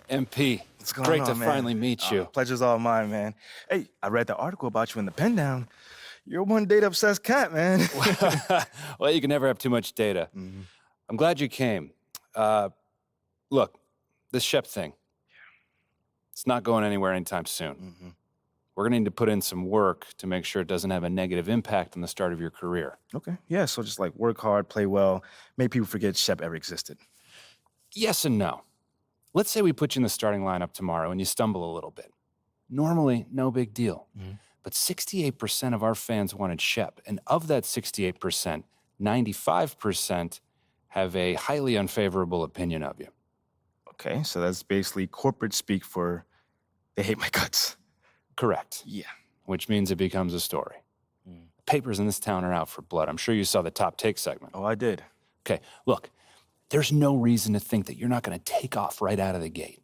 MP, What's going great on, to man? finally meet you. Pleasure's all mine, man. Hey, I read the article about you in the Pen Down. You're one data-obsessed cat, man. Well, you can never have too much data. I'm glad you came. Look, this Shep thing, it's not going anywhere anytime soon. We're gonna need to put in some work to make sure it doesn't have a negative impact on the start of your career. Okay, yeah, so just like work hard, play well, make people forget Shep ever existed. Yes and no. Let's say we put you in the starting lineup tomorrow and you stumble a little bit. Normally, no big deal. But 68% of our fans wanted Shep, and of that 68%, 95% have a highly unfavorable opinion of you. Okay, so that's basically corporate speak for they hate my guts. Correct. Yeah. Which means it becomes a story. Papers in this town are out for blood. I'm sure you saw the top take segment. Oh, I did. Okay, look, there's no reason to think that you're not going to take off right out of the gate.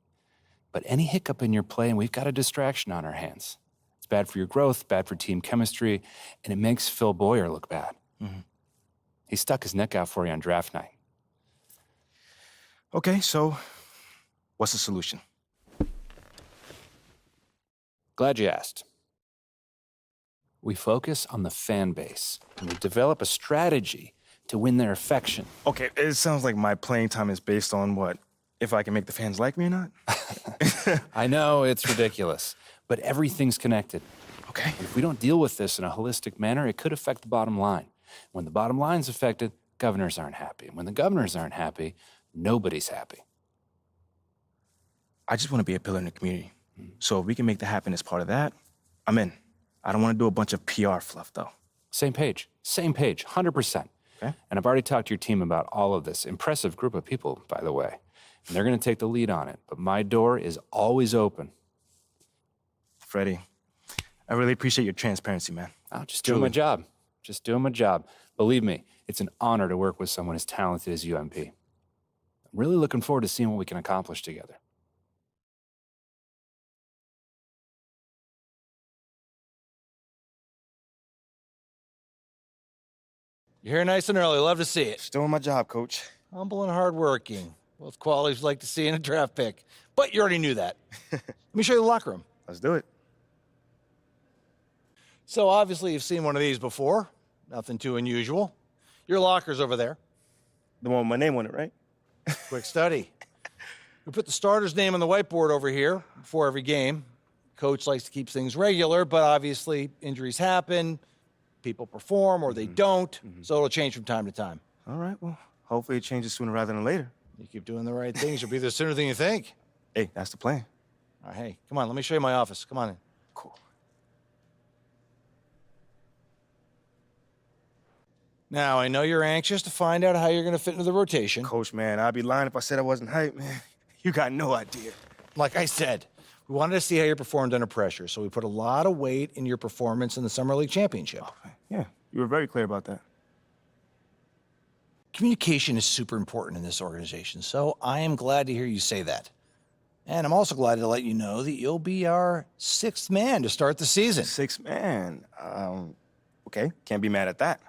But any hiccup in your play, and we've got a distraction on our hands. It's bad for your growth, bad for team chemistry, and it makes Phil Boyer look bad. He stuck his neck out for you on draft night. Okay, so what's the solution? Glad you asked. We focus on the fan base, and we develop a strategy to win their affection. Okay, it sounds like my playing time is based on what? If I can make the fans like me or not? I know, it's ridiculous, but everything's connected. Okay. If we don't deal with this in a holistic manner, it could affect the bottom line. When the bottom line's affected, governors aren't happy. And when the governors aren't happy, nobody's happy. I just want to be a pillar in the community. So if we can make that happen as part of that, I'm in. I don't want to do a bunch of PR fluff, though. Same page, 100%. Okay. And I've already talked to your team about all of this. Impressive group of people, by the way. And they're going to take the lead on it. But my door is always open. Freddie, I really appreciate your transparency, man. I'm just doing my job. Just doing my job. Believe me, it's an honor to work with someone as talented as UMP. I'm really looking forward to seeing what we can accomplish together. You're here nice and early. Love to see it. Just doing my job, Coach. Humble and hardworking. Both qualities we like to see in a draft pick. But you already knew that. Let me show you the locker room. Let's do it. So obviously you've seen one of these before. Nothing too unusual. Your locker's over there. The one with my name on it, right? Quick study. We put the starter's name on the whiteboard over here before every game. Coach likes to keep things regular, but obviously injuries happen. People perform or they don't, so it'll change from time to time. All right, well, hopefully it changes sooner rather than later. You keep doing the right things, you'll be there sooner than you think. Hey, that's the plan. All right, hey, come on, let me show you my office. Come on in. Cool. Now, I know you're anxious to find out how you're going to fit into the rotation. Coach, man, I'd be lying if I said I wasn't hyped, man. You got no idea. Like I said, we wanted to see how you performed under pressure, so we put a lot of weight in your performance in the Summer League Championship. Yeah, you were very clear about that. Communication is super important in this organization, so I am glad to hear you say that. And I'm also glad to let you know that you'll be our 6th man to start the season. 6th man. Okay, can't be mad at that.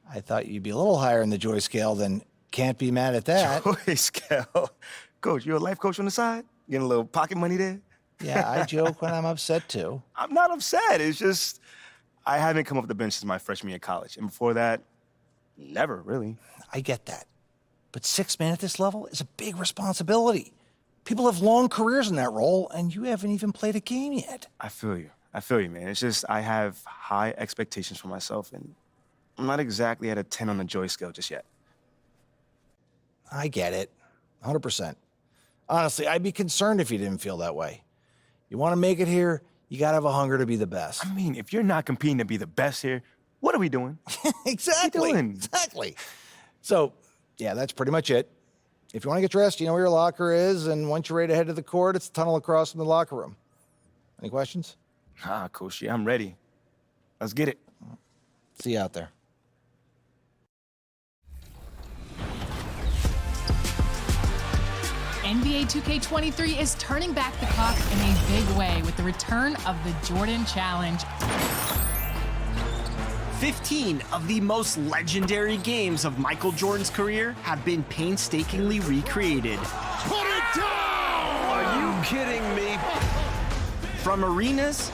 I thought you'd be a little higher in the joy scale than can't be mad at that. Joy scale. Coach, you a life coach on the side? Getting a little pocket money there? Yeah, I joke when I'm upset too. I'm not upset. It's just I haven't come off the bench since my freshman year of college. And before that, never, really. I get that. But 6th man at this level is a big responsibility. People have long careers in that role, and you haven't even played a game yet. I feel you, man. It's just I have high expectations for myself, and I'm not exactly at a 10 on the joy scale just yet. I get it, 100%. Honestly, I'd be concerned if you didn't feel that way. You want to make it here, you got to have a hunger to be the best. I mean, if you're not competing to be the best here, what are we doing? Exactly. What are we doing? Exactly. So, yeah, that's pretty much it. If you want to get dressed, you know where your locker is, and once you're ready to head to the court, it's the tunnel across from the locker room. Any questions? Coach, yeah, I'm ready. Let's get it. See you out there. NBA 2K23 is turning back the clock in a big way with the return of the Jordan Challenge. 15 of the most legendary games of Michael Jordan's career have been painstakingly recreated. Put it down! kidding me? From arenas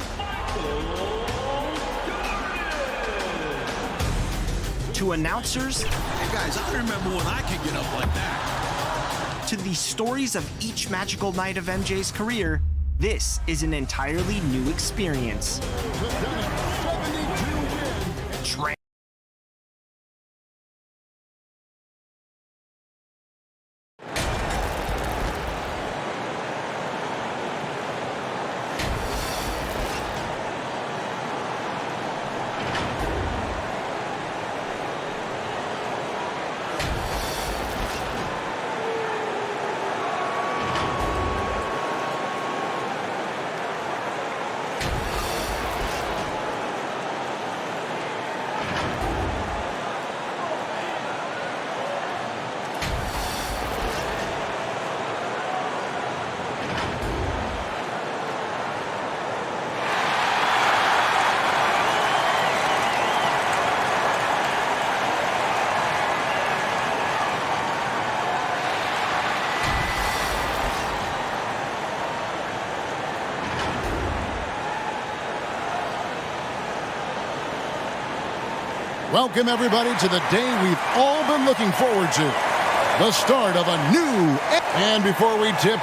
to announcers, Hey guys, I remember when I could get up like that. to the stories of each magical night of MJ's career, this is an entirely new experience. Tra- Welcome, everybody, to the day we've all been looking forward to. The start of a new... And before we tip...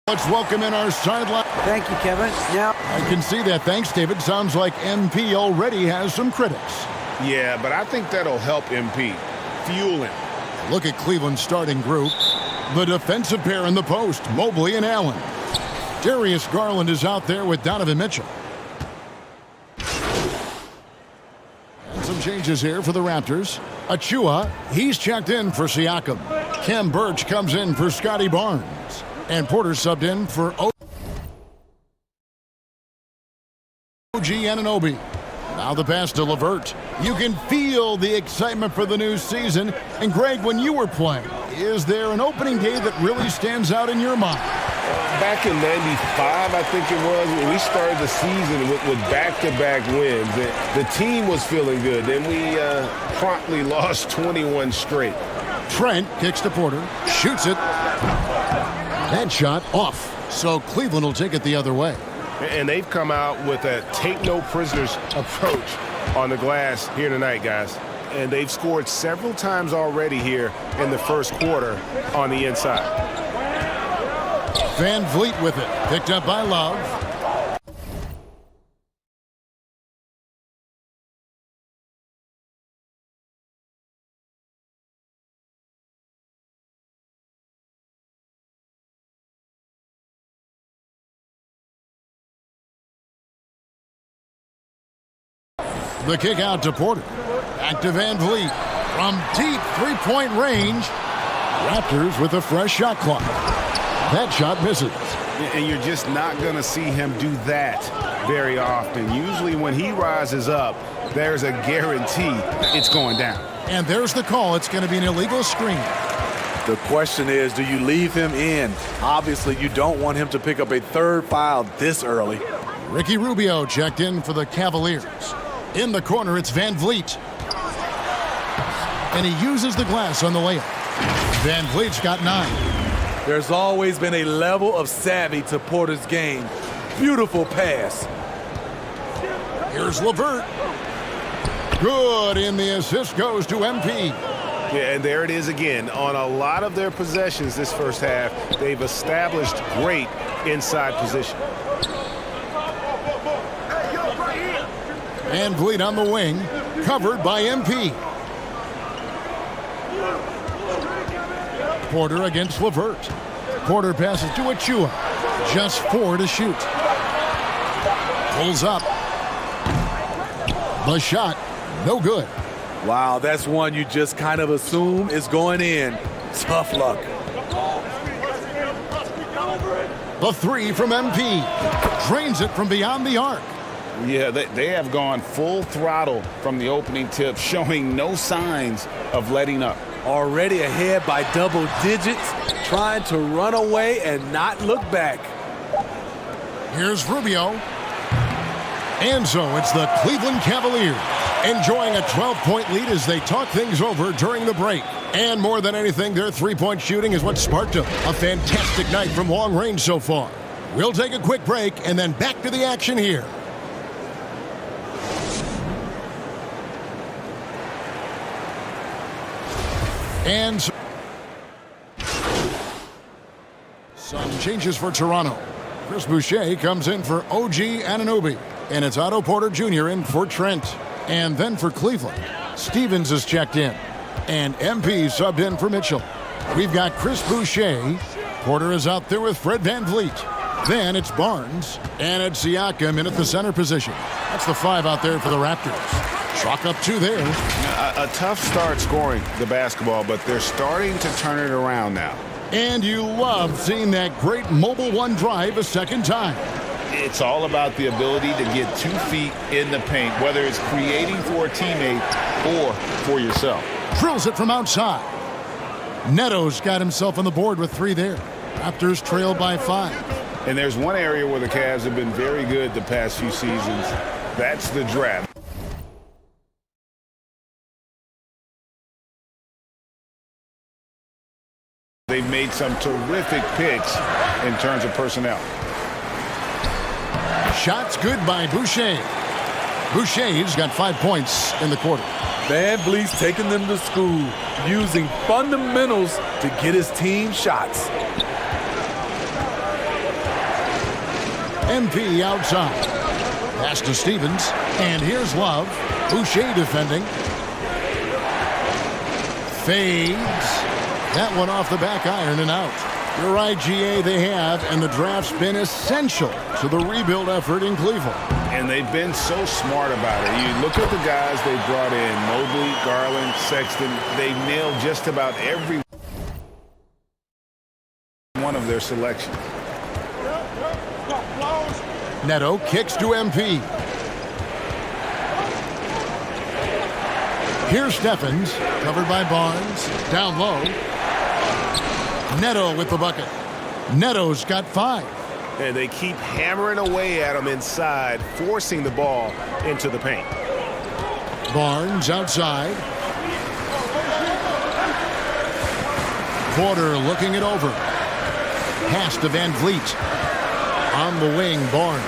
Let's welcome in our sideline. Thank you, Kevin. Now, I can see that. Thanks, David. Sounds like MP already has some critics. Yeah, but I think that'll help MP. Fuel him. Look at Cleveland's starting group. The defensive pair in the post, Mobley and Allen. Darius Garland is out there with Donovan Mitchell. And some changes here for the Raptors. Achua, he's checked in for Siakam. Kem Birch comes in for Scotty Barnes. And Porter subbed in for OG Anunoby. Now the pass to LeVert. You can feel the excitement for the new season. And Greg, when you were playing, is there an opening day that really stands out in your mind? Back in '95, I think it was, when we started the season with back-to-back wins. The team was feeling good. Then we promptly lost 21 straight. Trent kicks to Porter, shoots it. That shot off. So Cleveland will take it the other way. And they've come out with a take-no-prisoners approach on the glass here tonight, guys. And they've scored several times already here in the first quarter on the inside. Van Vliet with it. Picked up by Love. The kick out to Porter. Back to Van Vliet. From deep three-point range. Raptors with a fresh shot clock. That shot misses. And you're just not going to see him do that very often. Usually when he rises up, there's a guarantee it's going down. And there's the call. It's going to be an illegal screen. The question is, do you leave him in? Obviously, you don't want him to pick up a third foul this early. Ricky Rubio checked in for the Cavaliers. In the corner, it's Van Vliet. And he uses the glass on the layup. Van Vliet's got 9. There's always been a level of savvy to Porter's game. Beautiful pass. Here's LeVert. Good, and the assist goes to MP. Yeah, and there it is again. On a lot of their possessions this first half, they've established great inside position. Van Vliet on the wing, covered by MP. Porter against LeVert. Porter passes to Achua. Just 4 to shoot. Pulls up. The shot, no good. Wow, that's one you just kind of assume is going in. Tough luck. The 3 from MP. Drains it from beyond the arc. Yeah, they have gone full throttle from the opening tip, showing no signs of letting up. Already ahead by double digits, trying to run away and not look back. Here's Rubio. And so it's the Cleveland Cavaliers enjoying a 12-point lead as they talk things over during the break. And more than anything, their three-point shooting is what sparked them. A fantastic night from long range so far. We'll take a quick break and then back to the action here. And some changes for Toronto. Chris Boucher comes in for OG Anunoby. And it's Otto Porter Jr. in for Trent. And then for Cleveland, Stevens is checked in. And MP subbed in for Mitchell. We've got Chris Boucher. Porter is out there with Fred VanVleet. Then it's Barnes. And it's Siakam in at the center position. That's the 5 out there for the Raptors. Chalk up 2 there. A tough start scoring the basketball, but they're starting to turn it around now. And you love seeing that great mobile one drive a second time. It's all about the ability to get 2 feet in the paint, whether it's creating for a teammate or for yourself. Drills it from outside. Neto's got himself on the board with 3 there. Raptors trail by 5. And there's one area where the Cavs have been very good the past few seasons. That's the draft. They've made some terrific picks in terms of personnel. Shots good by Boucher. Boucher's got 5 points in the quarter. VanVleet's taking them to school, using fundamentals to get his team shots. MP outside. Pass to Stevens. And here's Love. Boucher defending. Fades. That one off the back iron and out. You're right, GA, they have, and the draft's been essential to the rebuild effort in Cleveland. And they've been so smart about it. You look at the guys they brought in, Mobley, Garland, Sexton. They nailed just about every one of their selections. Neto kicks to MP. Here's Stephens, covered by Barnes. Down low. Neto with the bucket. Neto's got 5. And they keep hammering away at him inside, forcing the ball into the paint. Barnes outside. Porter looking it over. Pass to VanVleet. On the wing, Barnes.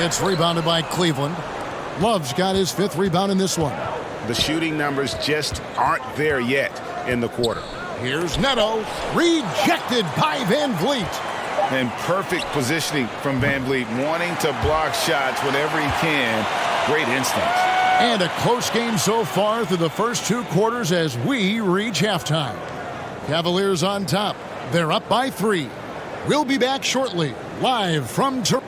It's rebounded by Cleveland. Love's got his 5th rebound in this one. The shooting numbers just aren't there yet in the quarter. Here's Neto, rejected by VanVleet. And perfect positioning from VanVleet, wanting to block shots whenever he can. Great instincts. And a close game so far through the first 2 quarters as we reach halftime. Cavaliers on top. They're up by 3. We'll be back shortly, live from Toronto.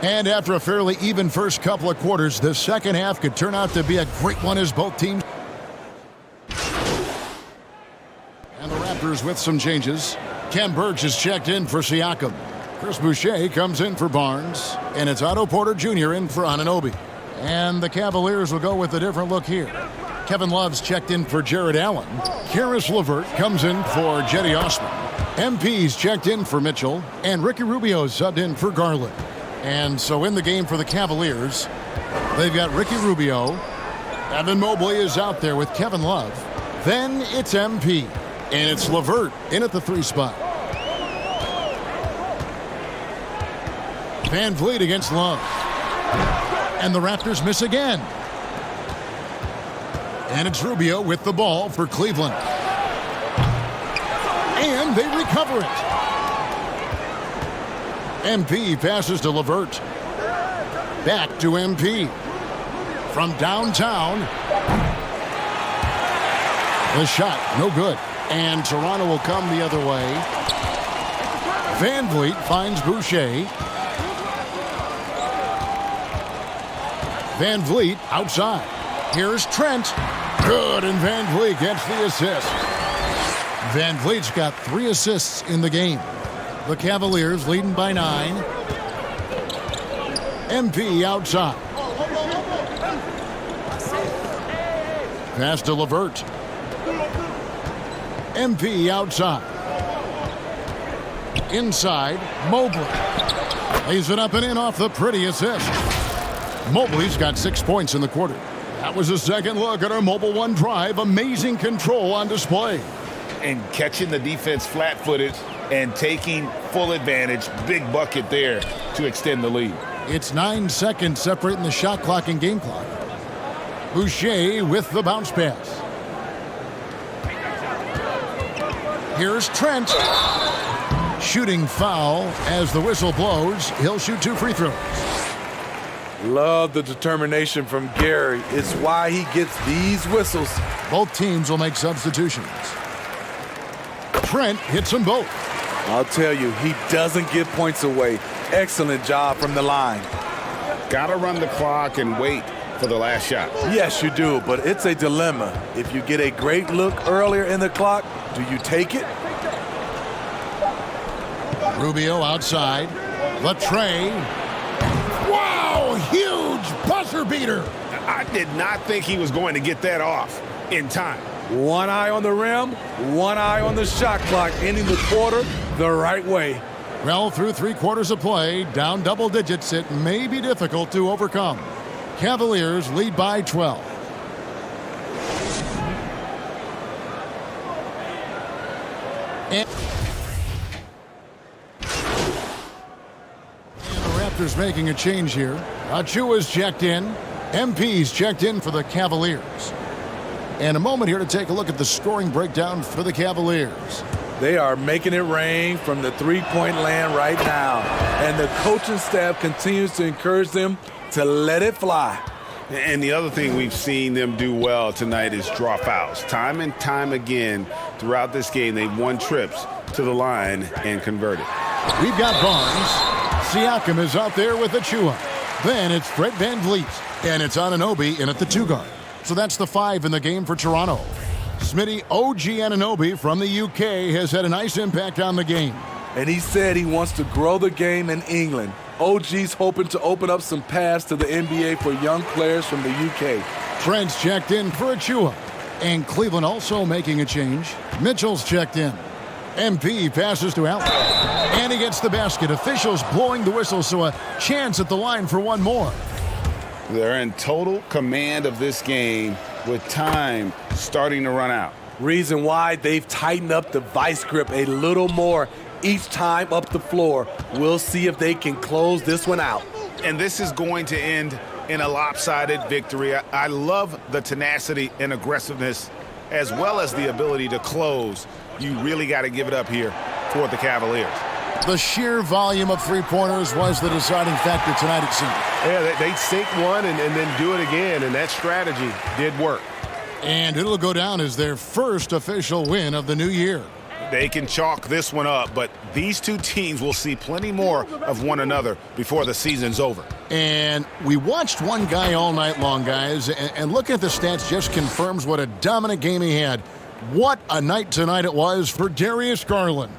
And after a fairly even first couple of quarters, the second half could turn out to be a great one as both teams. And the Raptors with some changes. Ken Burge is checked in for Siakam. Chris Boucher comes in for Barnes. And it's Otto Porter Jr. in for Anunoby. And the Cavaliers will go with a different look here. Kevin Love's checked in for Jared Allen. Karis LeVert comes in for Jetty Osman. MP's checked in for Mitchell. And Ricky Rubio subbed in for Garland. And so in the game for the Cavaliers, they've got Ricky Rubio. Evan Mobley is out there with Kevin Love. Then it's MP. And it's LeVert in at the 3 spot. VanVleet against Love. And the Raptors miss again. And it's Rubio with the ball for Cleveland. And they recover it. MP passes to LeVert. Back to MP. From downtown. The shot, no good. And Toronto will come the other way. VanVleet finds Boucher. VanVleet outside. Here's Trent. Good, and VanVleet gets the assist. Van Vliet's got 3 assists in the game. The Cavaliers leading by 9. MP outside. Pass to LeVert. MP outside. Inside, Mobley. Lays it up and in off the pretty assist. Mobley's got 6 points in the quarter. That was a second look at our Mobile One drive. Amazing control on display. And catching the defense flat-footed and taking full advantage. Big bucket there to extend the lead. It's 9 seconds separating the shot clock and game clock. Boucher with the bounce pass. Here's Trent. Shooting foul as the whistle blows. He'll shoot 2 free throws. Love the determination from Gary. It's why he gets these whistles. Both teams will make substitutions. Trent hits them both. I'll tell you, he doesn't give points away. Excellent job from the line. Gotta run the clock and wait for the last shot. Yes, you do, but it's a dilemma. If you get a great look earlier in the clock, do you take it? Rubio outside. Latre. Wow, huge buzzer beater. I did not think he was going to get that off in time. One eye on the rim, one eye on the shot clock, ending the quarter the right way. Well, through 3 quarters of play, down double digits, it may be difficult to overcome. Cavaliers lead by 12. And the Raptors making a change here. Achua's checked in. MP's checked in for the Cavaliers. And a moment here to take a look at the scoring breakdown for the Cavaliers. They are making it rain from the three-point land right now. And the coaching staff continues to encourage them to let it fly. And the other thing we've seen them do well tonight is draw fouls. Time and time again throughout this game, they've won trips to the line and converted. We've got Barnes. Siakam is out there with Achua. Then it's Fred Van Vliet. And it's Anunoby in at the 2 guard. So that's the 5 in the game for Toronto. Smitty OG Anunoby from the UK has had a nice impact on the game. And he said he wants to grow the game in England. OG's hoping to open up some paths to the NBA for young players from the UK. Trent's checked in for Achua. And Cleveland also making a change. Mitchell's checked in. MP passes to Allen. And he gets the basket. Officials blowing the whistle, so a chance at the line for one more. They're in total command of this game with time starting to run out. Reason why they've tightened up the vice grip a little more each time up the floor. We'll see if they can close this one out. And this is going to end in a lopsided victory. I love the tenacity and aggressiveness as well as the ability to close. You really got to give it up here for the Cavaliers. The sheer volume of three-pointers was the deciding factor tonight, it seemed. Yeah, they'd sink one and then do it again, and that strategy did work. And it'll go down as their first official win of the new year. They can chalk this one up, but these two teams will see plenty more of one another before the season's over. And we watched one guy all night long, guys, and looking at the stats just confirms what a dominant game he had. What a night tonight it was for Darius Garland.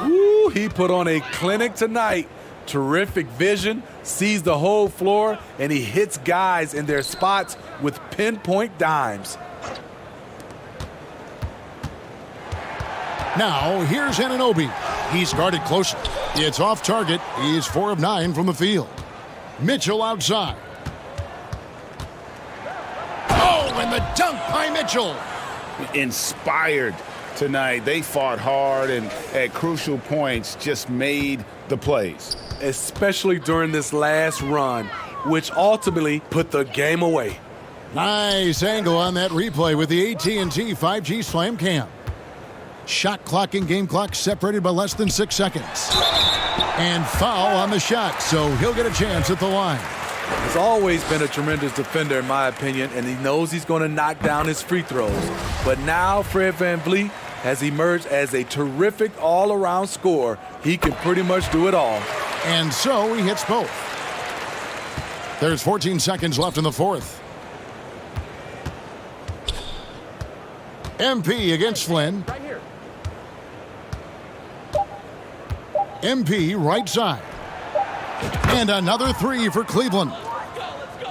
Woo, he put on a clinic tonight. Terrific vision, sees the whole floor, and he hits guys in their spots with pinpoint dimes. Now, here's Anunoby. He's guarded closely. It's off target. He's 4 of 9 from the field. Mitchell outside. Oh, and the dunk by Mitchell. Inspired tonight. They fought hard and at crucial points just made the plays. Especially during this last run, which ultimately put the game away. Nice angle on that replay with the AT&T 5G Slam Cam. Shot clock and game clock separated by less than 6 seconds. And foul on the shot, so he'll get a chance at the line. He's always been a tremendous defender, in my opinion, and he knows he's going to knock down his free throws. But now Fred Van Vliet has emerged as a terrific all-around scorer. He can pretty much do it all. And so he hits both. There's 14 seconds left in the fourth. MP against Flynn. MP right side. And another three for Cleveland.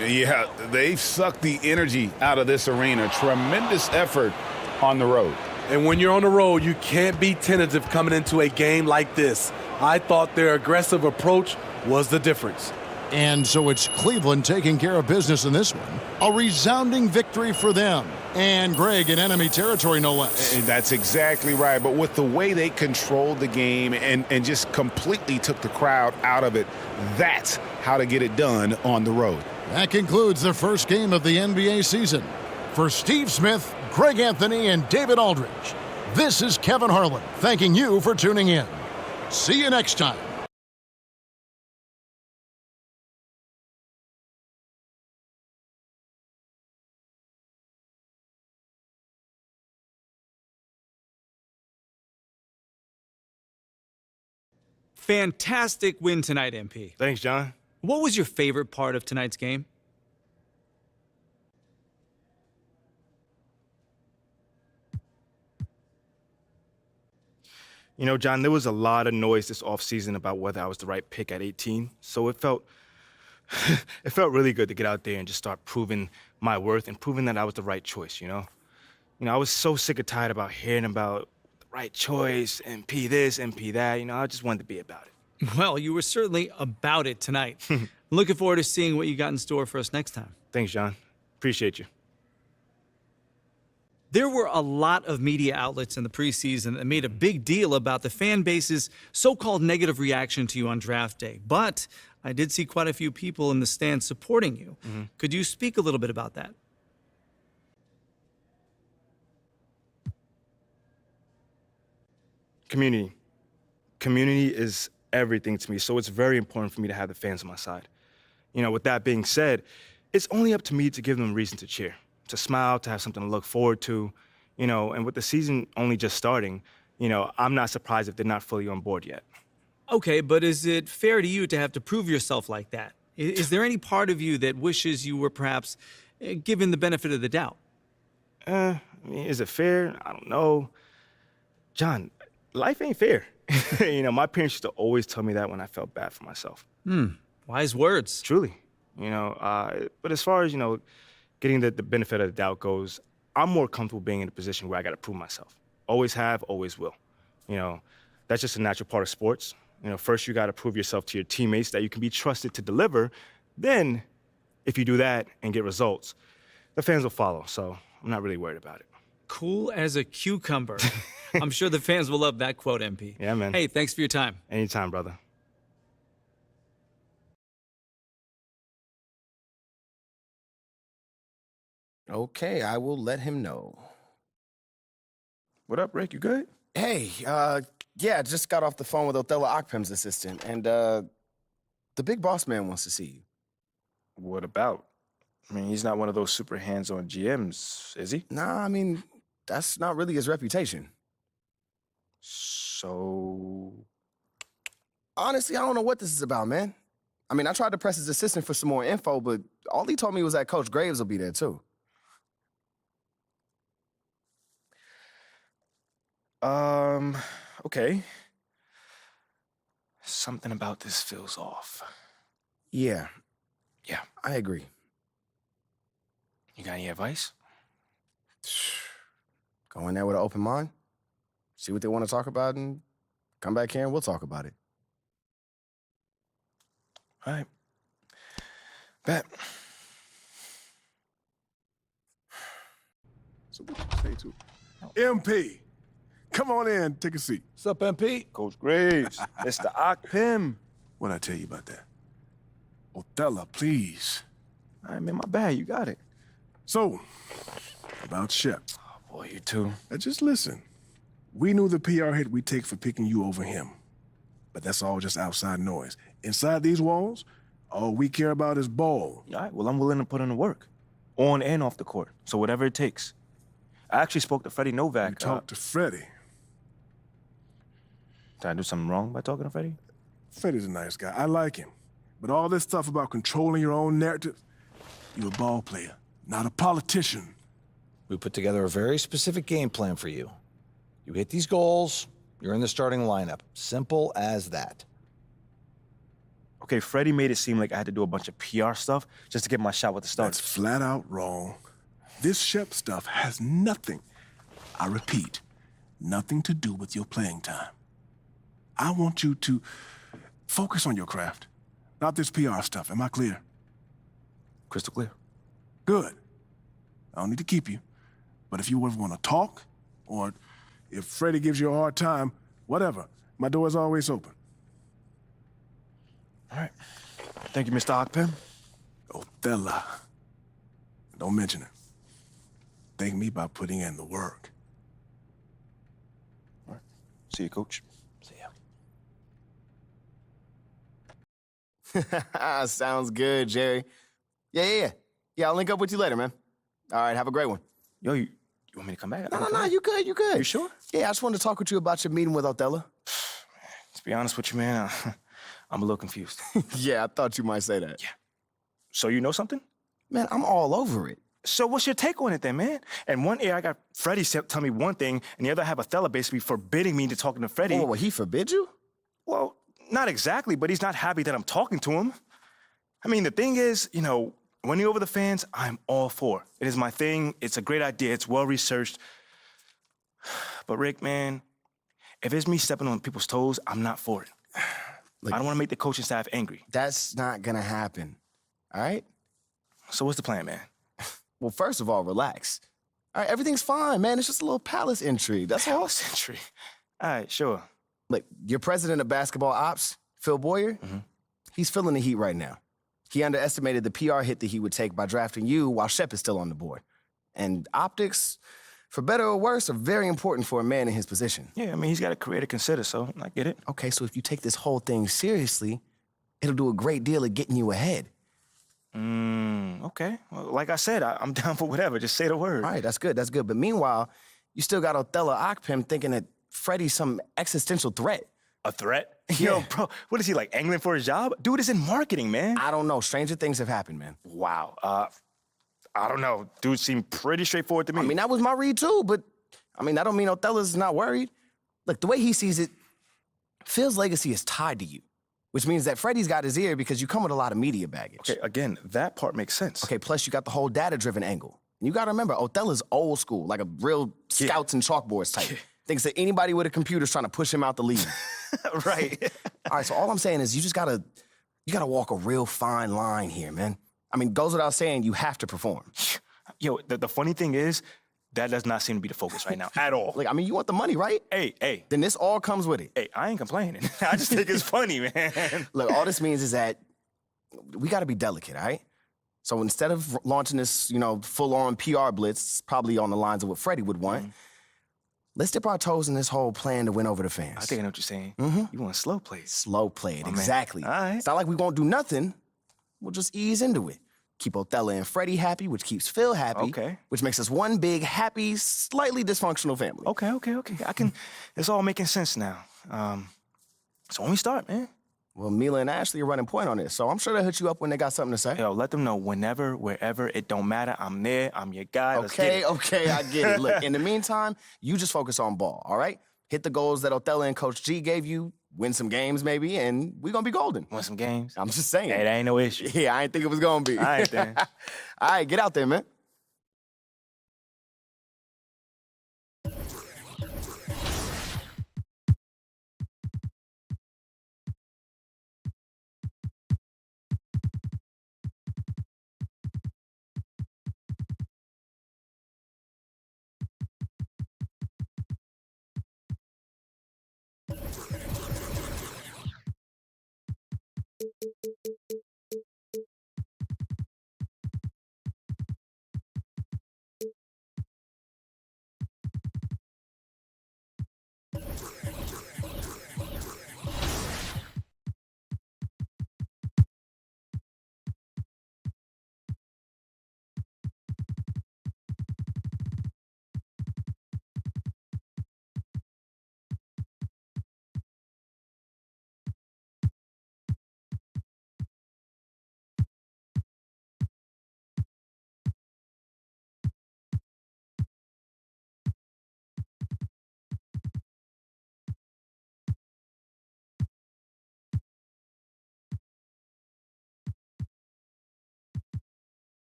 Yeah, they've sucked the energy out of this arena. Tremendous effort on the road. And when you're on the road, you can't be tentative coming into a game like this. I thought their aggressive approach was the difference. And so it's Cleveland taking care of business in this one. A resounding victory for them. And Greg in enemy territory, no less. And that's exactly right. But with the way they controlled the game and just completely took the crowd out of it, that's how to get it done on the road. That concludes the first game of the NBA season. For Steve Smith, Greg Anthony, and David Aldridge, this is Kevin Harlan thanking you for tuning in. See you next time. Fantastic win tonight, MP. Thanks, John. What was your favorite part of tonight's game? You know, John, there was a lot of noise this offseason about whether I was the right pick at 18. So it felt it felt really good to get out there and just start proving my worth and proving that I was the right choice, you know? I was so sick and tired about hearing about the right choice, MP this, MP that. I just wanted to be about it. Well, you were certainly about it tonight. Looking forward to seeing what you got in store for us next time. Thanks, John. Appreciate you. There were a lot of media outlets in the preseason that made a big deal about the fan base's so-called negative reaction to you on draft day. But I did see quite a few people in the stands supporting you. Could you speak a little bit about that? Community. Community is everything to me, so it's very important for me to have the fans on my side. With that being said, it's only up to me to give them a reason to cheer, to smile, to have something to look forward to, and with the season only just starting, I'm not surprised if they're not fully on board yet. Okay, but is it fair to you to have to prove yourself like that? Is there any part of you that wishes you were perhaps given the benefit of the doubt? Is it fair? I don't know. John, life ain't fair. My parents used to always tell me that when I felt bad for myself. Wise words. Truly. But as far as, getting the benefit of the doubt goes, I'm more comfortable being in a position where I got to prove myself. Always have, always will. That's just a natural part of sports. First you got to prove yourself to your teammates that you can be trusted to deliver. Then, if you do that and get results, the fans will follow. So I'm not really worried about it. Cool as a cucumber. I'm sure the fans will love that quote, MP. Yeah, man. Hey, thanks for your time. Anytime, brother. Okay, I will let him know. What up, Rick? You good? Hey, yeah, just got off the phone with Othello Akpem's assistant, and the big boss man wants to see you. What about? He's not one of those super hands-on GMs, is he? Nah, that's not really his reputation. So... Honestly, I don't know what this is about, man. I tried to press his assistant for some more info, but all he told me was that Coach Graves will be there, too. Okay. Something about this feels off. Yeah. Yeah. I agree. You got any advice? Go in there with an open mind, see what they want to talk about, and come back here and we'll talk about it. All right. Bet. So what you say to MP? Come on in, take a seat. What's up, MP? Coach Graves, Mr. Akpem. What'd I tell you about that? Othello, please. All right, man, my bad. You got it. So, about Shep. Oh, boy, you too. Now just listen. We knew the PR hit we'd take for picking you over him. But that's all just outside noise. Inside these walls, all we care about is ball. All right, well, I'm willing to put in the work. On and off the court. So whatever it takes. I actually spoke to Freddie Novak. You talked to Freddie. Did I do something wrong by talking to Freddie? Freddie's a nice guy. I like him. But all this stuff about controlling your own narrative, you're a ball player, not a politician. We put together a very specific game plan for you. You hit these goals, You're in the starting lineup. Simple as that. Okay, Freddie made it seem like I had to do a bunch of PR stuff just to get my shot with the starters. That's flat out wrong. This Shep stuff has nothing, I repeat, nothing to do with your playing time. I want you to focus on your craft, not this PR stuff. Am I clear? Crystal clear. Good. I don't need to keep you. But if you ever want to talk, or if Freddie gives you a hard time, whatever, my door is always open. All right. Thank you, Mr. Ockpem. Othello. Don't mention it. Thank me by putting in the work. All right. See you, Coach. See ya. Sounds good, Jerry. Yeah, I'll link up with you later, man. All right, have a great one. Yo, you want me to come back? No, you good. You sure? Yeah, I just wanted to talk with you about your meeting with Othello. To be honest with you, man, I'm a little confused. Yeah, I thought you might say that. Yeah. So you know something? Man, I'm all over it. So what's your take on it then, man? And one ear, I got Freddie tell me one thing, and the other I have Othello basically forbidding me to talking to Freddie. Oh, he forbid you? Well, not exactly, but he's not happy that I'm talking to him. I mean, the thing is, winning over the fans, I'm all for. It is my thing. It's a great idea. It's well-researched. But Rick, man, if it's me stepping on people's toes, I'm not for it. Look, I don't want to make the coaching staff angry. That's not gonna happen, all right? So what's the plan, man? Well, first of all, relax. All right, everything's fine, man. It's just a little palace intrigue. That's all. Palace intrigue? All right, sure. Look, your president of basketball ops, Phil Boyer, he's feeling the heat right now. He underestimated the PR hit that he would take by drafting you while Shep is still on the board. And optics, for better or worse, are very important for a man in his position. Yeah, I mean, he's got a career to consider, so I get it. Okay, so if you take this whole thing seriously, it'll do a great deal of getting you ahead. Okay. Well, like I said, I'm down for whatever. Just say the word. All right, that's good. But meanwhile, you still got Othello Ockpem thinking that Freddie's some existential threat. A threat? Yeah. Yo, bro, what is he, like, angling for his job? Dude is in marketing, man. I don't know. Stranger things have happened, man. Wow. I don't know. Dude seemed pretty straightforward to me. I mean, that was my read, too, but, that don't mean Othello's not worried. Look, the way he sees it, Phil's legacy is tied to you, which means that Freddie's got his ear because you come with a lot of media baggage. Okay, again, that part makes sense. Okay, plus you got the whole data-driven angle. And you got to remember, Othello's old school, like a real scouts and chalkboards type. Thinks that anybody with a computer's trying to push him out the league. Right. All right, so all I'm saying is you gotta walk a real fine line here, man. I mean, goes without saying, you have to perform. Yo, the funny thing is, that does not seem to be the focus right now at all. Like, you want the money, right? Hey. Then this all comes with it. Hey, I ain't complaining. I just think it's funny, man. Look, all this means is that we gotta be delicate, all right? So instead of launching this, full-on PR blitz, probably on the lines of what Freddie would want, let's dip our toes in this whole plan to win over the fans. I think I know what you're saying. You want slow plays. Slow play it, exactly. All right. It's not like we won't do nothing. We'll just ease into it. Keep Othello and Freddie happy, which keeps Phil happy. Okay. Which makes us one big, happy, slightly dysfunctional family. Okay. It's all making sense now. So when we start, man. Well, Mila and Ashley are running point on this, so I'm sure they'll hit you up when they got something to say. Yo, let them know whenever, wherever, it don't matter. I'm there. I'm your guy. Let's get it. Okay, I get it. Look, in the meantime, you just focus on ball, all right? Hit the goals that Othello and Coach G gave you, win some games maybe, and we're gonna be golden. Win some games? I'm just saying. Hey, that ain't no issue. Yeah, I ain't think it was gonna be. All right, then. All right, get out there, man.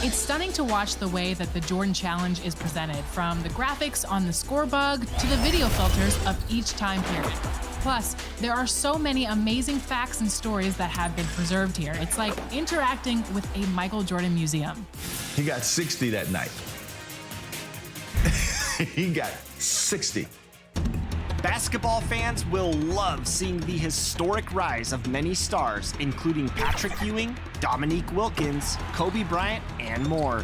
It's stunning to watch the way that the Jordan Challenge is presented, from the graphics on the score bug to the video filters of each time period. Plus, there are so many amazing facts and stories that have been preserved here. It's like interacting with a Michael Jordan museum. He got 60 that night. He got 60. Basketball fans will love seeing the historic rise of many stars, including Patrick Ewing, Dominique Wilkins, Kobe Bryant, and more.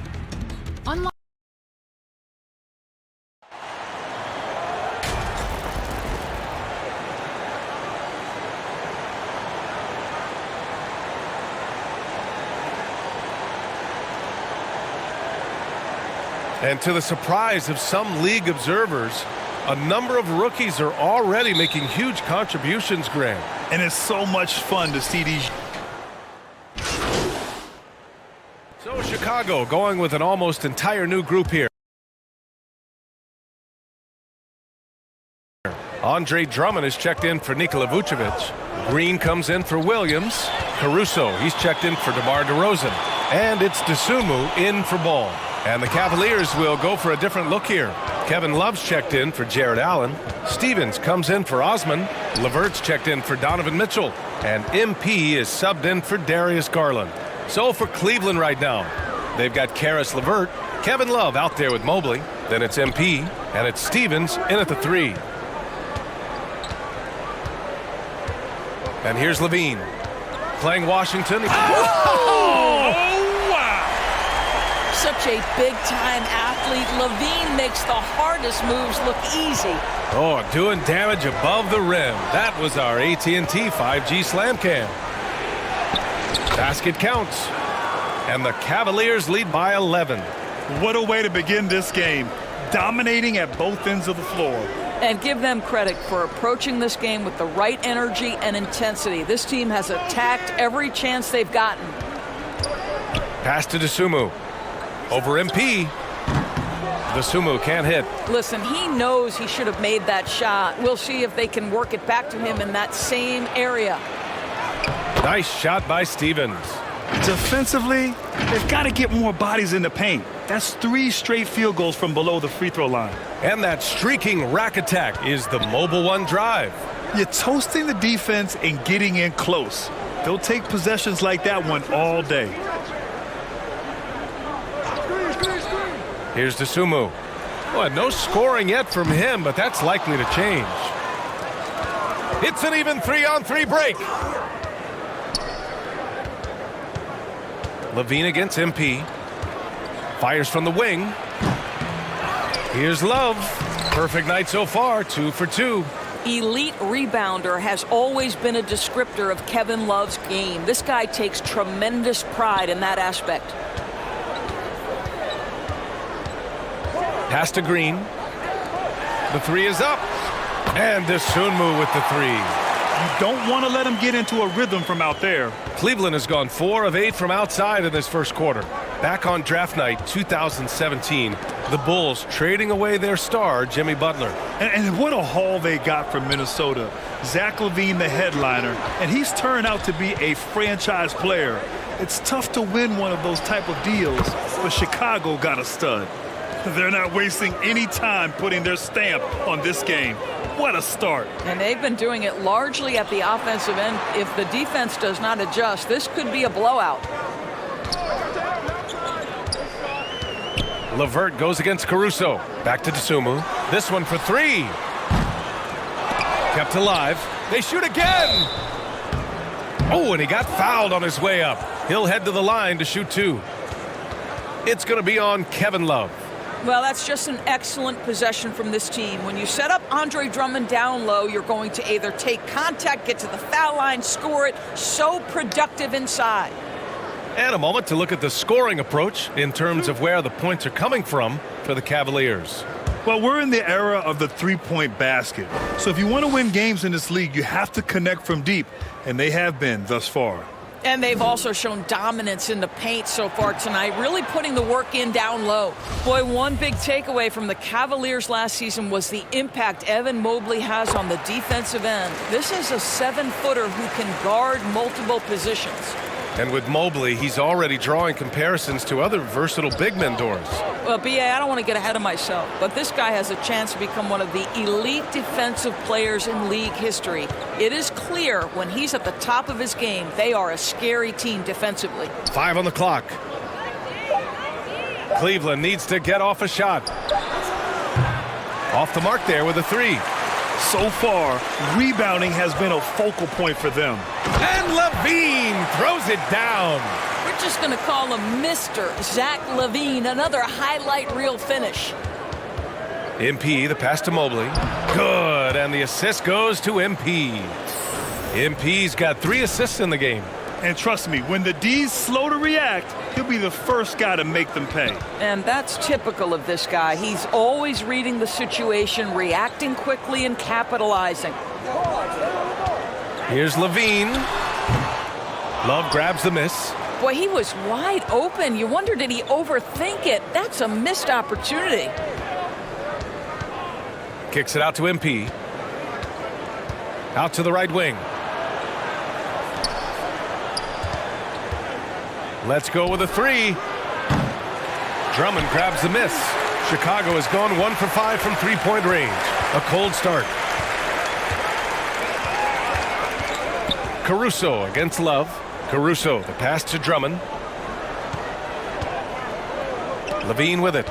And to the surprise of some league observers, a number of rookies are already making huge contributions, Graham. And it's so much fun to see these. So Chicago going with an almost entire new group here. Andre Drummond is checked in for Nikola Vucevic. Green comes in for Williams. Caruso, he's checked in for DeMar DeRozan. And it's Dosunmu in for Ball. And the Cavaliers will go for a different look here. Kevin Love's checked in for Jared Allen. Stevens comes in for Osman. LeVert's checked in for Donovan Mitchell. And MP is subbed in for Darius Garland. So for Cleveland right now, they've got Karis LeVert, Kevin Love out there with Mobley. Then it's MP, and it's Stevens in at the 3. And here's Levine playing Washington. Such a big-time athlete. Levine makes the hardest moves look easy. Oh, doing damage above the rim. That was our AT&T 5G Slam Cam. Basket counts. And the Cavaliers lead by 11. What a way to begin this game. Dominating at both ends of the floor. And give them credit for approaching this game with the right energy and intensity. This team has attacked every chance they've gotten. Pass to Dosunmu. Over MP. Dosunmu can't hit. Listen, he knows he should have made that shot. We'll see if they can work it back to him in that same area. Nice shot by Stevens. Defensively, they've got to get more bodies in the paint. That's 3 straight field goals from below the free throw line. And that streaking rack attack is the Mobile One drive. You're toasting the defense and getting in close. They'll take possessions like that one all day. Here's Dosunmu. Well, no scoring yet from him, but that's likely to change. It's an even 3-on-3 break. Levine against MP. Fires from the wing. Here's Love. Perfect night so far, 2 for 2. Elite rebounder has always been a descriptor of Kevin Love's game. This guy takes tremendous pride in that aspect. Pass to Green. The 3 is up. And Dosunmu with the 3. You don't want to let him get into a rhythm from out there. Cleveland has gone 4 of 8 from outside in this first quarter. Back on draft night 2017, the Bulls trading away their star, Jimmy Butler. And what a haul they got from Minnesota. Zach LaVine, the headliner, and he's turned out to be a franchise player. It's tough to win one of those type of deals, but Chicago got a stud. They're not wasting any time putting their stamp on this game. What a start. And they've been doing it largely at the offensive end. If the defense does not adjust, this could be a blowout. LeVert goes against Caruso. Back to Dosunmu. This one for 3. Kept alive. They shoot again. Oh, and he got fouled on his way up. He'll head to the line to shoot 2. It's going to be on Kevin Love. Well, that's just an excellent possession from this team. When you set up Andre Drummond down low, you're going to either take contact, get to the foul line, score it. So productive inside. And a moment to look at the scoring approach in terms of where the points are coming from for the Cavaliers. Well, we're in the era of the three-point basket. So if you want to win games in this league, you have to connect from deep, and they have been thus far. And they've also shown dominance in the paint so far tonight, really putting the work in down low. Boy, one big takeaway from the Cavaliers last season was the impact Evan Mobley has on the defensive end. This is a 7-footer who can guard multiple positions. And with Mobley, he's already drawing comparisons to other versatile big men, Doris. Well, B.A., I don't want to get ahead of myself, but this guy has a chance to become one of the elite defensive players in league history. It is clear when he's at the top of his game, they are a scary team defensively. 5 on the clock. Cleveland needs to get off a shot. Off the mark there with a 3. So far, rebounding has been a focal point for them. And Levine throws it down. We're just going to call him Mr. Zach LaVine, another highlight reel finish. MP, the pass to Mobley. Good, and the assist goes to MP. MP's got 3 assists in the game. And trust me, when the D's slow to react, he'll be the first guy to make them pay. And that's typical of this guy. He's always reading the situation, reacting quickly, and capitalizing. Here's Levine. Love grabs the miss. Boy, he was wide open. You wonder, did he overthink it? That's a missed opportunity. Kicks it out to MP. Out to the right wing. Let's go with a 3. Drummond grabs the miss. Chicago has gone 1 for 5 from three-point range. A cold start. Caruso against Love. Caruso, the pass to Drummond. Levine with it.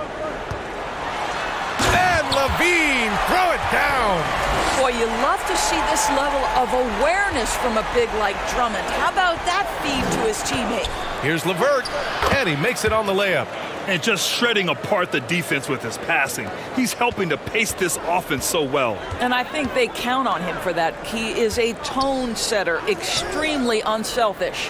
And Levine, throw it down. Boy, you love to see this level of awareness from a big like Drummond. How about that feed to his teammate? Here's LeVert, and he makes it on the layup. And just shredding apart the defense with his passing. He's helping to pace this offense so well. And I think they count on him for that. He is a tone setter, extremely unselfish.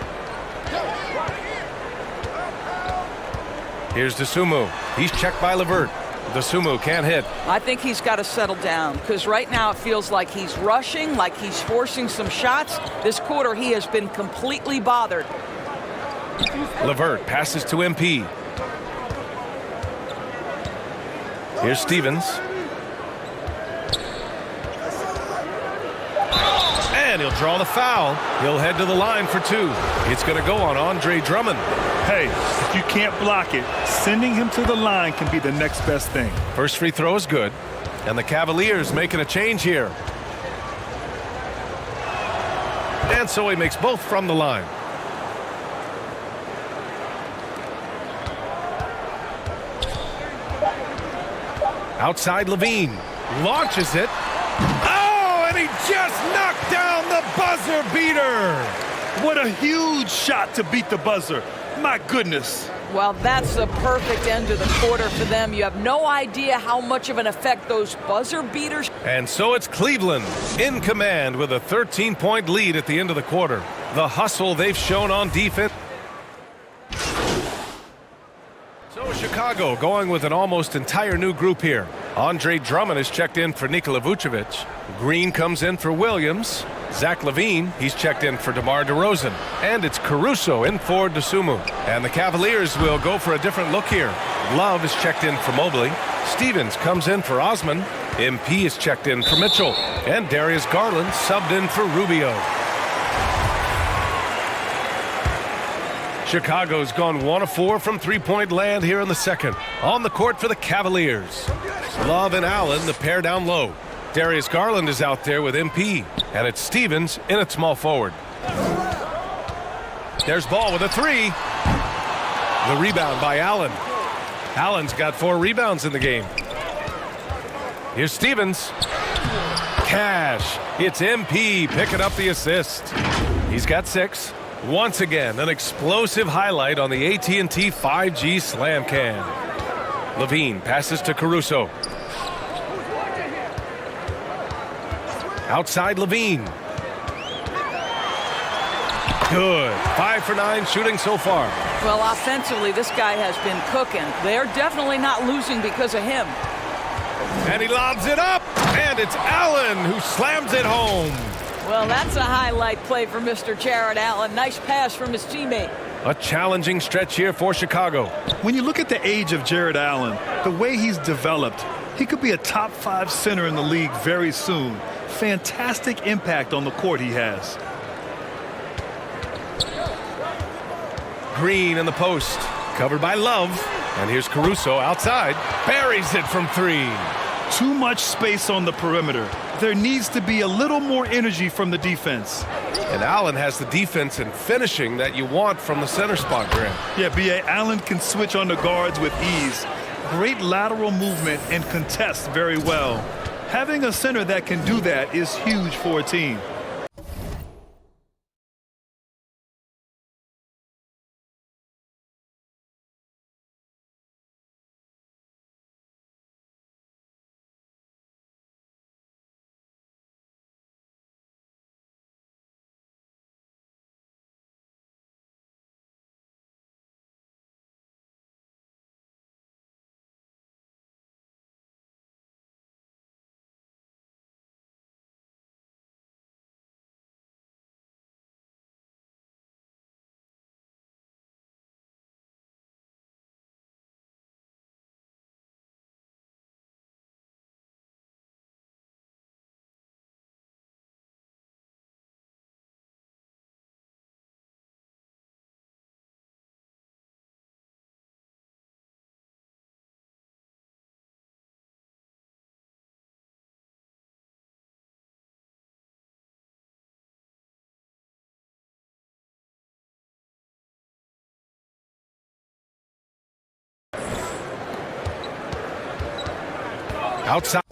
Here's Dosunmu. He's checked by LeVert. Dosunmu can't hit. I think he's got to settle down because right now it feels like he's rushing, like he's forcing some shots. This quarter he has been completely bothered. LeVert passes to MP. Here's Stevens. And he'll draw the foul. He'll head to the line for 2. It's going to go on Andre Drummond. Hey, if you can't block it, sending him to the line can be the next best thing. First free throw is good. And the Cavaliers making a change here. And so he makes both from the line. Outside Levine. Launches it. Oh, and he just knocked down the buzzer beater. What a huge shot to beat the buzzer. My goodness. Well, that's the perfect end to the quarter for them. You have no idea how much of an effect those buzzer beaters. And so it's Cleveland in command with a 13-point lead at the end of the quarter. The hustle they've shown on defense. So Chicago going with an almost entire new group here. Andre Drummond is checked in for Nikola Vucevic. Green comes in for Williams. Zach LaVine, he's checked in for DeMar DeRozan. And it's Caruso in for Dosunmu. And the Cavaliers will go for a different look here. Love is checked in for Mobley. Stevens comes in for Osman. MP is checked in for Mitchell. And Darius Garland subbed in for Rubio. Chicago's gone 1 of 4 from three-point land here in the second. On the court for the Cavaliers. Love and Allen, the pair down low. Darius Garland is out there with MP. And it's Stevens in at small forward. There's Ball with a 3. The rebound by Allen. Allen's got 4 rebounds in the game. Here's Stevens. Cash. It's MP picking up the assist. He's got 6. Once again, an explosive highlight on the AT&T 5G Slam Cam. Levine passes to Caruso. Outside Levine. Good. 5 for 9 shooting so far. Well, offensively, this guy has been cooking. They're definitely not losing because of him. And he lobs it up. And it's Allen who slams it home. Well, that's a highlight play for Mr. Jared Allen. Nice pass from his teammate. A challenging stretch here for Chicago. When you look at the age of Jared Allen, the way he's developed, he could be a top 5 center in the league very soon. Fantastic impact on the court he has. Green in the post, covered by Love. And here's Caruso outside, buries it from 3. Too much space on the perimeter. There needs to be a little more energy from the defense. And Allen has the defense and finishing that you want from the center spot, Grant. Yeah, B.A. Allen can switch on the guards with ease. Great lateral movement and contests very well. Having a center that can do that is huge for a team. Outside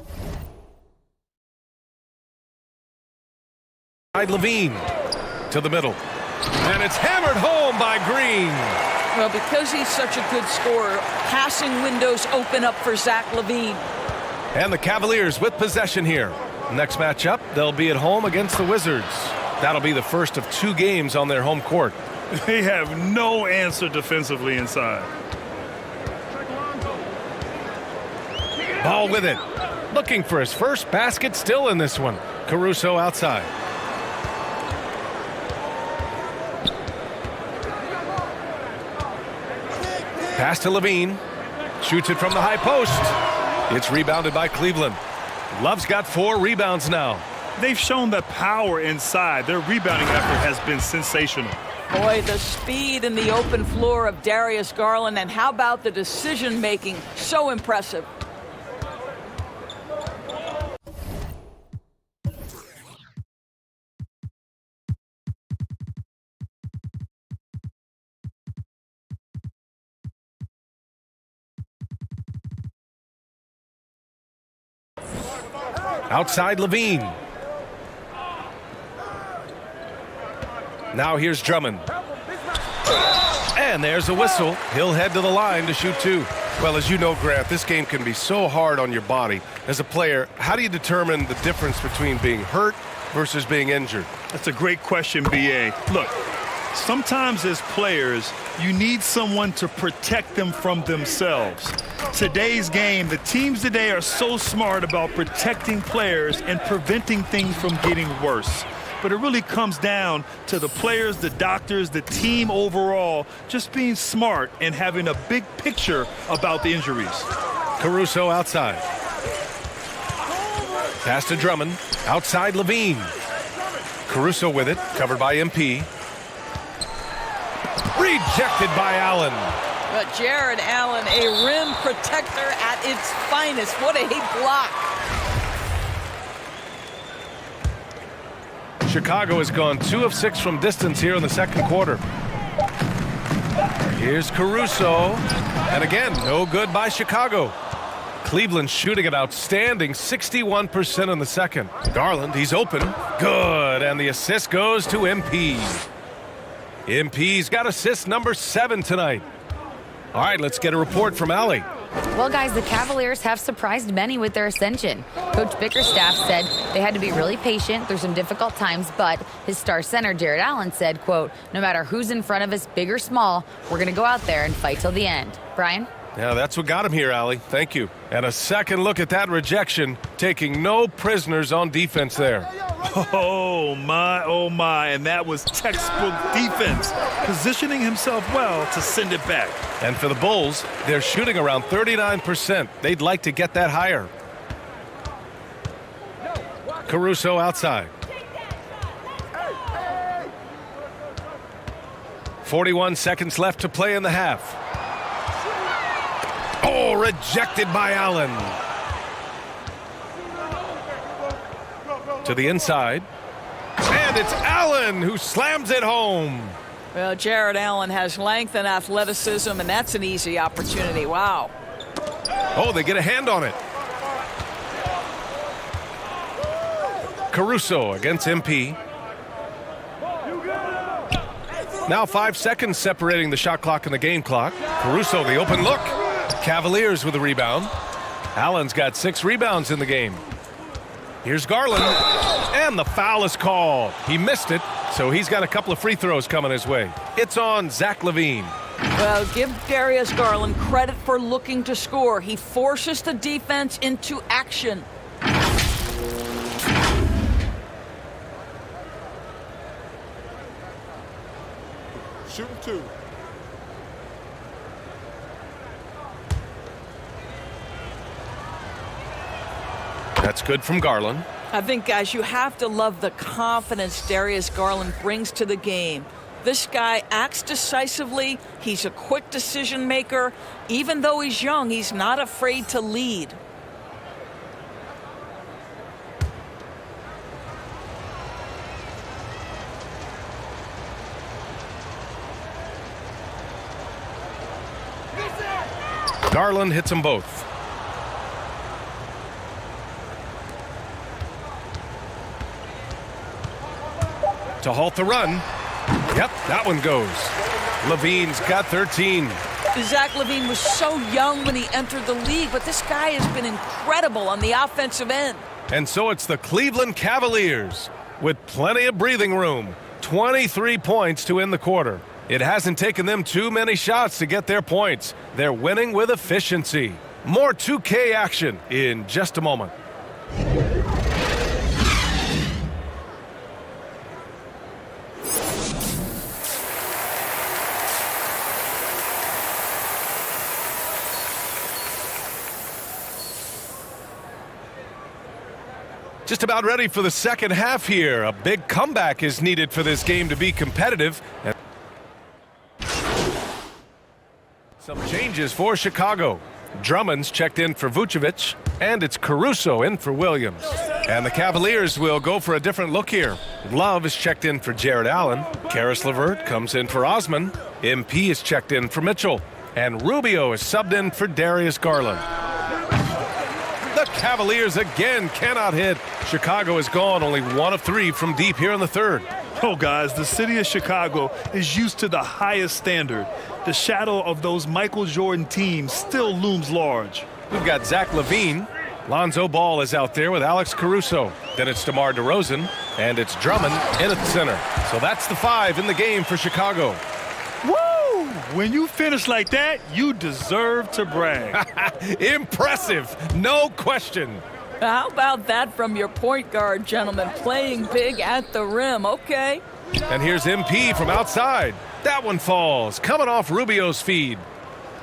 Levine to the middle. And it's hammered home by Green. Well, because he's such a good scorer, passing windows open up for Zach LaVine. And the Cavaliers with possession here. Next matchup, they'll be at home against the Wizards. That'll be the first of 2 games on their home court. They have no answer defensively inside. Ball with it. Looking for his first basket still in this one. Caruso outside. Pass to Levine. Shoots it from the high post. It's rebounded by Cleveland. Love's got 4 rebounds now. They've shown the power inside. Their rebounding effort has been sensational. Boy, the speed and the open floor of Darius Garland, and how about the decision-making? So impressive. Outside Levine. Now here's Drummond. And there's a whistle. He'll head to the line to shoot 2. Well, as you know, Grant, this game can be so hard on your body. As a player, how do you determine the difference between being hurt versus being injured? That's a great question, B.A. Look, sometimes as players, you need someone to protect them from themselves. Today's game, the teams today are so smart about protecting players and preventing things from getting worse. But it really comes down to the players, the doctors, the team overall, just being smart and having a big picture about the injuries. Caruso outside. Pass to Drummond. Outside Levine. Caruso with it, covered by MP. Rejected by Allen. But Jared Allen, a rim protector at its finest. What a block. Chicago has gone 2 of 6 from distance here in the second quarter. Here's Caruso. And again, no good by Chicago. Cleveland shooting an outstanding 61% in the second. Garland, he's open. Good. And the assist goes to MP. MP's got assist number 7 tonight. All right, let's get a report from Allie. Well, guys, the Cavaliers have surprised many with their ascension. Coach Bickerstaff said they had to be really patient through some difficult times, but his star center, Jared Allen, said, quote, no matter who's in front of us, big or small, we're going to go out there and fight till the end. Brian? Yeah, that's what got him here, Allie. Thank you. And a second look at that rejection, taking no prisoners on defense there. Oh, my. And that was textbook defense, positioning himself well to send it back. And for the Bulls, they're shooting around 39%. They'd like to get that higher. Caruso outside. 41 seconds left to play in the half. Oh, rejected by Allen. To the inside. And it's Allen who slams it home. Well, Jared Allen has length and athleticism, and that's an easy opportunity. Wow. Oh, they get a hand on it. Caruso against MP. Now 5 seconds separating the shot clock and the game clock. Caruso, the open look. Cavaliers with a rebound. Allen's got 6 rebounds in the game. Here's Garland, and the foul is called. He missed it, so he's got a couple of free throws coming his way. It's on Zach LaVine. Well, give Darius Garland credit for looking to score. He forces the defense into action. Shoot 2. That's good from Garland. I think, guys, you have to love the confidence Darius Garland brings to the game. This guy acts decisively. He's a quick decision maker. Even though he's young, he's not afraid to lead. Garland hits them both. To halt the run. Yep, that one goes. LaVine's got 13. Zach LaVine was so young when he entered the league, but this guy has been incredible on the offensive end. And so it's the Cleveland Cavaliers with plenty of breathing room. 23 points to end the quarter. It hasn't taken them too many shots to get their points. They're winning with efficiency. More 2K action in just a moment. Just about ready for the second half here. A big comeback is needed for this game to be competitive. And some changes for Chicago. Drummond's checked in for Vucevic, and it's Caruso in for Williams. And the Cavaliers will go for a different look here. Love is checked in for Jared Allen. Karis LeVert comes in for Osman. MP is checked in for Mitchell. And Rubio is subbed in for Darius Garland. The Cavaliers again cannot hit. Chicago is gone only 1 of 3 from deep here in the third. Oh, guys, the city of Chicago is used to the highest standard. The shadow of those Michael Jordan teams still looms large. We've got Zach LaVine. Lonzo Ball is out there with Alex Caruso. Then it's DeMar DeRozan, and it's Drummond in at the center. So that's the 5 in the game for Chicago. Woo! When you finish like that, you deserve to brag. Impressive, no question. How about that from your point guard, gentlemen? Playing big at the rim, okay. And here's MP from outside. That one falls, coming off Rubio's feed.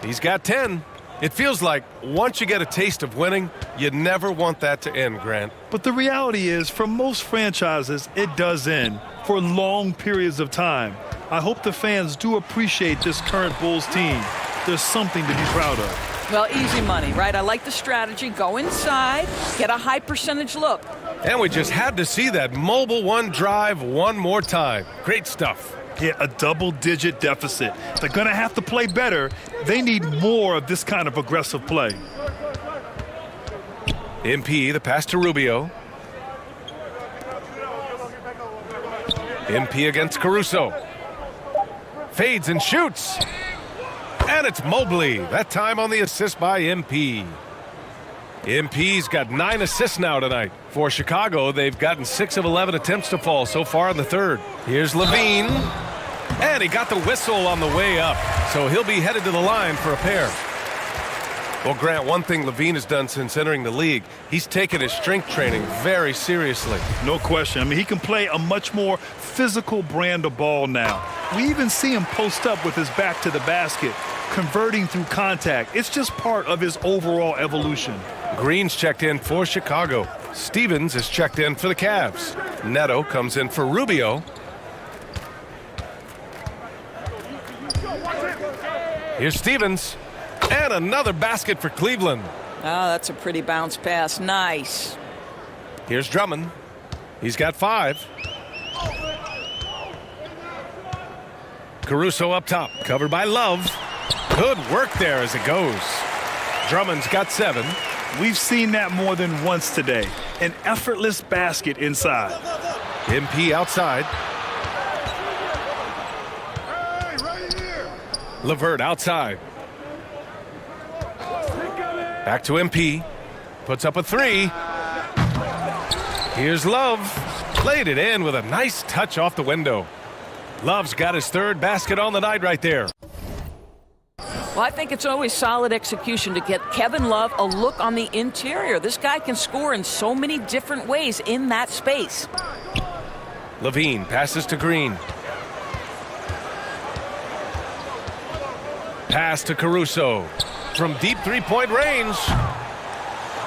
He's got 10. It feels like once you get a taste of winning, you never want that to end, Grant. But the reality is, for most franchises, it does end for long periods of time. I hope the fans do appreciate this current Bulls team. There's something to be proud of. Well, easy money, right? I like the strategy. Go inside, get a high percentage look. And we just had to see that mobile one drive one more time. Great stuff. Yeah, a double-digit deficit. They're going to have to play better. They need more of this kind of aggressive play. MP, the pass to Rubio. MP against Caruso. Fades and shoots. And it's Mobley. That time on the assist by MP. MP's got 9 assists now tonight. For Chicago, they've gotten 6 of 11 attempts to fall so far in the third. Here's LaVine. And he got the whistle on the way up. So he'll be headed to the line for a pair. Well, Grant, one thing LaVine has done since entering the league, he's taken his strength training very seriously. No question. I mean, he can play a much more physical brand of ball now. We even see him post up with his back to the basket, converting through contact. It's just part of his overall evolution. Green's checked in for Chicago. Stevens is checked in for the Cavs. Neto comes in for Rubio. Here's Stevens. And another basket for Cleveland. Oh, that's a pretty bounce pass. Nice. Here's Drummond. He's got 5. Caruso up top, covered by Love. Good work there as it goes. Drummond's got 7. We've seen that more than once today. An effortless basket inside. MP outside. LeVert outside. Back to MP. Puts up a 3. Here's Love. Laid it in with a nice touch off the window. Love's got his 3rd basket on the night right there. Well, I think it's always solid execution to get Kevin Love a look on the interior. This guy can score in so many different ways in that space. Levine passes to Green. Pass to Caruso. From deep 3-point range.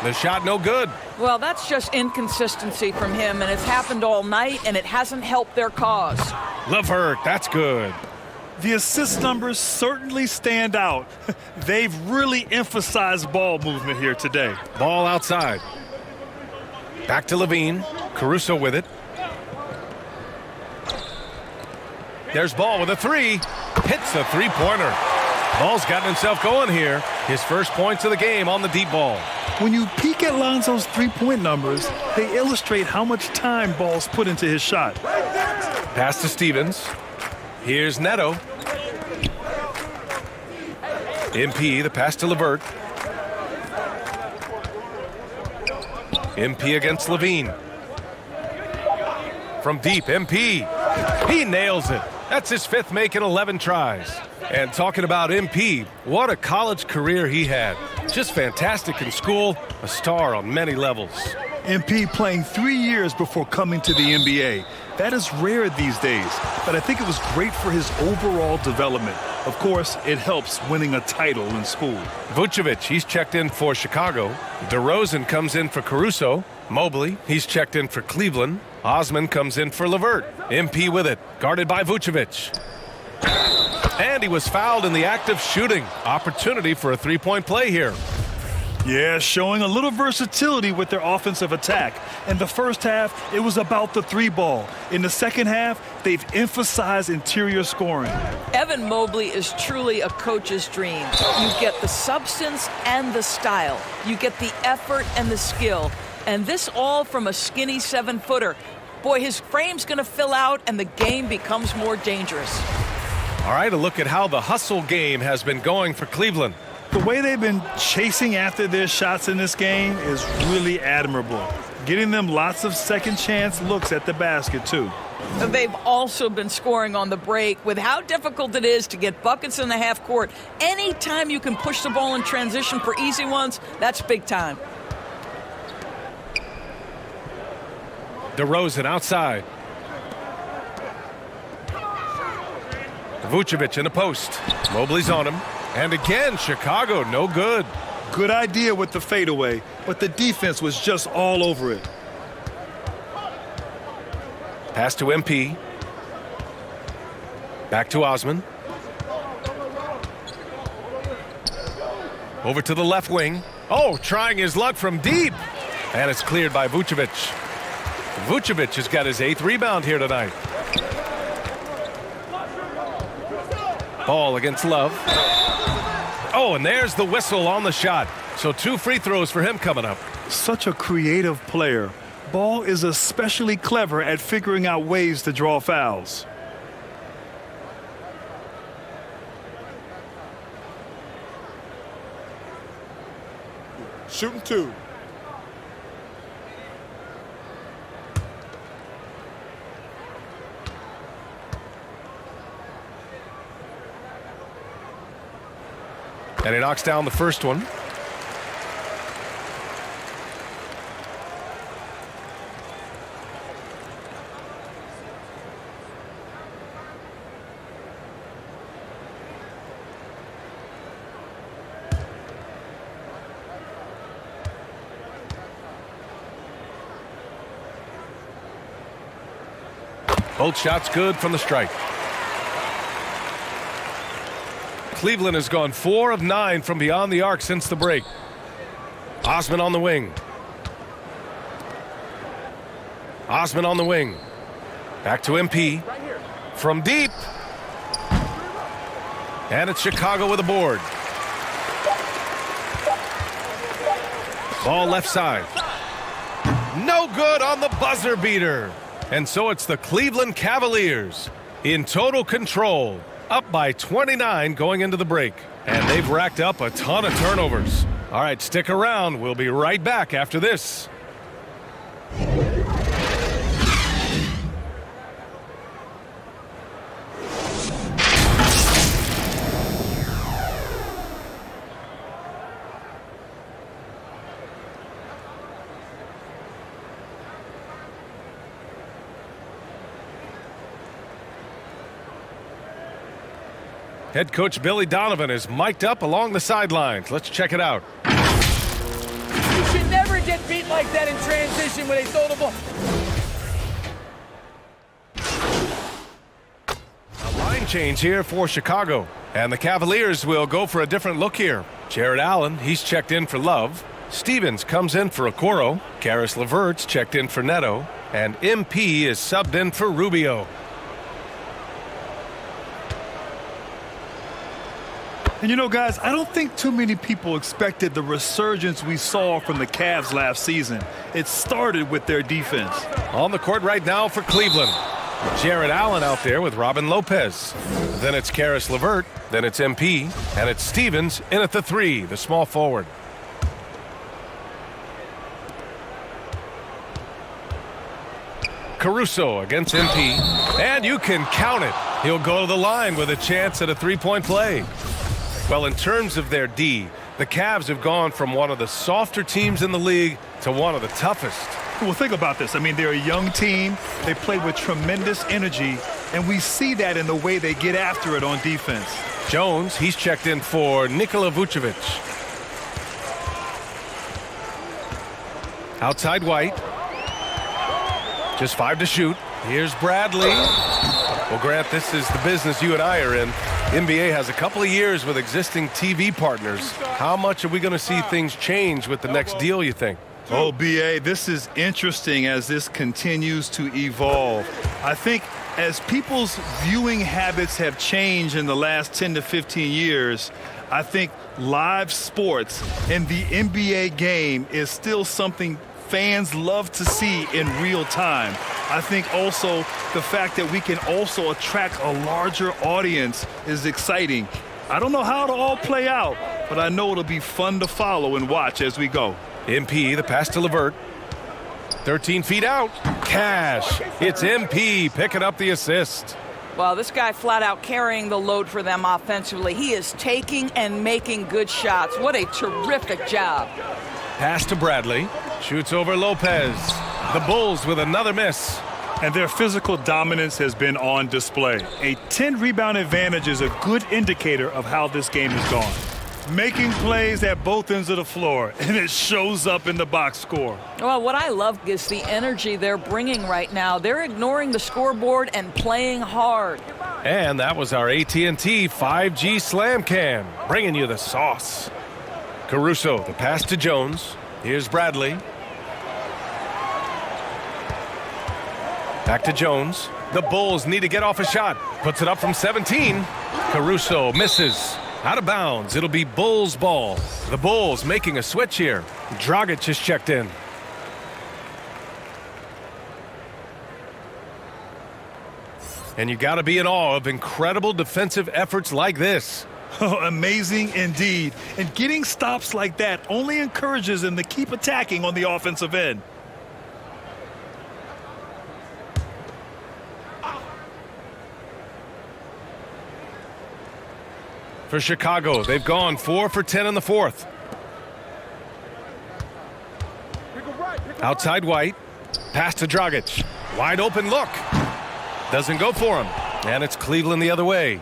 The shot no good. Well, that's just inconsistency from him, and it's happened all night, and it hasn't helped their cause. LeVert, that's good. The assist numbers certainly stand out. They've really emphasized ball movement here today. Ball outside. Back to Levine. Caruso with it. There's Ball with a 3. Hits the 3-pointer. Ball's gotten himself going here. His first points of the game on the deep ball. When you peek at Lonzo's 3-point numbers, they illustrate how much time Ball's put into his shot. Pass to Stevens. Here's Neto. MP, the pass to LeVert. MP against Levine. From deep, MP. He nails it. That's his 5th make in 11 tries. And talking about MP, what a college career he had. Just fantastic in school, a star on many levels. MP playing 3 years before coming to the NBA. That is rare these days, but I think it was great for his overall development. Of course, it helps winning a title in school. Vucevic, he's checked in for Chicago. DeRozan comes in for Caruso. Mobley, he's checked in for Cleveland. Osman comes in for LeVert. MP with it, guarded by Vucevic. And he was fouled in the act of shooting. Opportunity for a 3-point play here. Yeah, showing a little versatility with their offensive attack. In the first half, it was about the 3-ball. In the second half, they've emphasized interior scoring. Evan Mobley is truly a coach's dream. You get the substance and the style. You get the effort and the skill. And this all from a skinny 7-footer. Boy, his frame's going to fill out and the game becomes more dangerous. All right, a look at how the hustle game has been going for Cleveland. The way they've been chasing after their shots in this game is really admirable. Getting them lots of second chance looks at the basket, too. They've also been scoring on the break. With how difficult it is to get buckets in the half court, anytime you can push the ball in transition for easy ones, that's big time. DeRozan outside. Vucevic in the post. Mobley's on him. And again, Chicago, no good. Good idea with the fadeaway, but the defense was just all over it. Pass to MP. Back to Osman. Over to the left wing. Oh, trying his luck from deep. And it's cleared by Vucevic. Vucevic has got his 8th rebound here tonight. Ball against Love. Oh, and there's the whistle on the shot. So 2 free throws for him coming up. Such a creative player. Ball is especially clever at figuring out ways to draw fouls. Shooting 2. And he knocks down the first one. Both shots good from the strike. Cleveland has gone 4 of 9 from beyond the arc since the break. Osman on the wing. Osman on the wing. Back to MP. From deep. And it's Chicago with a board. Ball left side. No good on the buzzer beater. And so it's the Cleveland Cavaliers in total control, up by 29 going into the break. And they've racked up a ton of turnovers. All right, stick around. We'll be right back after this. Head coach Billy Donovan is mic'd up along the sidelines. Let's check it out. You should never get beat like that in transition when they throw the ball. A line change here for Chicago. And the Cavaliers will go for a different look here. Jared Allen, he's checked in for Love. Stevens comes in for Okoro. Karis LeVert's checked in for Neto. And MP is subbed in for Rubio. And you know, guys, I don't think too many people expected the resurgence we saw from the Cavs last season. It started with their defense. On the court right now for Cleveland. Jared Allen out there with Robin Lopez. Then it's Karis LeVert. Then it's MP. And it's Stevens in at the 3, the small forward. Caruso against MP. And you can count it. He'll go to the line with a chance at a three-point play. Well, in terms of their D, the Cavs have gone from one of the softer teams in the league to one of the toughest. Well, think about this. I mean, they're a young team. They play with tremendous energy, and we see that in the way they get after it on defense. Jones, he's checked in for Nikola Vucevic. Outside White. Just 5 to shoot. Here's Bradley. Well, Grant, this is the business you and I are in. NBA has a couple of years with existing TV partners. How much are we going to see things change with the next deal, you think? Oh, B.A., this is interesting as this continues to evolve. I think as people's viewing habits have changed in the last 10 to 15 years, I think live sports in the NBA game is still something fans love to see in real time. I think also the fact that we can also attract a larger audience is exciting. I don't know how it'll all play out, but I know it'll be fun to follow and watch as we go. MP, the pass to LeVert. 13 feet out. Cash. It's MP picking up the assist. Well, this guy flat out carrying the load for them offensively. He is taking and making good shots. What a terrific job. Pass to Bradley. Shoots over Lopez. The Bulls with another miss. And their physical dominance has been on display. A 10-rebound advantage is a good indicator of how this game has gone. Making plays at both ends of the floor, and it shows up in the box score. Well, what I love is the energy they're bringing right now. They're ignoring the scoreboard and playing hard. And that was our AT&T 5G Slam Cam, bringing you the sauce. Caruso, the pass to Jones. Here's Bradley. Back to Jones. The Bulls need to get off a shot. Puts it up from 17. Caruso misses. Out of bounds. It'll be Bulls ball. The Bulls making a switch here. Dragic is checked in. And you got to be in awe of incredible defensive efforts like this. Oh, amazing indeed. And getting stops like that only encourages them to keep attacking on the offensive end. For Chicago, they've gone 4 for 10 in the fourth. Outside White. Pass to Dragic. Wide open look. Doesn't go for him. And it's Cleveland the other way.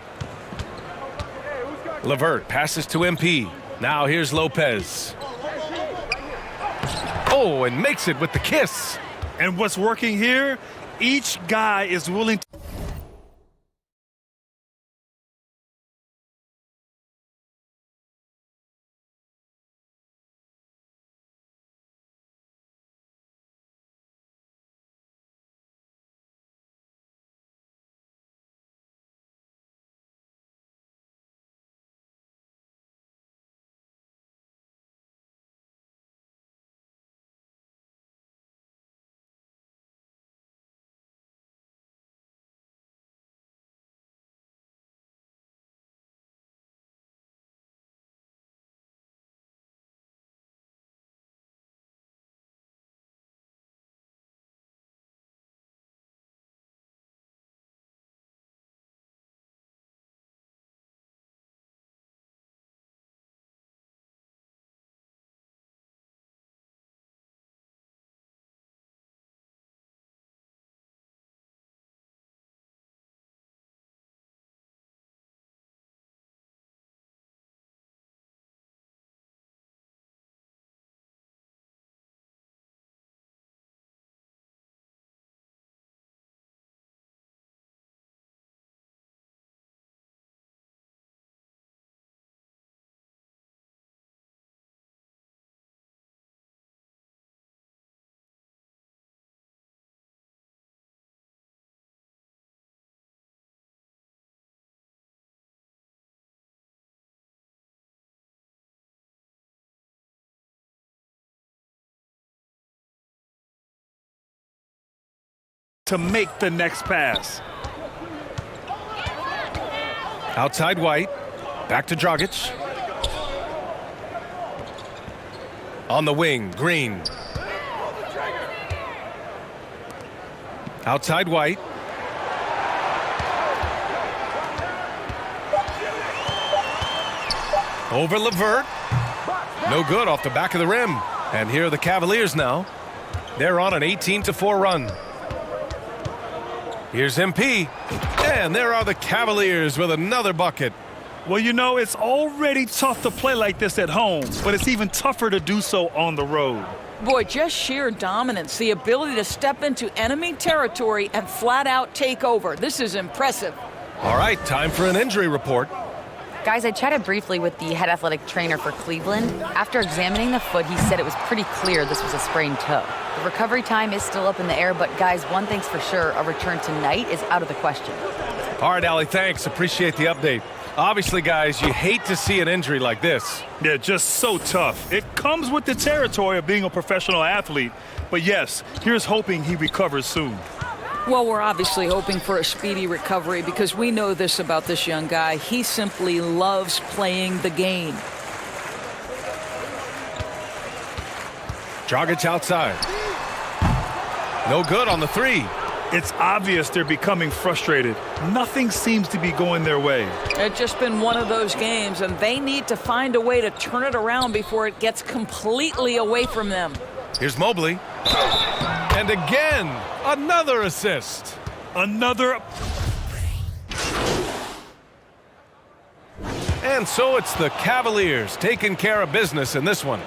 LeVert passes to MP. Now here's Lopez. Oh, and makes it with the kiss. And what's working here? Each guy is willing to to make the next pass. Outside White. Back to Dragic. On the wing, Green. Outside White. Over Levert. No good off the back of the rim. And here are the Cavaliers now. They're on an 18-4 run. Here's MP. And there are the Cavaliers with another bucket. Well, you know, it's already tough to play like this at home, but it's even tougher to do so on the road. Boy, just sheer dominance, the ability to step into enemy territory and flat out take over. This is impressive. All right, time for an injury report. Guys, I chatted briefly with the head athletic trainer for Cleveland. After examining the foot, he said it was pretty clear this was a sprained toe. The recovery time is still up in the air, but guys, one thing's for sure, a return tonight is out of the question. All right, Allie, thanks. Appreciate the update. Obviously, guys, you hate to see an injury like this. Yeah, just so tough. It comes with the territory of being a professional athlete. But yes, here's hoping he recovers soon. Well, we're obviously hoping for a speedy recovery because we know this about this young guy. He simply loves playing the game. Dragic outside. No good on the three. It's obvious they're becoming frustrated. Nothing seems to be going their way. It's just been one of those games, and they need to find a way to turn it around before it gets completely away from them. Here's Mobley. And again, another assist. Another. And so it's the Cavaliers taking care of business in this one.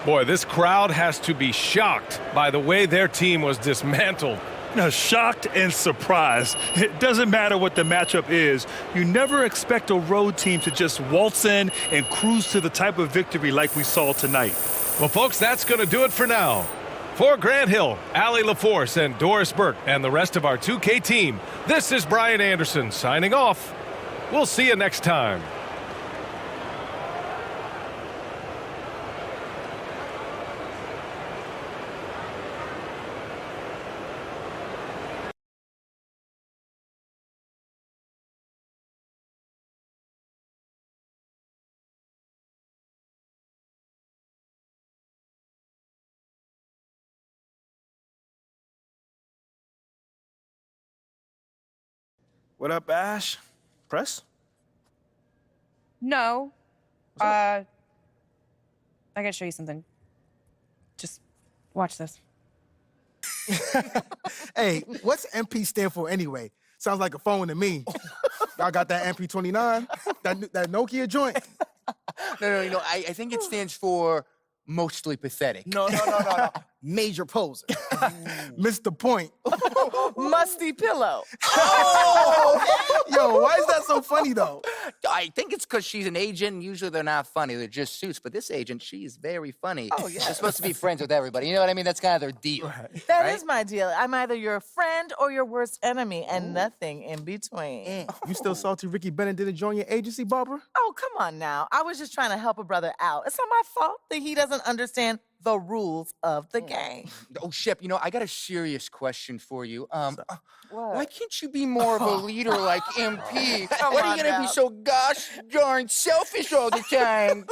Boy, this crowd has to be shocked by the way their team was dismantled. Now, shocked and surprised. It doesn't matter what the matchup is. You never expect a road team to just waltz in and cruise to the type of victory like we saw tonight. Well, folks, that's going to do it for now. For Grant Hill, Allie LaForce, and Doris Burke, and the rest of our 2K team, this is Brian Anderson signing off. We'll see you next time. What up, Ash? Press? No. I gotta show you something. Just watch this. Hey, what's MP stand for anyway? Sounds like a phone to me. Y'all got that MP29? That Nokia joint? No. I think it stands for mostly pathetic. No. Major poser. Missed the point. Musty pillow. Yo, why is that so funny, though? I think it's because she's an agent, and usually they're not funny. They're just suits. But this agent, she's very funny. Oh, yeah. They're supposed to be friends with everybody. You know what I mean? That's kind of their deal. That is my deal. I'm either your friend or your worst enemy, and nothing in between. You still salty Ricky Bennett didn't join your agency, Barbara? Oh, come on now. I was just trying to help a brother out. It's not my fault that he doesn't understand the rules of the game. Oh, Shep, I got a serious question for you. Why can't you be more of a leader like MP? Why are you gonna be so gosh darn selfish all the time?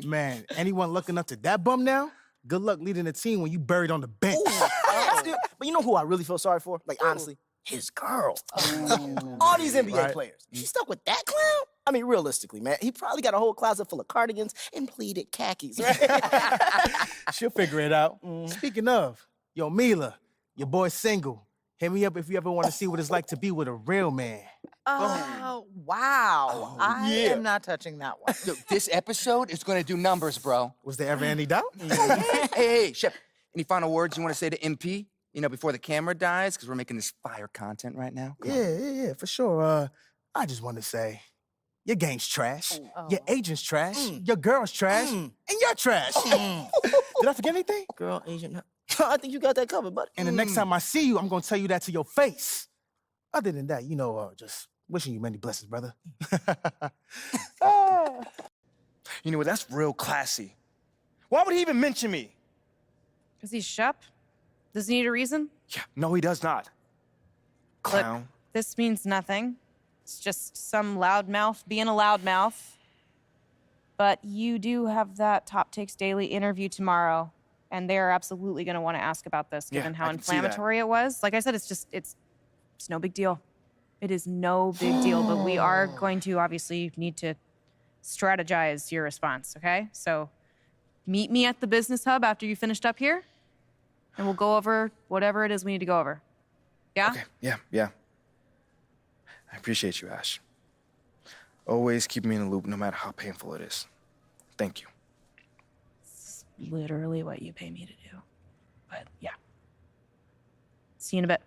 Man, anyone looking up to that bum now? Good luck leading the team when you buried on the bench. But you know who I really feel sorry for? Like, honestly? His girl. All these NBA players. She stuck with that clown? I mean, realistically, man, he probably got a whole closet full of cardigans and pleated khakis, right? She'll figure it out. Speaking of, yo, Mila, your boy's single. Hit me up if you ever want to see what it's like to be with a real man. Oh, wow. I am not touching that one. Look, this episode is gonna do numbers, bro. Was there ever any doubt? Hey, Shep, any final words you want to say to MP? Before the camera dies, because we're making this fire content right now. Yeah, for sure. I just want to say, your game's trash. Your agent's trash. Your girl's trash. And you're trash. Did I forget anything? Girl, agent. I think you got that covered, buddy. And the next time I see you, I'm going to tell you that to your face. Other than that, just wishing you many blessings, brother. You know what? That's real classy. Why would he even mention me? Because he's Shep? Does he need a reason? Yeah, no, he does not. Look, this means nothing. It's just some loudmouth being a loudmouth. But you do have that Top Takes Daily interview tomorrow, and they're absolutely going to want to ask about this, given how inflammatory it was. Like I said, it's no big deal. It is no big deal, but we are going to obviously need to strategize your response, okay? So meet me at the business hub after you finished up here, and we'll go over whatever it is we need to go over. Yeah? Okay, yeah. I appreciate you, Ash. Always keep me in the loop, no matter how painful it is. Thank you. It's literally what you pay me to do. But yeah. See you in a bit.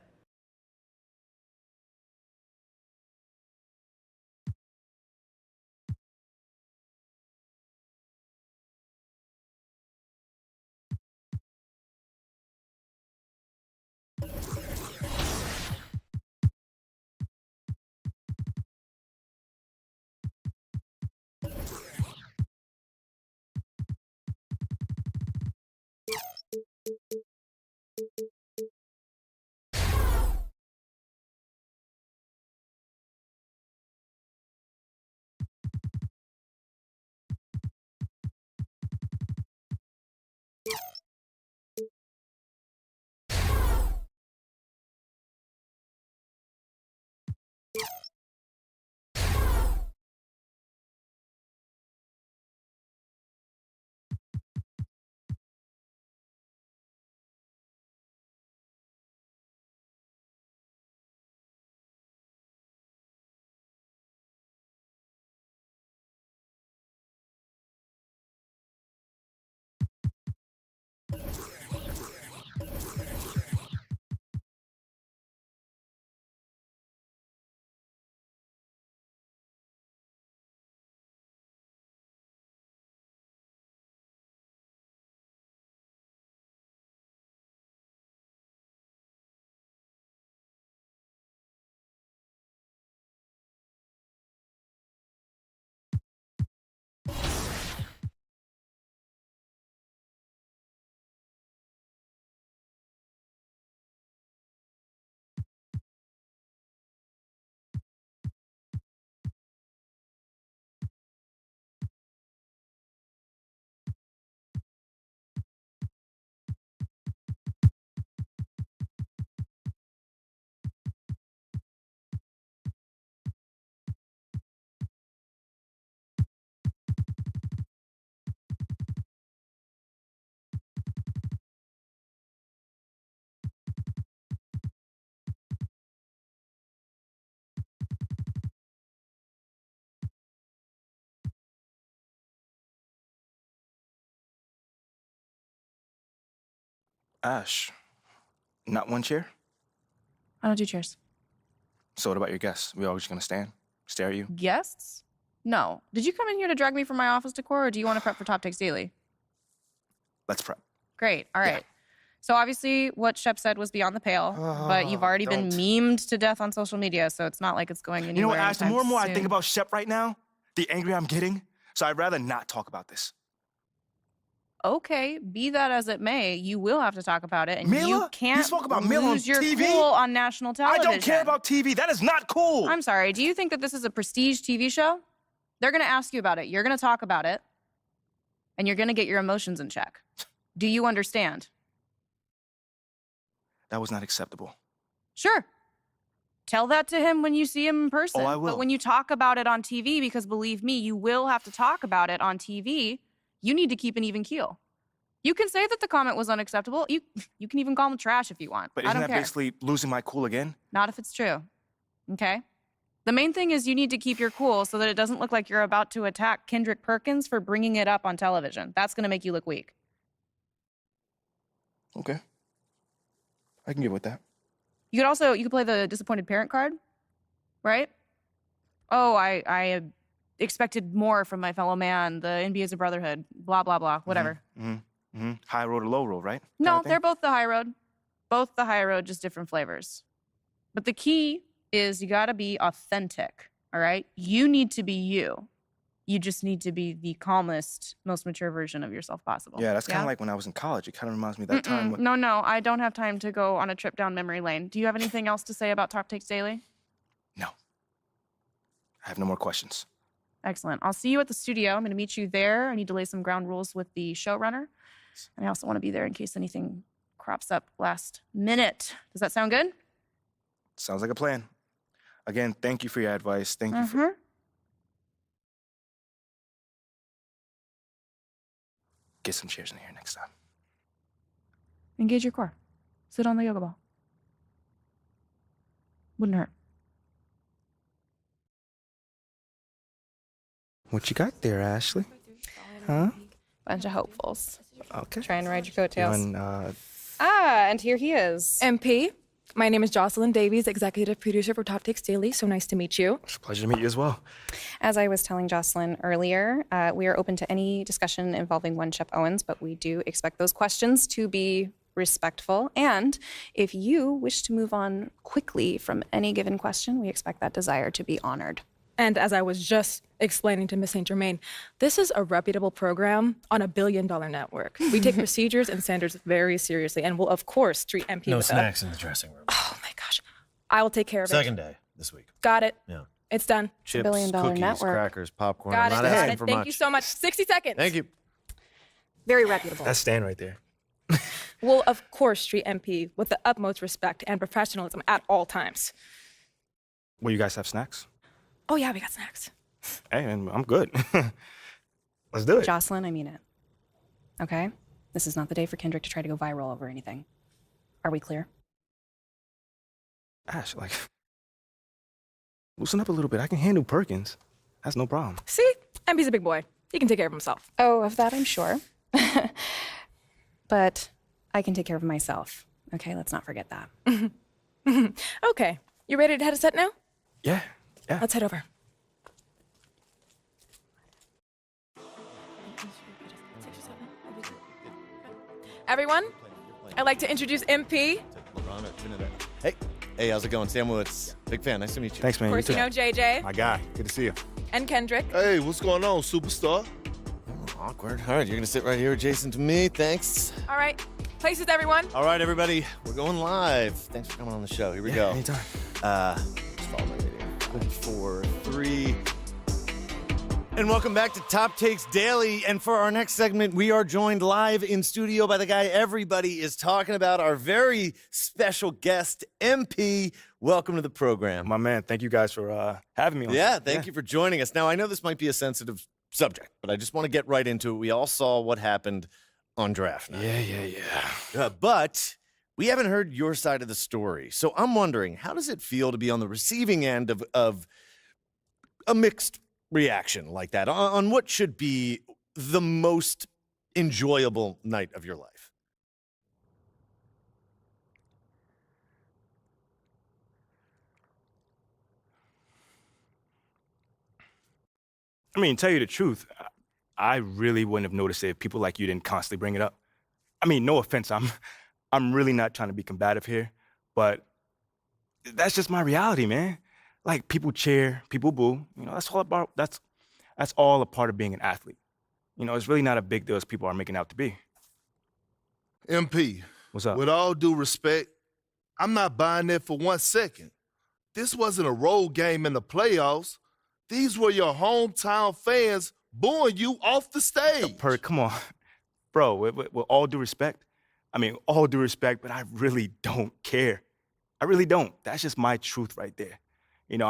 Ash, not one chair? I don't do chairs. So what about your guests? We all just gonna stand, stare at you? Guests? No. Did you come in here to drag me from my office decor, or do you want to prep for Top Takes Daily? Let's prep. Great. All right. So obviously what Shep said was beyond the pale, but you've already been memed to death on social media, so it's not like it's going anywhere. You know what, Ash, the more and more I soon. think about Shep right now, the angrier I'm getting. So I'd rather not talk about this. Okay, be that as it may, you will have to talk about it, and Mila? you You can't spoke about Mila on lose your TV? cool on national television. I don't care about TV. That is not cool. I'm sorry. Do you think that this is a prestige TV show? They're going to ask you about it. You're going to talk about it, and you're going to get your emotions in check. Do you understand? That was not acceptable. Sure. Tell that to him when you see him in person. Oh, I will. But when you talk about it on TV, because believe me, you will have to talk about it on TV, you need to keep an even keel. You can say that the comment was unacceptable. You can even call him trash if you want. But I isn't don't that care. basically losing my cool again? Not if it's true. Okay? The main thing is you need to keep your cool so that it doesn't look like you're about to attack Kendrick Perkins for bringing it up on television. That's going to make you look weak. Okay. I can get with that. You could play the disappointed parent card, right? Oh, I expected more from my fellow man. The NBA is a brotherhood. Blah, blah, blah. Whatever. High road or low road, right? No, they're both the high road. Both the high road, just different flavors. But the key is you got to be authentic, all right? You need to be you. You just need to be the calmest, most mature version of yourself possible. Yeah, that's kind of like when I was in college. It kind of reminds me of that time when... No, I don't have time to go on a trip down memory lane. Do you have anything else to say about Top Takes Daily? No. I have no more questions. Excellent. I'll see you at the studio. I'm going to meet you there. I need to lay some ground rules with the showrunner. And I also want to be there in case anything crops up last minute. Does that sound good? Sounds like a plan. Again, thank you for your advice. Thank you for... Get some chairs in here next time. Engage your core. Sit on the yoga ball. Wouldn't hurt. What you got there, Ashley? Huh? Bunch of hopefuls. Okay. Try and ride your coattails. And, and here he is. MP, my name is Jocelyn Davies, executive producer for Top Takes Daily. So nice to meet you. It's a pleasure to meet you as well. As I was telling Jocelyn earlier, we are open to any discussion involving one Shep Owens, but we do expect those questions to be respectful. And if you wish to move on quickly from any given question, we expect that desire to be honored. And as I was just explaining to Ms. St. Germain, this is a reputable program on a billion-dollar network. We take procedures and standards very seriously and will, of course, treat MP No with snacks in the dressing room. Oh, my gosh. I will take care of it. Second day this week. Got it. Yeah. It's done. Chips, billion-dollar cookies, network. crackers, popcorn. Got it. I'm not Got asking it. for Thank much. you so much. 60 seconds. Thank you. Very reputable. That's Stan right there. Will, of course, treat MP with the utmost respect and professionalism at all times. Will you guys have snacks? Oh, yeah, we got snacks. Hey, and I'm good. Let's do it. Jocelyn, I mean it. Okay? This is not the day for Kendrick to try to go viral over anything. Are we clear? Ash, loosen up a little bit. I can handle Perkins. That's no problem. See? MP's a big boy. He can take care of himself. Oh, of that I'm sure. But I can take care of myself. Okay, let's not forget that. Okay. You ready to head to set now? Yeah. Let's head over. Everyone, I'd like to introduce MP. Hey, how's it going? Sam Woods. Big fan. Nice to meet you. Thanks, man. Of course, you know JJ. My guy. Good to see you. And Kendrick. Hey, what's going on, superstar? Awkward. All right, you're going to sit right here adjacent to me. Thanks. All right. Places, everyone. All right, everybody. We're going live. Thanks for coming on the show. Here we go. Anytime. Just follow my radio. 4, 3. And welcome back to Top Takes Daily. And for our next segment, we are joined live in studio by the guy everybody is talking about, our very special guest, MP. Welcome to the program. My man, thank you guys for having me on. Yeah, thank you for joining us. Now, I know this might be a sensitive subject, but I just want to get right into it. We all saw what happened on draft night. Yeah. But we haven't heard your side of the story. So I'm wondering, how does it feel to be on the receiving end of a mixed reaction like that on what should be the most enjoyable night of your life? I mean, tell you the truth, I really wouldn't have noticed it if people like you didn't constantly bring it up. I mean, no offense, I'm really not trying to be combative here, but that's just my reality, man. Like, people cheer, people boo. You know, that's all a part of being an athlete. You know, it's really not a big deal as people are making out to be. MP. What's up? With all due respect, I'm not buying that for 1 second. This wasn't a road game in the playoffs. These were your hometown fans booing you off the stage. Come on. Bro, with all due respect, but I really don't care. I really don't. That's just my truth right there. You know,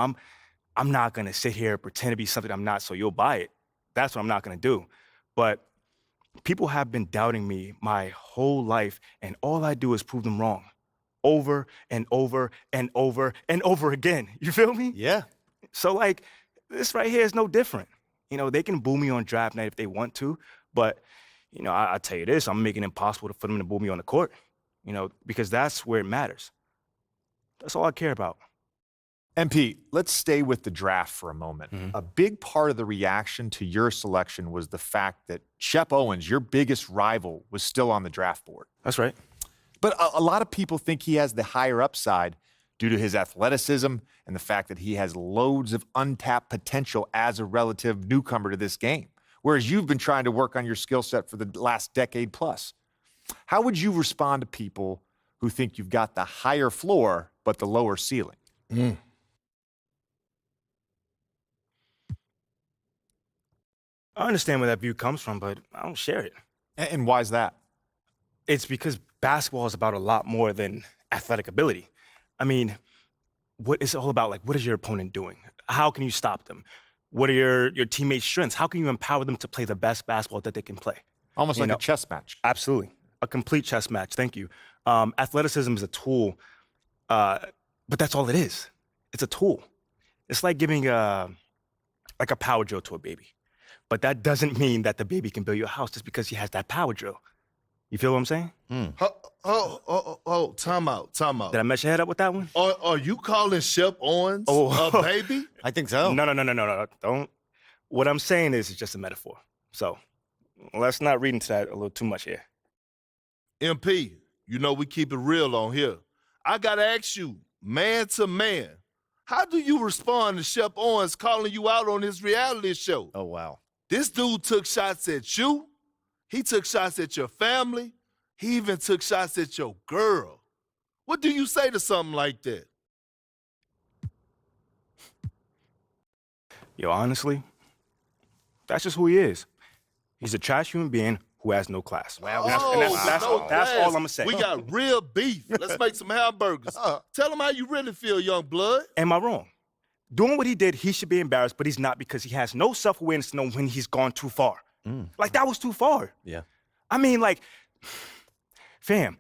I'm not gonna sit here and pretend to be something I'm not so you'll buy it. That's what I'm not gonna do. But people have been doubting me my whole life, and all I do is prove them wrong. Over and over and over and over again. You feel me? Yeah. So, like, this right here is no different. You know, they can boo me on draft night if they want to, but, you know, I tell you this, I'm making it impossible for them to boo me on the court, you know, because that's where it matters. That's all I care about. MP, let's stay with the draft for a moment. Mm-hmm. A big part of the reaction to your selection was the fact that Shep Owens, your biggest rival, was still on the draft board. That's right. But a lot of people think he has the higher upside. due to his athleticism and the fact that he has loads of untapped potential as a relative newcomer to this game, whereas you've been trying to work on your skill set for the last decade plus. How would you respond to people who think you've got the higher floor but the lower ceiling? I understand where that view comes from, but I don't share it. And why is that? It's because basketball is about a lot more than athletic ability. I mean, what is it all about? Like, what is your opponent doing? How can you stop them? What are your teammates' strengths? How can you empower them to play the best basketball that they can play? Almost like a chess match. Absolutely. A complete chess match. Thank you. Athleticism is a tool, but that's all it is. It's a tool. It's like giving a power drill to a baby. But that doesn't mean that the baby can build you a house just because he has that power drill. You feel what I'm saying? Time out. Did I mess your head up with that one? Are you calling Shep Owens a baby? I think so. No. Don't. What I'm saying is it's just a metaphor. So let's not read into that a little too much here. MP, you know we keep it real on here. I got to ask you, man to man, how do you respond to Shep Owens calling you out on his reality show? Oh, wow. This dude took shots at you. He took shots at your family. He even took shots at your girl. What do you say to something like that? Yo, honestly, that's just who he is. He's a trash human being who has no class. That's all I'm going to say. We got real beef. Let's make some hamburgers. Tell him how you really feel, young blood. Am I wrong? Doing what he did, he should be embarrassed, but he's not because he has no self-awareness to know when he's gone too far. Like, that was too far. Yeah. I mean, like, fam,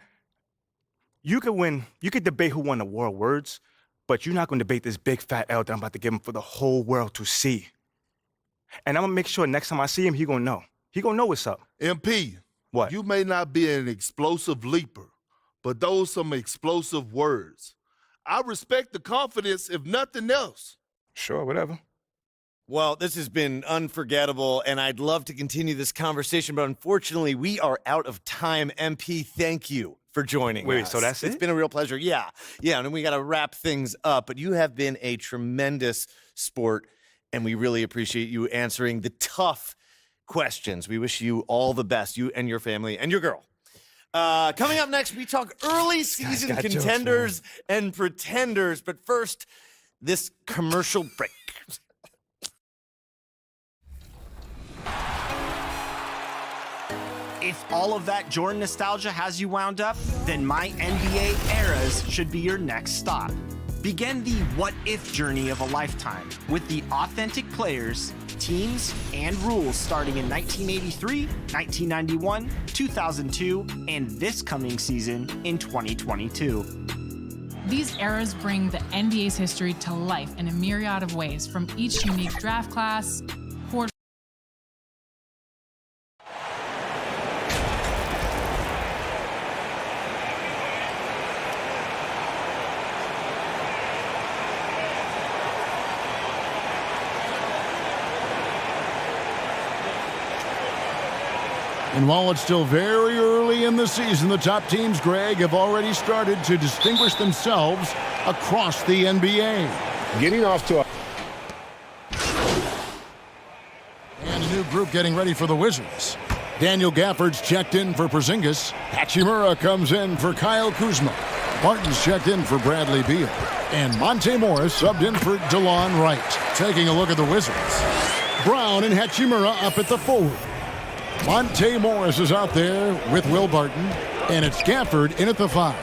you could debate who won the war of words, but you're not going to debate this big fat L that I'm about to give him for the whole world to see. And I'm going to make sure next time I see him, he going to know. He going to know what's up. MP. What? You may not be an explosive leaper, but those some explosive words. I respect the confidence, if nothing else. Sure, whatever. Well, this has been unforgettable, and I'd love to continue this conversation, but unfortunately, we are out of time. MP, thank you for joining us. Wait, so that's it? It's been a real pleasure. Yeah, and then we got to wrap things up, but you have been a tremendous sport, and we really appreciate you answering the tough questions. We wish you all the best, you and your family and your girl. Coming up next, we talk early season contenders and pretenders, but first, this commercial break. If all of that Jordan nostalgia has you wound up, then My NBA Eras should be your next stop. Begin the what-if journey of a lifetime with the authentic players, teams, and rules starting in 1983, 1991, 2002, and this coming season in 2022. These eras bring the NBA's history to life in a myriad of ways, from each unique draft class, court. And while it's still very early in the season, the top teams, Greg, have already started to distinguish themselves across the NBA. Getting off to a... And a new group getting ready for the Wizards. Daniel Gafford's checked in for Porzingis. Hachimura comes in for Kyle Kuzma. Martin's checked in for Bradley Beal. And Monte Morris subbed in for DeLon Wright. Taking a look at the Wizards. Brown and Hachimura up at the forward. Monte Morris is out there with Will Barton, and it's Gafford in at the 5.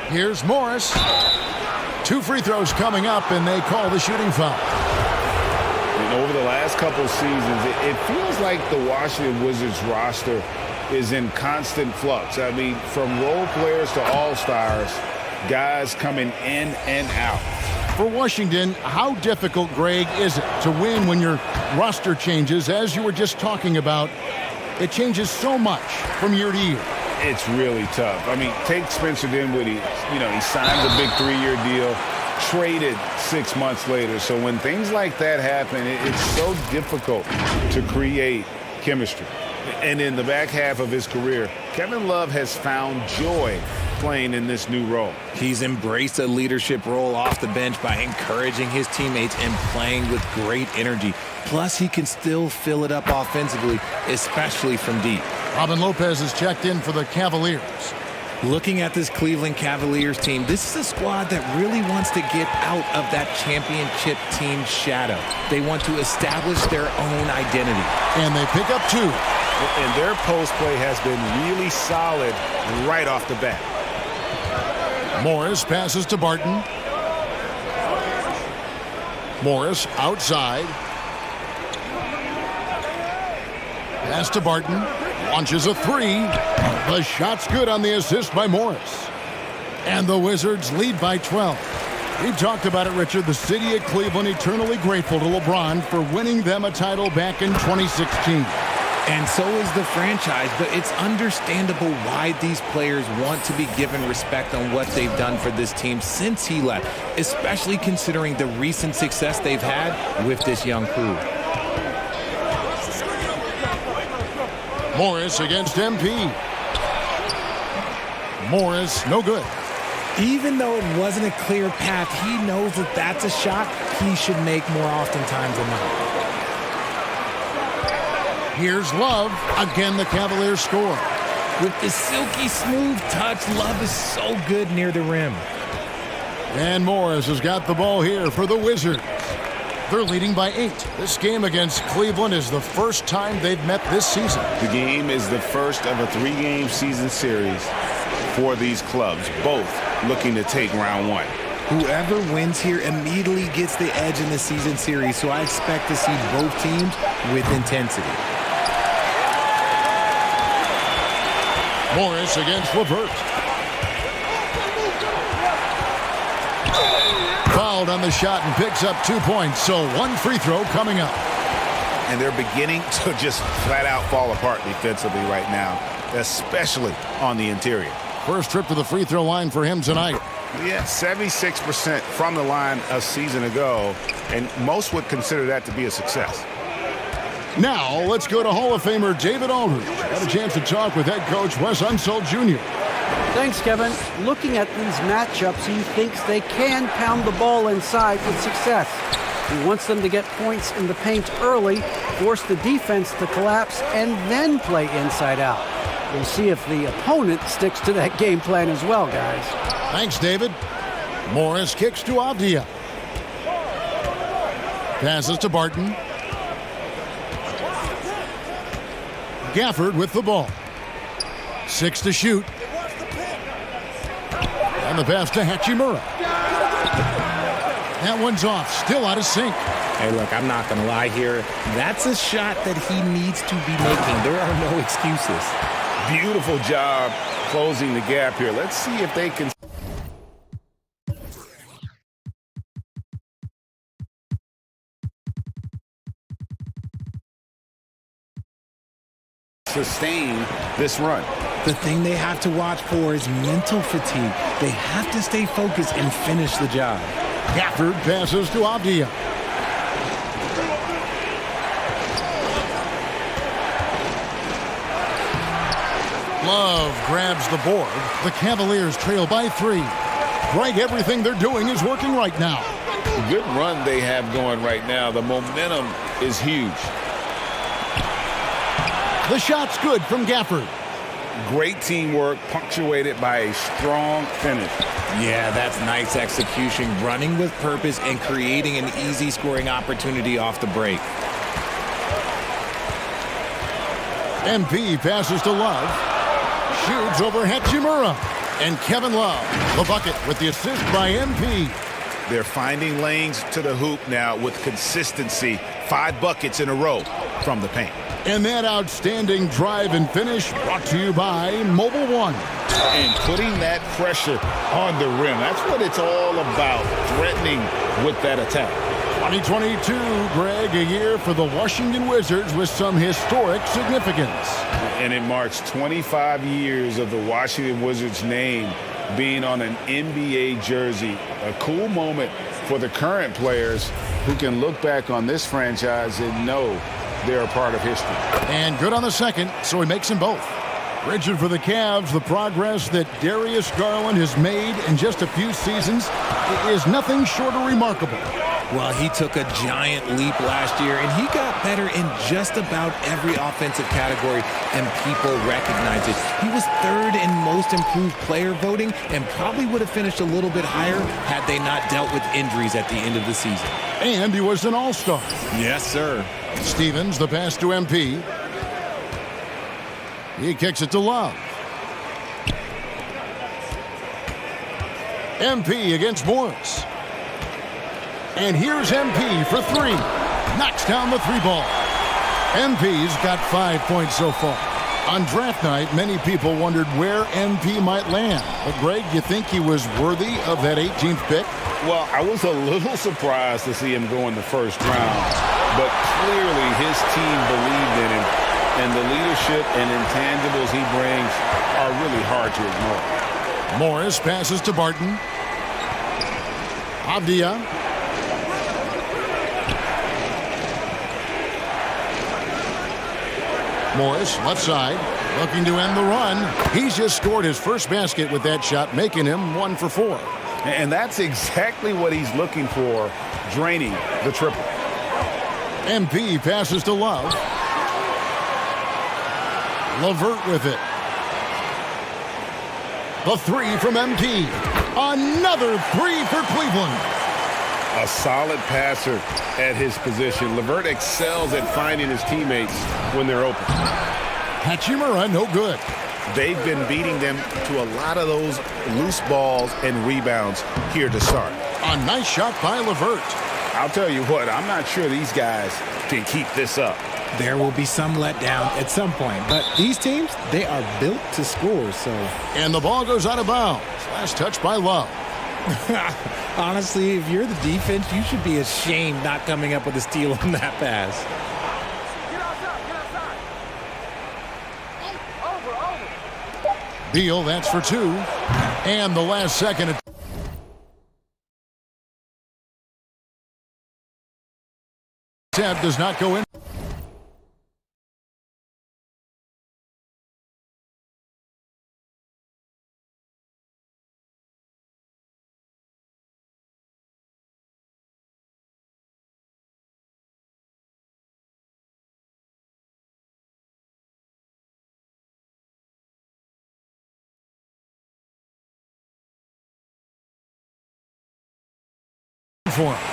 Here's Morris. 2 free throws coming up, and they call the shooting foul. And over the last couple of seasons, it feels like the Washington Wizards roster is in constant flux. I mean, from role players to all-stars, guys coming in and out. For Washington, how difficult, Greg, is it to win when your roster changes, as you were just talking about? It changes so much from year to year. It's really tough. I mean, take Spencer Dinwiddie. He signs a big 3-year deal, traded 6 months later. So when things like that happen, it's so difficult to create chemistry. And in the back half of his career, Kevin Love has found joy playing in this new role. He's embraced a leadership role off the bench by encouraging his teammates and playing with great energy. Plus, he can still fill it up offensively, especially from deep. Robin Lopez is checked in for the Cavaliers. Looking at this Cleveland Cavaliers team, this is a squad that really wants to get out of that championship team shadow. They want to establish their own identity. And they pick up 2. And their post play has been really solid right off the bat. Morris passes to Barton. Morris outside. Pass to Barton. Launches a 3. The shot's good on the assist by Morris. And the Wizards lead by 12. We talked about it, Richard. The city of Cleveland eternally grateful to LeBron for winning them a title back in 2016. And so is the franchise, but it's understandable why these players want to be given respect on what they've done for this team since he left, especially considering the recent success they've had with this young crew. Morris against MP. Morris, no good. Even though it wasn't a clear path, he knows that that's a shot he should make more oftentimes than not. Here's Love. Again, the Cavaliers score. With the silky smooth touch, Love is so good near the rim. And Morris has got the ball here for the Wizards. They're leading by 8. This game against Cleveland is the first time they've met this season. The game is the first of a 3-game season series for these clubs, both looking to take round 1. Whoever wins here immediately gets the edge in the season series, so I expect to see both teams with intensity. Morris against LeVert. Fouled on the shot and picks up 2 points, so 1 free throw coming up. And they're beginning to just flat out fall apart defensively right now, especially on the interior. First trip to the free throw line for him tonight. Yeah, 76% from the line a season ago, and most would consider that to be a success. Now, let's go to Hall of Famer David Aldridge. Got a chance to talk with head coach Wes Unseld Jr. Thanks, Kevin. Looking at these matchups, he thinks they can pound the ball inside with success. He wants them to get points in the paint early, force the defense to collapse, and then play inside out. We'll see if the opponent sticks to that game plan as well, guys. Thanks, David. Morris kicks to Avdia. Passes to Barton. Gafford with the ball. 6 to shoot. And the pass to Hachimura. That one's off. Still out of sync. Hey, look, I'm not going to lie here. That's a shot that he needs to be making. There are no excuses. Beautiful job closing the gap here. Let's see if they can sustain this run. The thing they have to watch for is mental fatigue. They have to stay focused and finish the job. Gafford passes to Avdia. Love grabs the board. The Cavaliers trail by 3. Greg, everything they're doing is working right now. Good run they have going right now. The momentum is huge. The shot's good from Gafford. Great teamwork, punctuated by a strong finish. Yeah, that's nice execution, running with purpose and creating an easy scoring opportunity off the break. MP passes to Love. Shoots over Hachimura. And Kevin Love, the bucket with the assist by MP. They're finding lanes to the hoop now with consistency. 5 buckets in a row from the paint. And that outstanding drive and finish brought to you by Mobile One. And putting that pressure on the rim. That's what it's all about, threatening with that attack. 2022, Greg, a year for the Washington Wizards with some historic significance. And it marks 25 years of the Washington Wizards name being on an NBA jersey. A cool moment for the current players who can look back on this franchise and know they're a part of history. And good on the second, so he makes them both. Rigid for the Cavs, the progress that Darius Garland has made in just a few seasons is nothing short of remarkable. Well, he took a giant leap last year, and he got better in just about every offensive category, and people recognize it. He was third in most improved player voting and probably would have finished a little bit higher had they not dealt with injuries at the end of the season. And he was an all-star. Yes, sir. Stevens, the pass to MP. He kicks it to Love. MP against Morris. And here's MP for three. Knocks down the three ball. MP's got 5 points so far. On draft night, many people wondered where MP might land. But Greg, you think he was worthy of that 18th pick? Well, I was a little surprised to see him go in the first round. But clearly his team believed in him. And the leadership and intangibles he brings are really hard to ignore. Morris passes to Barton. Avdia. Morris, left side, looking to end the run. He's just scored his first basket with that shot, making him 1 for 4. And that's exactly what he's looking for, draining the triple. MP passes to Love. LeVert with it. The three from MP. Another three for Cleveland. A solid passer at his position. LeVert excels at finding his teammates when they're open. Hachimura, no good. They've been beating them to a lot of those loose balls and rebounds here to start. A nice shot by LeVert. I'll tell you what, I'm not sure these guys can keep this up. There will be some letdown at some point, but these teams, they are built to score, so. And the ball goes out of bounds. Last touch by Love. Honestly, if you're the defense, you should be ashamed not coming up with a steal on that pass. Beal, that's for two. And the last second. Attempt does not go in. For him.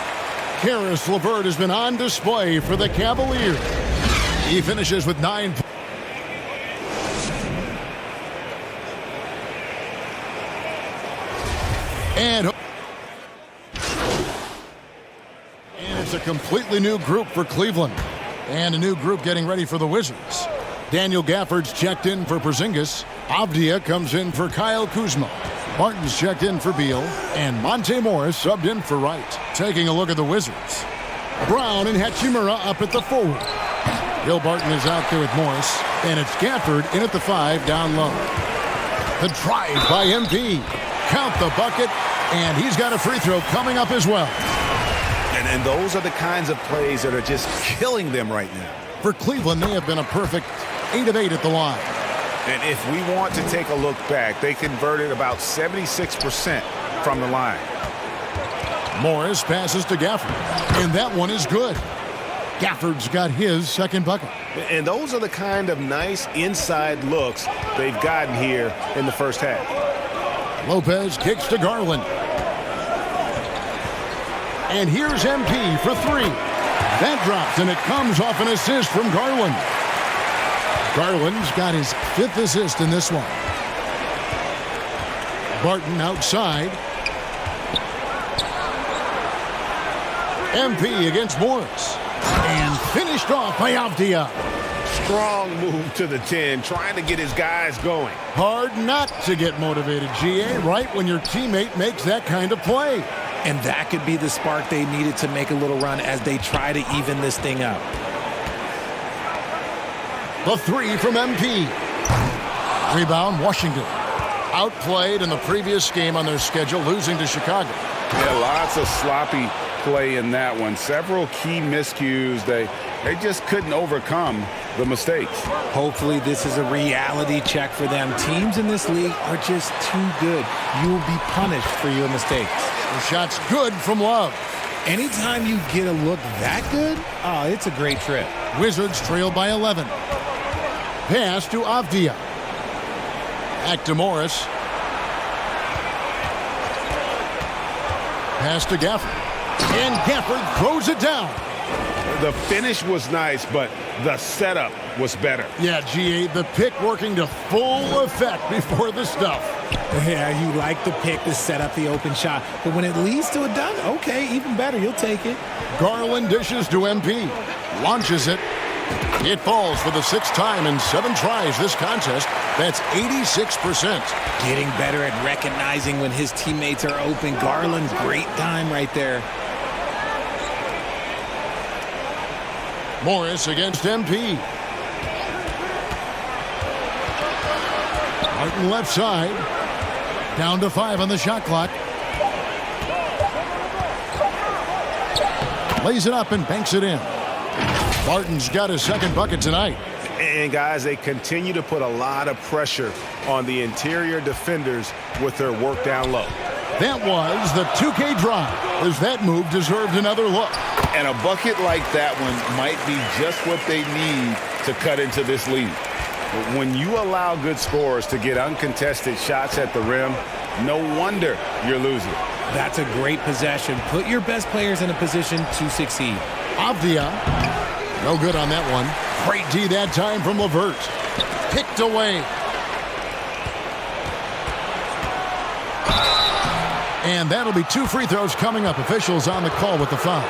Karis LeVert has been on display for the Cavaliers. He finishes with 9 points. And it's a completely new group for Cleveland. And a new group getting ready for the Wizards. Daniel Gafford's checked in for Porzingis. Avdia comes in for Kyle Kuzma. Martin's checked in for Beal, and Monte Morris subbed in for Wright. Taking a look at the Wizards. Brown and Hachimura up at the forward. Bill Barton is out there with Morris, and it's Gafford in at the 5 down low. The drive by MP. Count the bucket, and he's got a free throw coming up as well. And those are the kinds of plays that are just killing them right now. For Cleveland, they have been a perfect 8 of 8 at the line. And if we want to take a look back, they converted about 76% from the line. Morris passes to Gafford, and that one is good. Gafford's got his second bucket. And those are the kind of nice inside looks they've gotten here in the first half. Lopez kicks to Garland. And here's MP for 3. That drops, and it comes off an assist from Garland. Garland's got his 5th assist in this one. Barton outside. MP against Morris. And finished off by Avdia. Strong move to the 10, trying to get his guys going. Hard not to get motivated, GA, right when your teammate makes that kind of play. And that could be the spark they needed to make a little run as they try to even this thing up. The 3 from MP. Rebound, Washington. Outplayed in the previous game on their schedule, losing to Chicago. Yeah, lots of sloppy play in that one. Several key miscues they just couldn't overcome the mistakes. Hopefully this is a reality check for them. Teams in this league are just too good. You will be punished for your mistakes. The shot's good from Love. Anytime you get a look that good, it's a great trip. Wizards trail by 11. Pass to Avdia. Back to Morris. Pass to Gafford. And Gafford throws it down. The finish was nice, but the setup was better. Yeah, GA, the pick working to full effect before the stuff. Yeah, you like the pick to set up the open shot. But when it leads to a dunk, okay, even better. You'll take it. Garland dishes to MP. Launches it. It falls for the 6th time in 7 tries this contest. That's 86%. Getting better at recognizing when his teammates are open. Garland, great time right there. Morris against MP. Martin left side. Down to 5 on the shot clock. Lays it up and banks it in. Martin's got his 2nd bucket tonight. And guys, they continue to put a lot of pressure on the interior defenders with their work down low. That was the 2K drive, as that move deserved another look. And a bucket like that one might be just what they need to cut into this lead. When you allow good scorers to get uncontested shots at the rim, no wonder you're losing. That's a great possession. Put your best players in a position to succeed. Avdia, no good on that one. Great D that time from LeVert. Picked away. And that'll be 2 free throws coming up. Officials on the call with the foul.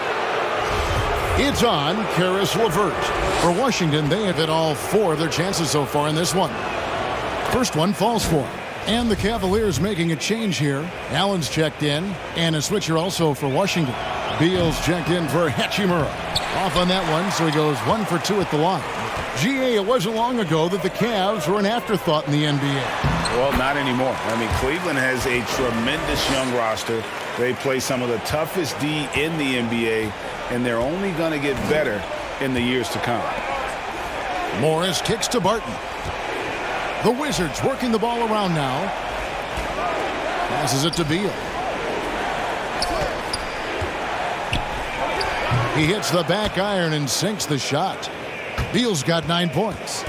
It's on Karis LeVert. For Washington, they have hit all 4 of their chances so far in this one. First one falls for. And the Cavaliers making a change here. Allen's checked in, and a switcher also for Washington. Beal's checked in for Hachimura. Off on that one, so he goes 1 for 2 at the line. GA, it wasn't long ago that the Cavs were an afterthought in the NBA. Well, not anymore. I mean, Cleveland has a tremendous young roster. They play some of the toughest D in the NBA, and they're only going to get better in the years to come. Morris kicks to Barton. The Wizards working the ball around now. Passes it to Beal. He hits the back iron and sinks the shot. Beal's got 9 points.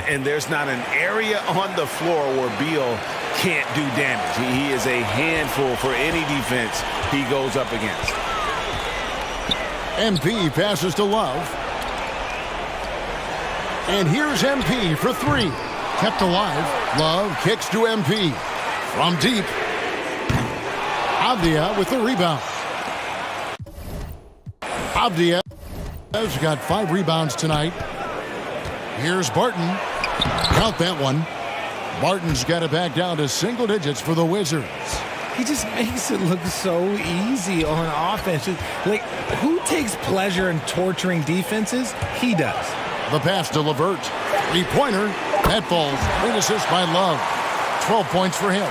And there's not an area on the floor where Beal can't do damage. He is a handful for any defense he goes up against. MP passes to Love. And here's MP for 3. Kept alive. Love kicks to MP. From deep. Avdia with the rebound. Avdia has got 5 rebounds tonight. Here's Barton. Count that one. Barton's got it back down to single digits for the Wizards. He just makes it look so easy on offense. Like, who takes pleasure in torturing defenses? He does. The pass to LeVert. 3-pointer. That falls. Great assist by Love. 12 points for him.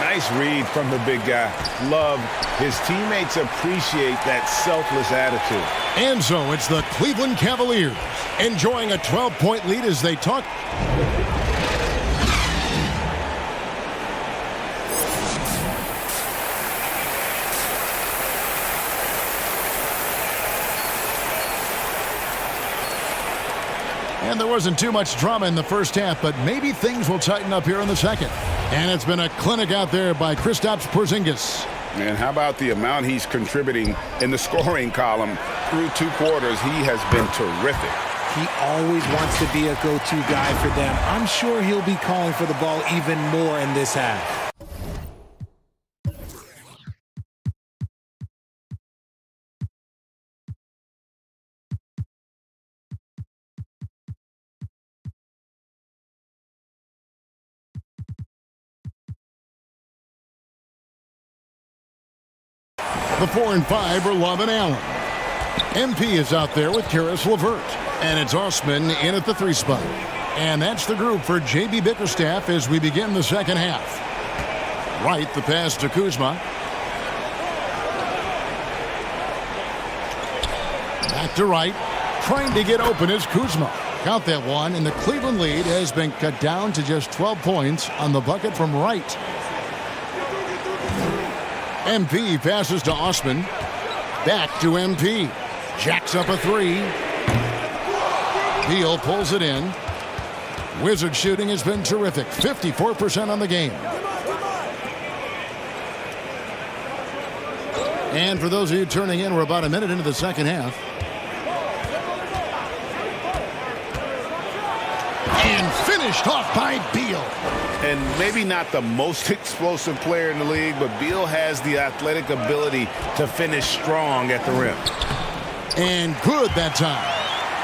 Nice read from the big guy. Love. His teammates appreciate that selfless attitude. And so it's the Cleveland Cavaliers enjoying a 12-point lead as they talk. And there wasn't too much drama in the first half, but maybe things will tighten up here in the second. And it's been a clinic out there by Kristaps Porzingis. And how about the amount he's contributing in the scoring column through 2 quarters? He has been terrific. He always wants to be a go-to guy for them. I'm sure he'll be calling for the ball even more in this half. The 4 and 5 are Love and Allen. MP is out there with Karis LeVert. And it's Osman in at the 3 spot. And that's the group for J.B. Bickerstaff as we begin the second half. Wright, the pass to Kuzma. Back to Wright. Trying to get open is Kuzma. Count that one, and the Cleveland lead has been cut down to just 12 points on the bucket from right. MP passes to Osman. Back to MP. Jacks up a three. Beal pulls it in. Wizard shooting has been terrific. 54% on the game. And for those of you turning in, we're about a minute into the second half. And finished off by Beal. And maybe not the most explosive player in the league, but Beal has the athletic ability to finish strong at the rim. And good that time.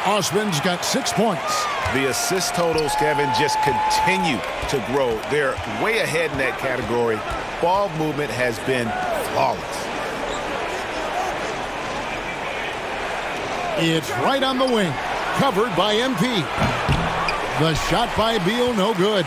Osman's got 6 points. The assist totals, Kevin, just continue to grow. They're way ahead in that category. Ball movement has been flawless. It's right on the wing. Covered by MP. The shot by Beal, no good.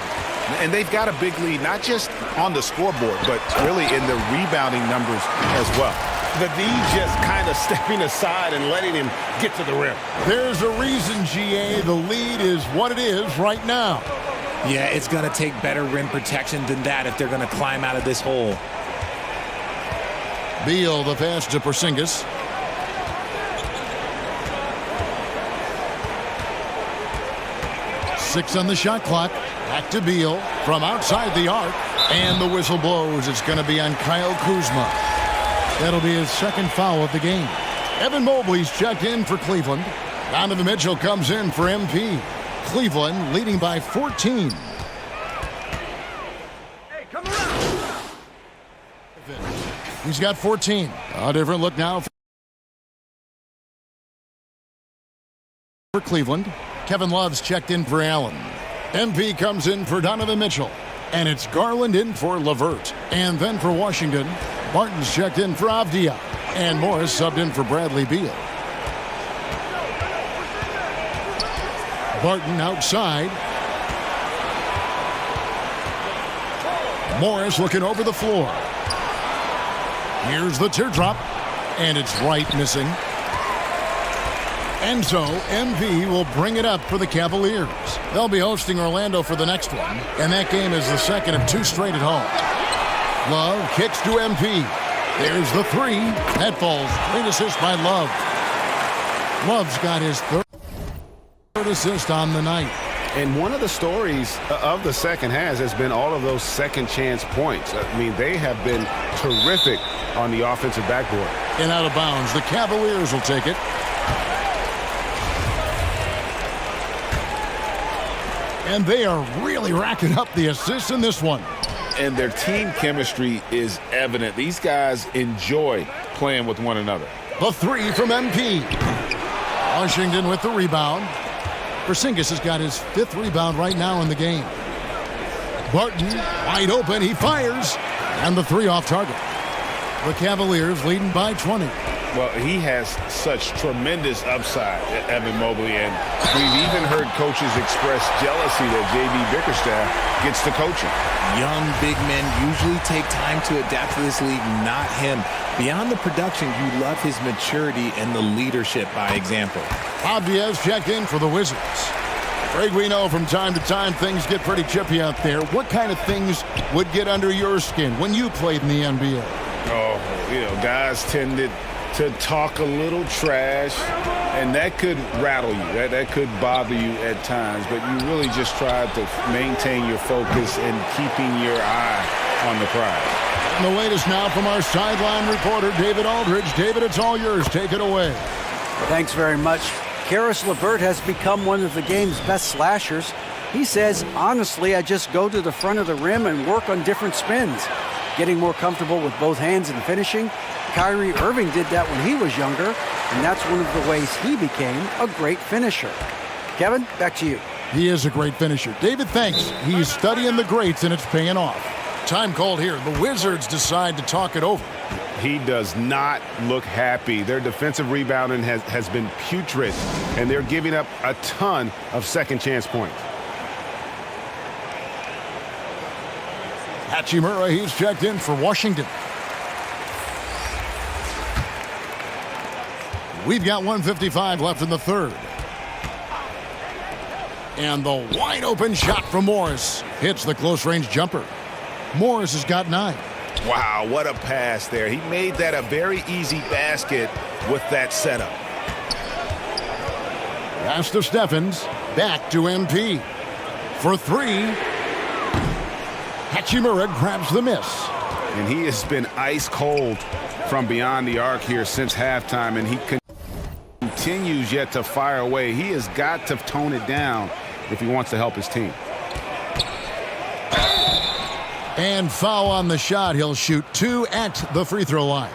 And they've got a big lead, not just on the scoreboard, but really in the rebounding numbers as well. The D just kind of stepping aside and letting him get to the rim. There's a reason, GA. The lead is what it is right now. Yeah, it's going to take better rim protection than that if they're going to climb out of this hole. Beal, the pass to Porzingis. Six on the shot clock. Back to Beal from outside the arc. And the whistle blows. It's going to be on Kyle Kuzma. That'll be his second foul of the game. Evan Mobley's checked in for Cleveland. Donovan Mitchell comes in for MP. Cleveland leading by 14. Hey, come around. He's got 14. A different look now for Cleveland. Kevin Love's checked in for Allen. MP comes in for Donovan Mitchell. And it's Garland in for LeVert. And then for Washington, Martin's checked in for Avdia. And Morris subbed in for Bradley Beal. Barton outside. Morris looking over the floor. Here's the teardrop. And it's right missing. And so MP will bring it up for the Cavaliers. They'll be hosting Orlando for the next one. And that game is the second of 2 straight at home. Love kicks to MP. There's the three. That falls. Great assist by Love. Love's got his third assist on the night. And one of the stories of the second half has been all of those second chance points. I mean, they have been terrific on the offensive backboard. And out of bounds. The Cavaliers will take it. And they are really racking up the assists in this one. And their team chemistry is evident. These guys enjoy playing with one another. The three from MP. Washington with the rebound. Porzingis has got his 5th rebound right now in the game. Barton wide open. He fires. And the three off target. The Cavaliers leading by 20. Well, he has such tremendous upside, Evan Mobley, and we've even heard coaches express jealousy that J.B. Bickerstaff gets to coaching. Young big men usually take time to adapt to this league, not him. Beyond the production, you love his maturity and the leadership by example. Avdia's checked in for the Wizards. Greg, we know from time to time things get pretty chippy out there. What kind of things would get under your skin when you played in the NBA? Oh, guys tended to talk a little trash, and that could rattle you. That could bother you at times, but you really just tried to maintain your focus and keeping your eye on the prize. And the latest now from our sideline reporter, David Aldridge. David, it's all yours. Take it away. Thanks very much. Karis LeVert has become one of the game's best slashers. He says, honestly, I just go to the front of the rim and work on different spins. Getting more comfortable with both hands and finishing. Kyrie Irving did that when he was younger, and that's one of the ways he became a great finisher. Kevin, back to you. He is a great finisher. David, thanks. He's studying the greats, and it's paying off. Time called here. The Wizards decide to talk it over. He does not look happy. Their defensive rebounding has been putrid, and they're giving up a ton of second chance points. Hachimura, he's checked in for Washington. We've got 1:55 left in the third. And the wide open shot from Morris hits the close range jumper. Morris has got 9. Wow, what a pass there. He made that a very easy basket with that setup. Pass to Steffens. Back to MP. For 3. Hachimura grabs the miss. And he has been ice cold from beyond the arc here since halftime, and he continues yet to fire away. He has got to tone it down if he wants to help his team. And foul on the shot. He'll shoot 2 at the free throw line.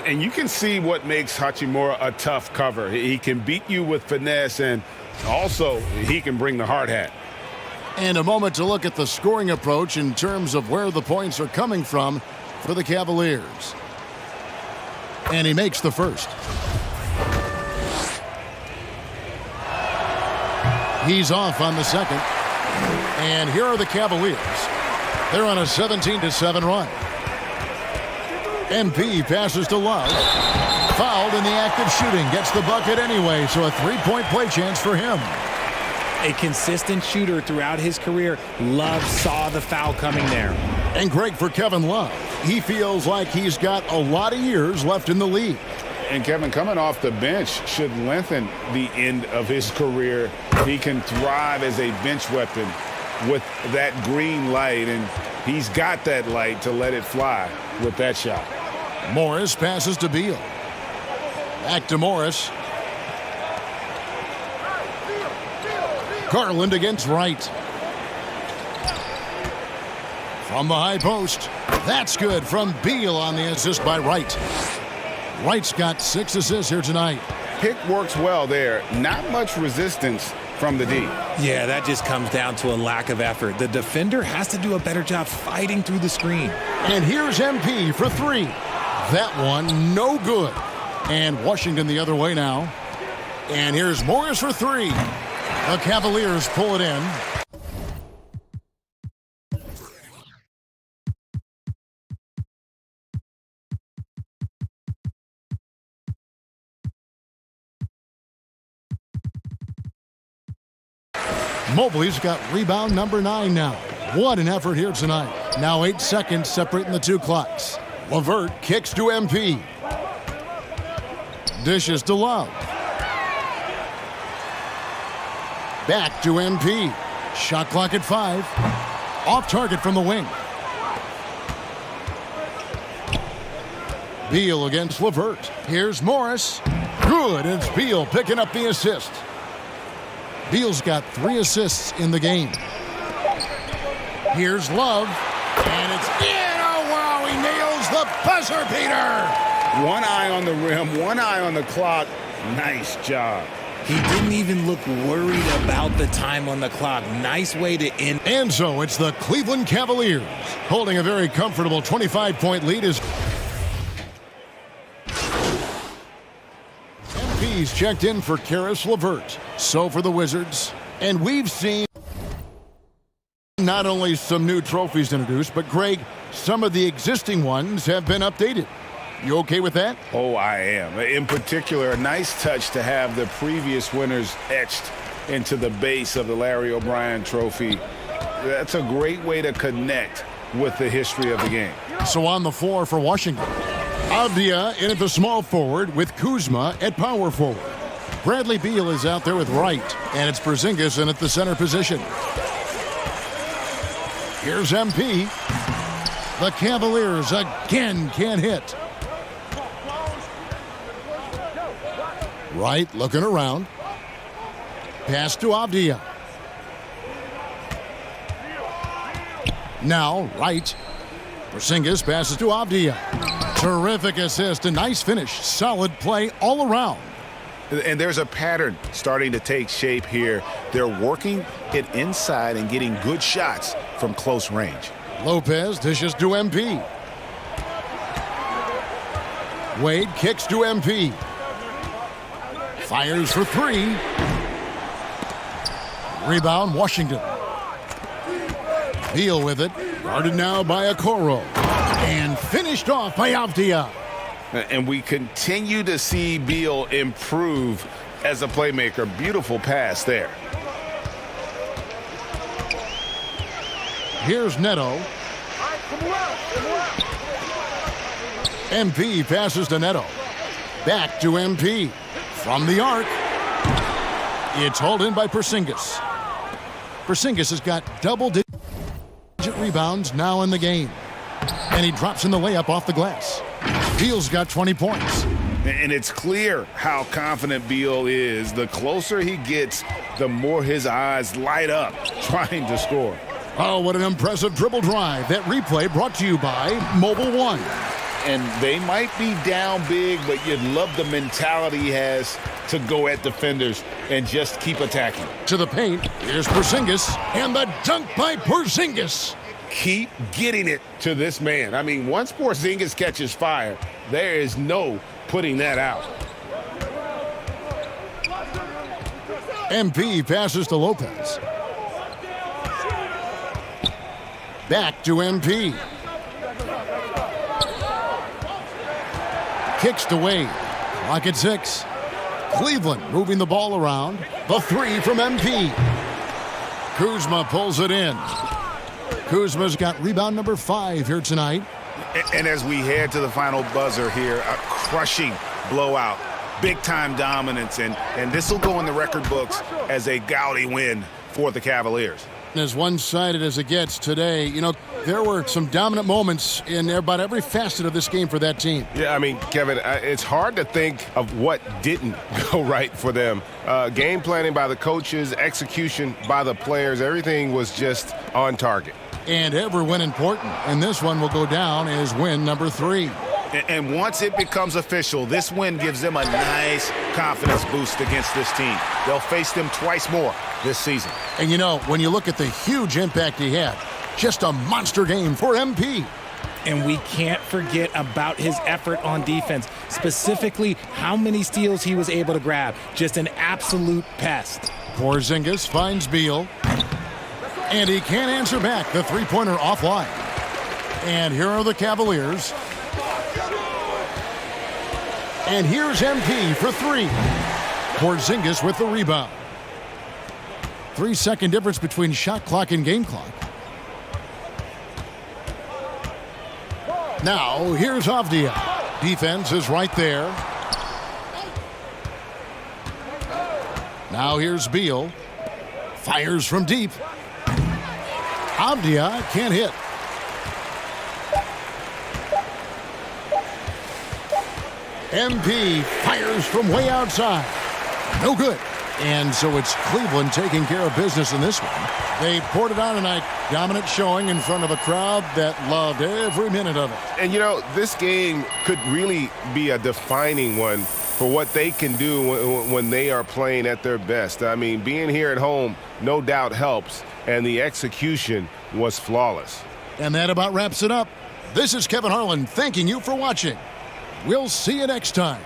And you can see what makes Hachimura a tough cover. He can beat you with finesse, and also he can bring the hard hat. And a moment to look at the scoring approach in terms of where the points are coming from for the Cavaliers. And he makes the first. He's off on the second. And here are the Cavaliers. They're on a 17-7 run. MP passes to Love. Fouled in the act of shooting. Gets the bucket anyway, so a 3-point play chance for him. A consistent shooter throughout his career. Love saw the foul coming there. And Greg, for Kevin Love, he feels like he's got a lot of years left in the league. And Kevin, coming off the bench should lengthen the end of his career. He can thrive as a bench weapon with that green light, and he's got that light to let it fly with that shot. Morris passes to Beal. Back to Morris. Garland against Wright. From the high post. That's good from Beal on the assist by Wright. Wright's got 6 assists here tonight. Pick works well there. Not much resistance from the D. Yeah, that just comes down to a lack of effort. The defender has to do a better job fighting through the screen. And here's MP for 3. That one, no good. And Washington the other way now. And here's Morris for 3. The Cavaliers pull it in. Mobley's got rebound number 9 now. What an effort here tonight. Now 8 seconds separating the 2 clocks. LeVert kicks to MP. Dishes to Love. Back to MP. Shot clock at 5. Off target from the wing. Beal against LeVert. Here's Morris. Good. It's Beal picking up the assist. Beal's got 3 assists in the game. Here's Love. And it's in. Oh, wow. He nails the buzzer beater. One eye on the rim, one eye on the clock. Nice job. He didn't even look worried about the time on the clock. Nice way to end. And so it's the Cleveland Cavaliers holding a very comfortable 25-point lead as MP's checked in for Karis LeVert. So for the Wizards. And we've seen not only some new trophies introduced, but Greg, some of the existing ones have been updated. You okay with that? Oh, I am. In particular, a nice touch to have the previous winners etched into the base of the Larry O'Brien trophy. That's a great way to connect with the history of the game. So on the floor for Washington, Avdia in at the small forward with Kuzma at power forward. Bradley Beal is out there with Wright, and it's Porzingis in at the center position. Here's MP. The Cavaliers again can't hit. Wright looking around. Pass to Avdia. Now Wright. Porzingis passes to Avdia. Terrific assist, a nice finish. Solid play all around. And there's a pattern starting to take shape here. They're working it inside and getting good shots from close range. Lopez dishes to MP. Wade kicks to MP. Fires for 3. Rebound, Washington. Beal with it. Guarded now by Okoro. And finished off by Avdia. And we continue to see Beal improve as a playmaker. Beautiful pass there. Here's Neto. MP passes to Neto. Back to MP. From the arc. It's hauled in by Porzingis. Porzingis has got double-digit rebounds now in the game. And he drops in the layup off the glass. Beal's got 20 points. And it's clear how confident Beal is. The closer he gets, the more his eyes light up trying to score. Oh, what an impressive dribble drive. That replay brought to you by Mobile One. And they might be down big, but you'd love the mentality he has to go at defenders and just keep attacking. To the paint, here's Porzingis, and the dunk by Porzingis. Keep getting it to this man. I mean, once Porzingis catches fire, there is no putting that out. MP passes to Lopez. Back to MP. Kicks to Wade. Clock at 6. Cleveland moving the ball around. The three from MP. Kuzma pulls it in. Kuzma's got rebound number 5 here tonight. And as we head to the final buzzer here, a crushing blowout. Big-time dominance, and this will go in the record books as a gaudy win for the Cavaliers. As one-sided as it gets today, you know, there were some dominant moments in about every facet of this game for that team. Yeah, I mean, Kevin, it's hard to think of what didn't go right for them. Game planning by the coaches, execution by the players, everything was just on target. And every win important, and this one will go down as win number 3. And once it becomes official, this win gives them a nice confidence boost against this team. They'll face them twice more this season. And you know, when you look at the huge impact he had, just a monster game for MP. And we can't forget about his effort on defense, specifically how many steals he was able to grab. Just an absolute pest. Porzingis finds Beal. And he can't answer back. The three-pointer offline. And here are the Cavaliers. And here's MP for 3. Porzingis with the rebound. 3-second difference between shot clock and game clock. Now, here's Avdia. Defense is right there. Now here's Beal. Fires from deep. Avdia can't hit. MP fires from way outside. No good. And so it's Cleveland taking care of business in this one. They poured it on tonight. Dominant showing in front of a crowd that loved every minute of it. And, you know, this game could really be a defining one for what they can do when they are playing at their best. I mean, being here at home no doubt helps, and the execution was flawless. And that about wraps it up. This is Kevin Harlan thanking you for watching. We'll see you next time.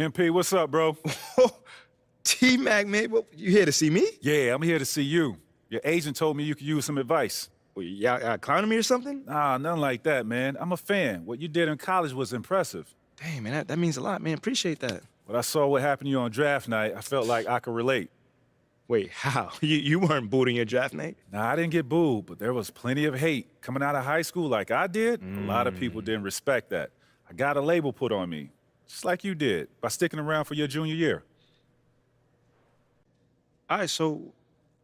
MP, what's up, bro? T-Mac, man, you here to see me? Yeah, I'm here to see you. Your agent told me you could use some advice. Well, y'all clowning me or something? Nah, nothing like that, man. I'm a fan. What you did in college was impressive. Dang, man, that means a lot, man. Appreciate that. When I saw what happened to you on draft night, I felt like I could relate. Wait, how? You weren't booed in your draft night? Nah, I didn't get booed, but there was plenty of hate. Coming out of high school like I did, a lot of people didn't respect that. I got a label put on me, just like you did, by sticking around for your junior year. All right, so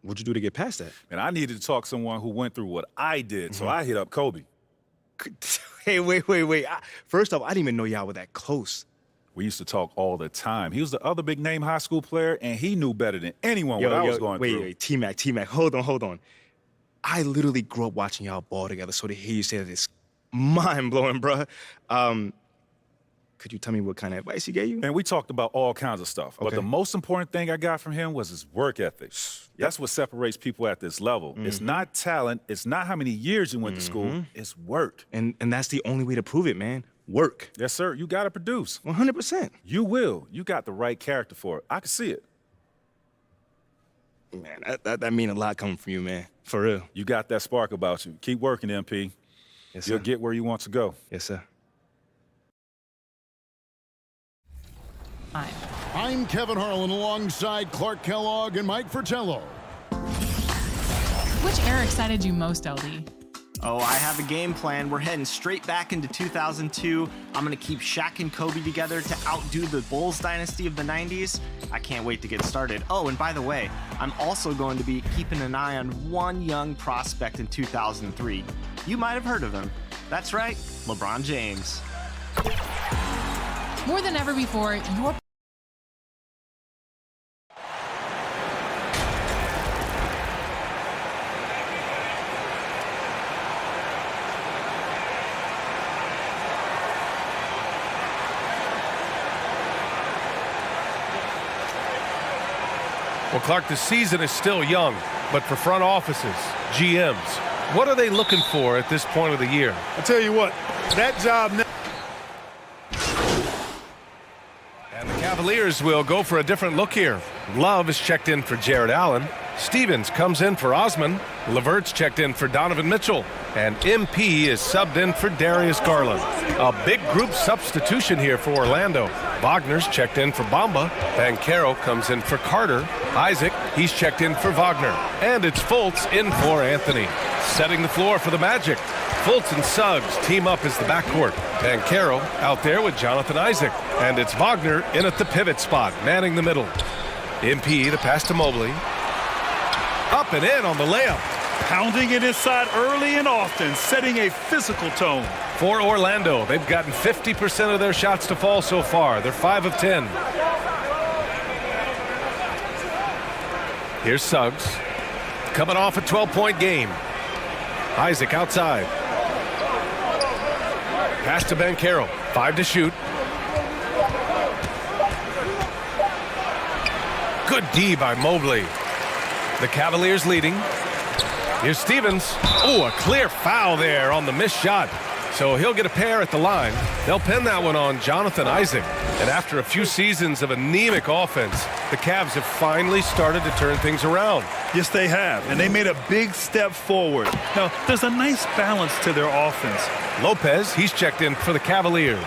what'd you do to get past that? And I needed to talk to someone who went through what I did, so I hit up Kobe. Hey, wait. First off, I didn't even know y'all were that close. We used to talk all the time. He was the other big name high school player, and he knew better than anyone what I was going through. Wait, T-Mac, hold on. I literally grew up watching y'all ball together, so to hear you say that is mind-blowing, bruh. Could you tell me what kind of advice he gave you? And we talked about all kinds of stuff, but the most important thing I got from him was his work ethic. That's what separates people at this level. It's not talent, it's not how many years you went to school, it's work. And that's the only way to prove it, man. Work. Yes, sir. You got to produce. 100%. You will. You got the right character for it. I can see it. Man, that mean a lot coming from you, man. For real. You got that spark about you. Keep working, MP. Yes, sir. You'll get where you want to go. Yes, sir. I'm Kevin Harlan alongside Clark Kellogg and Mike Fratello. Which era excited you most, LD? Oh, I have a game plan. We're heading straight back into 2002. I'm going to keep Shaq and Kobe together to outdo the Bulls dynasty of the 90s. I can't wait to get started. Oh, and by the way, I'm also going to be keeping an eye on one young prospect in 2003. You might have heard of him. That's right, LeBron James. More than ever before, your Well, Clark, the season is still young, but for front offices, GMs, what are they looking for at this point of the year? I tell you what, that job now. And the Cavaliers will go for a different look here. Love is checked in for Jared Allen. Stevens comes in for Osman. Levert's checked in for Donovan Mitchell. And MP is subbed in for Darius Garland. A big group substitution here for Orlando. Wagner's checked in for Bamba. Banchero comes in for Carter. Isaac, he's checked in for Wagner. And it's Fultz in for Anthony. Setting the floor for the Magic. Fultz and Suggs team up as the backcourt. Banchero out there with Jonathan Isaac. And it's Wagner in at the pivot spot, manning the middle. MP the pass to Mobley. Up and in on the layup. Pounding it inside early and often, setting a physical tone. For Orlando, they've gotten 50% of their shots to fall so far. They're 5 of 10. Here's Suggs. Coming off a 12-point game. Isaac outside. Pass to Banchero. 5 to shoot. Good D by Mobley. The Cavaliers leading. Here's Stevens. Oh, a clear foul there on the missed shot. So he'll get a pair at the line. They'll pin that one on Jonathan Isaac. And after a few seasons of anemic offense, the Cavs have finally started to turn things around. Yes, they have. And they made a big step forward. Now, there's a nice balance to their offense. Lopez, he's checked in for the Cavaliers.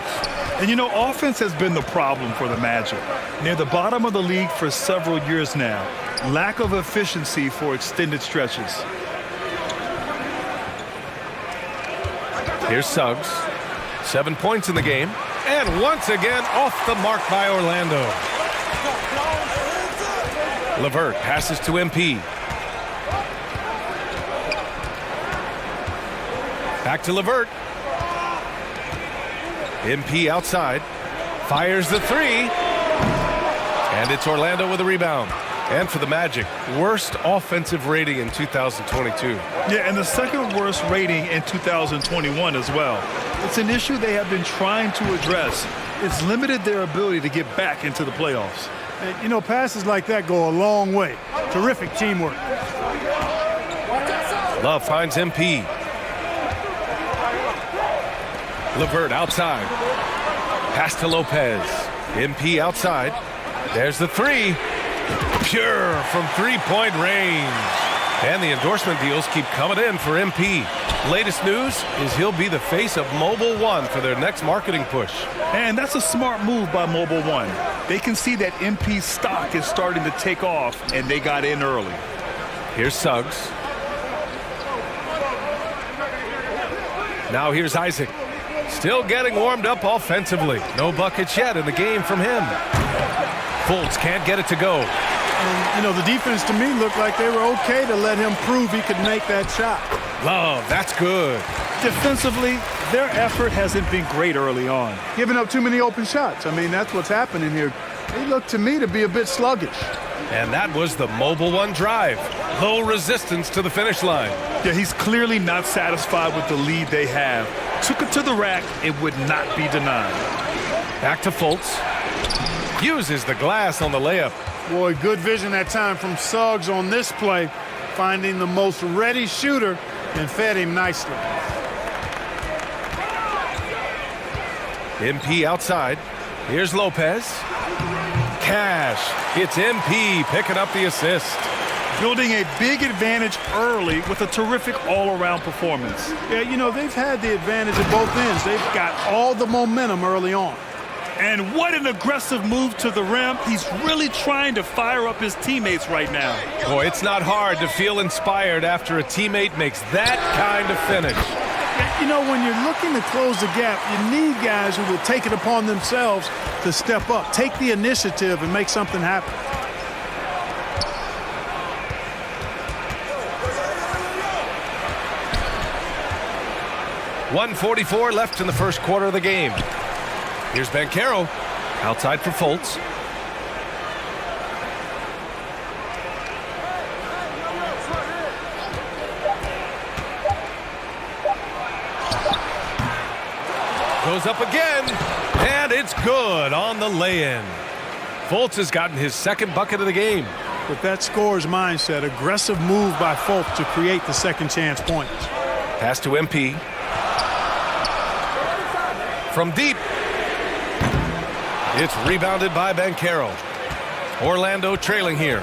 And you know, offense has been the problem for the Magic. Near the bottom of the league for several years now. Lack of efficiency for extended stretches. Here's Suggs. 7 points in the game. And once again, off the mark by Orlando. Levert passes to MP. Back to Levert. MP outside. Fires the three. And it's Orlando with a rebound. And for the Magic, worst offensive rating in 2022. Yeah, and the second worst rating in 2021 as well. It's an issue they have been trying to address. It's limited their ability to get back into the playoffs. You know, passes like that go a long way. Terrific teamwork. Love finds MP. Levert outside. Pass to Lopez. MP outside. There's the three. Pure from three-point range. And the endorsement deals keep coming in for MP. Latest news is he'll be the face of Mobile One for their next marketing push. And that's a smart move by Mobile One. They can see that MP's stock is starting to take off, and they got in early. Here's Suggs. Now here's Isaac. Still getting warmed up offensively. No buckets yet in the game from him. Fultz can't get it to go. And, you know, the defense to me looked like they were okay to let him prove he could make that shot. Love, that's good. Defensively, their effort hasn't been great early on. Giving up too many open shots. I mean, that's what's happening here. They look to me to be a bit sluggish. And that was the Mobile One drive. Low resistance to the finish line. Yeah, he's clearly not satisfied with the lead they have. Took it to the rack, it would not be denied. Back to Fultz. Uses the glass on the layup. Boy, good vision that time from Suggs on this play, finding the most ready shooter and fed him nicely. MP outside. Here's Lopez. Cash. It's MP picking up the assist. Building a big advantage early with a terrific all-around performance. Yeah, you know, they've had the advantage at both ends. They've got all the momentum early on. And what an aggressive move to the rim. He's really trying to fire up his teammates right now. Boy, it's not hard to feel inspired after a teammate makes that kind of finish. You know, when you're looking to close the gap, you need guys who will take it upon themselves to step up, take the initiative and make something happen. .144 left in the first quarter of the game. Here's Banchero outside for Fultz. Goes up again, and it's good on the lay-in. Fultz has gotten his second bucket of the game. With that scorer's mindset, aggressive move by Fultz to create the second chance points. Pass to MP. From deep. It's rebounded by Banchero. Orlando trailing here.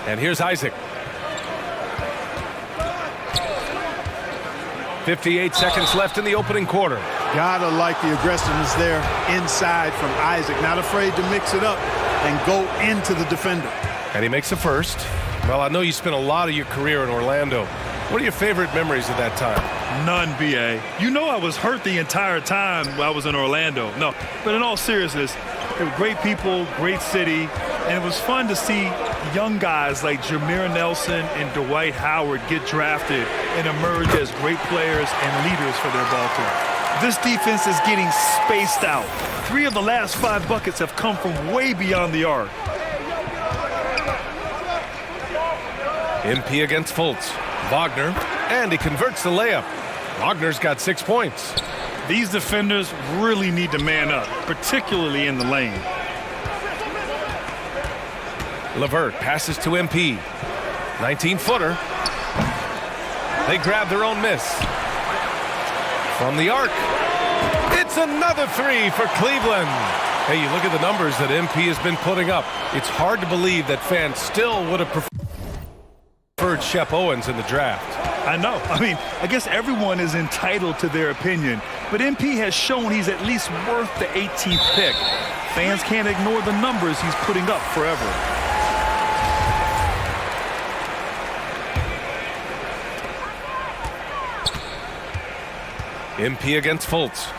And here's Isaac. 58 seconds left in the opening quarter. Gotta like the aggressiveness there inside from Isaac. Not afraid to mix it up and go into the defender. And he makes the first. Well, I know you spent a lot of your career in Orlando. What are your favorite memories of that time? None, B.A. You know I was hurt the entire time I was in Orlando. No, but in all seriousness, they were great people, great city, and it was fun to see young guys like Jameer Nelson and Dwight Howard get drafted and emerge as great players and leaders for their ball team. This defense is getting spaced out. 3 of the last 5 buckets have come from way beyond the arc. MP against Fultz. Wagner, and he converts the layup. Wagner's got 6 points. These defenders really need to man up, particularly in the lane. LeVert passes to MP. 19-footer. They grab their own miss. From the arc. It's another 3 for Cleveland. Hey, you look at the numbers that MP has been putting up. It's hard to believe that fans still would have preferred Shep Owens in the draft. I know. I mean, I guess everyone is entitled to their opinion, but MP has shown he's at least worth the 18th pick. Fans can't ignore the numbers he's putting up forever. MP against Fultz.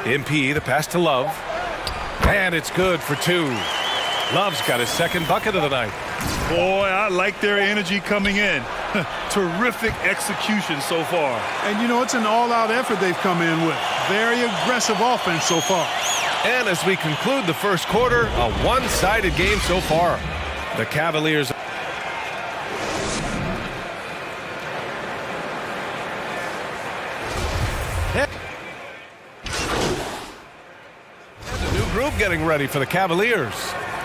MP, the pass to Love. And it's good for 2. Love's got his second bucket of the night. Boy, I like their energy coming in. Terrific execution so far. And, you know, it's an all-out effort they've come in with. Very aggressive offense so far. And as we conclude the first quarter, a one-sided game so far. The Cavaliers. And the new group getting ready for the Cavaliers.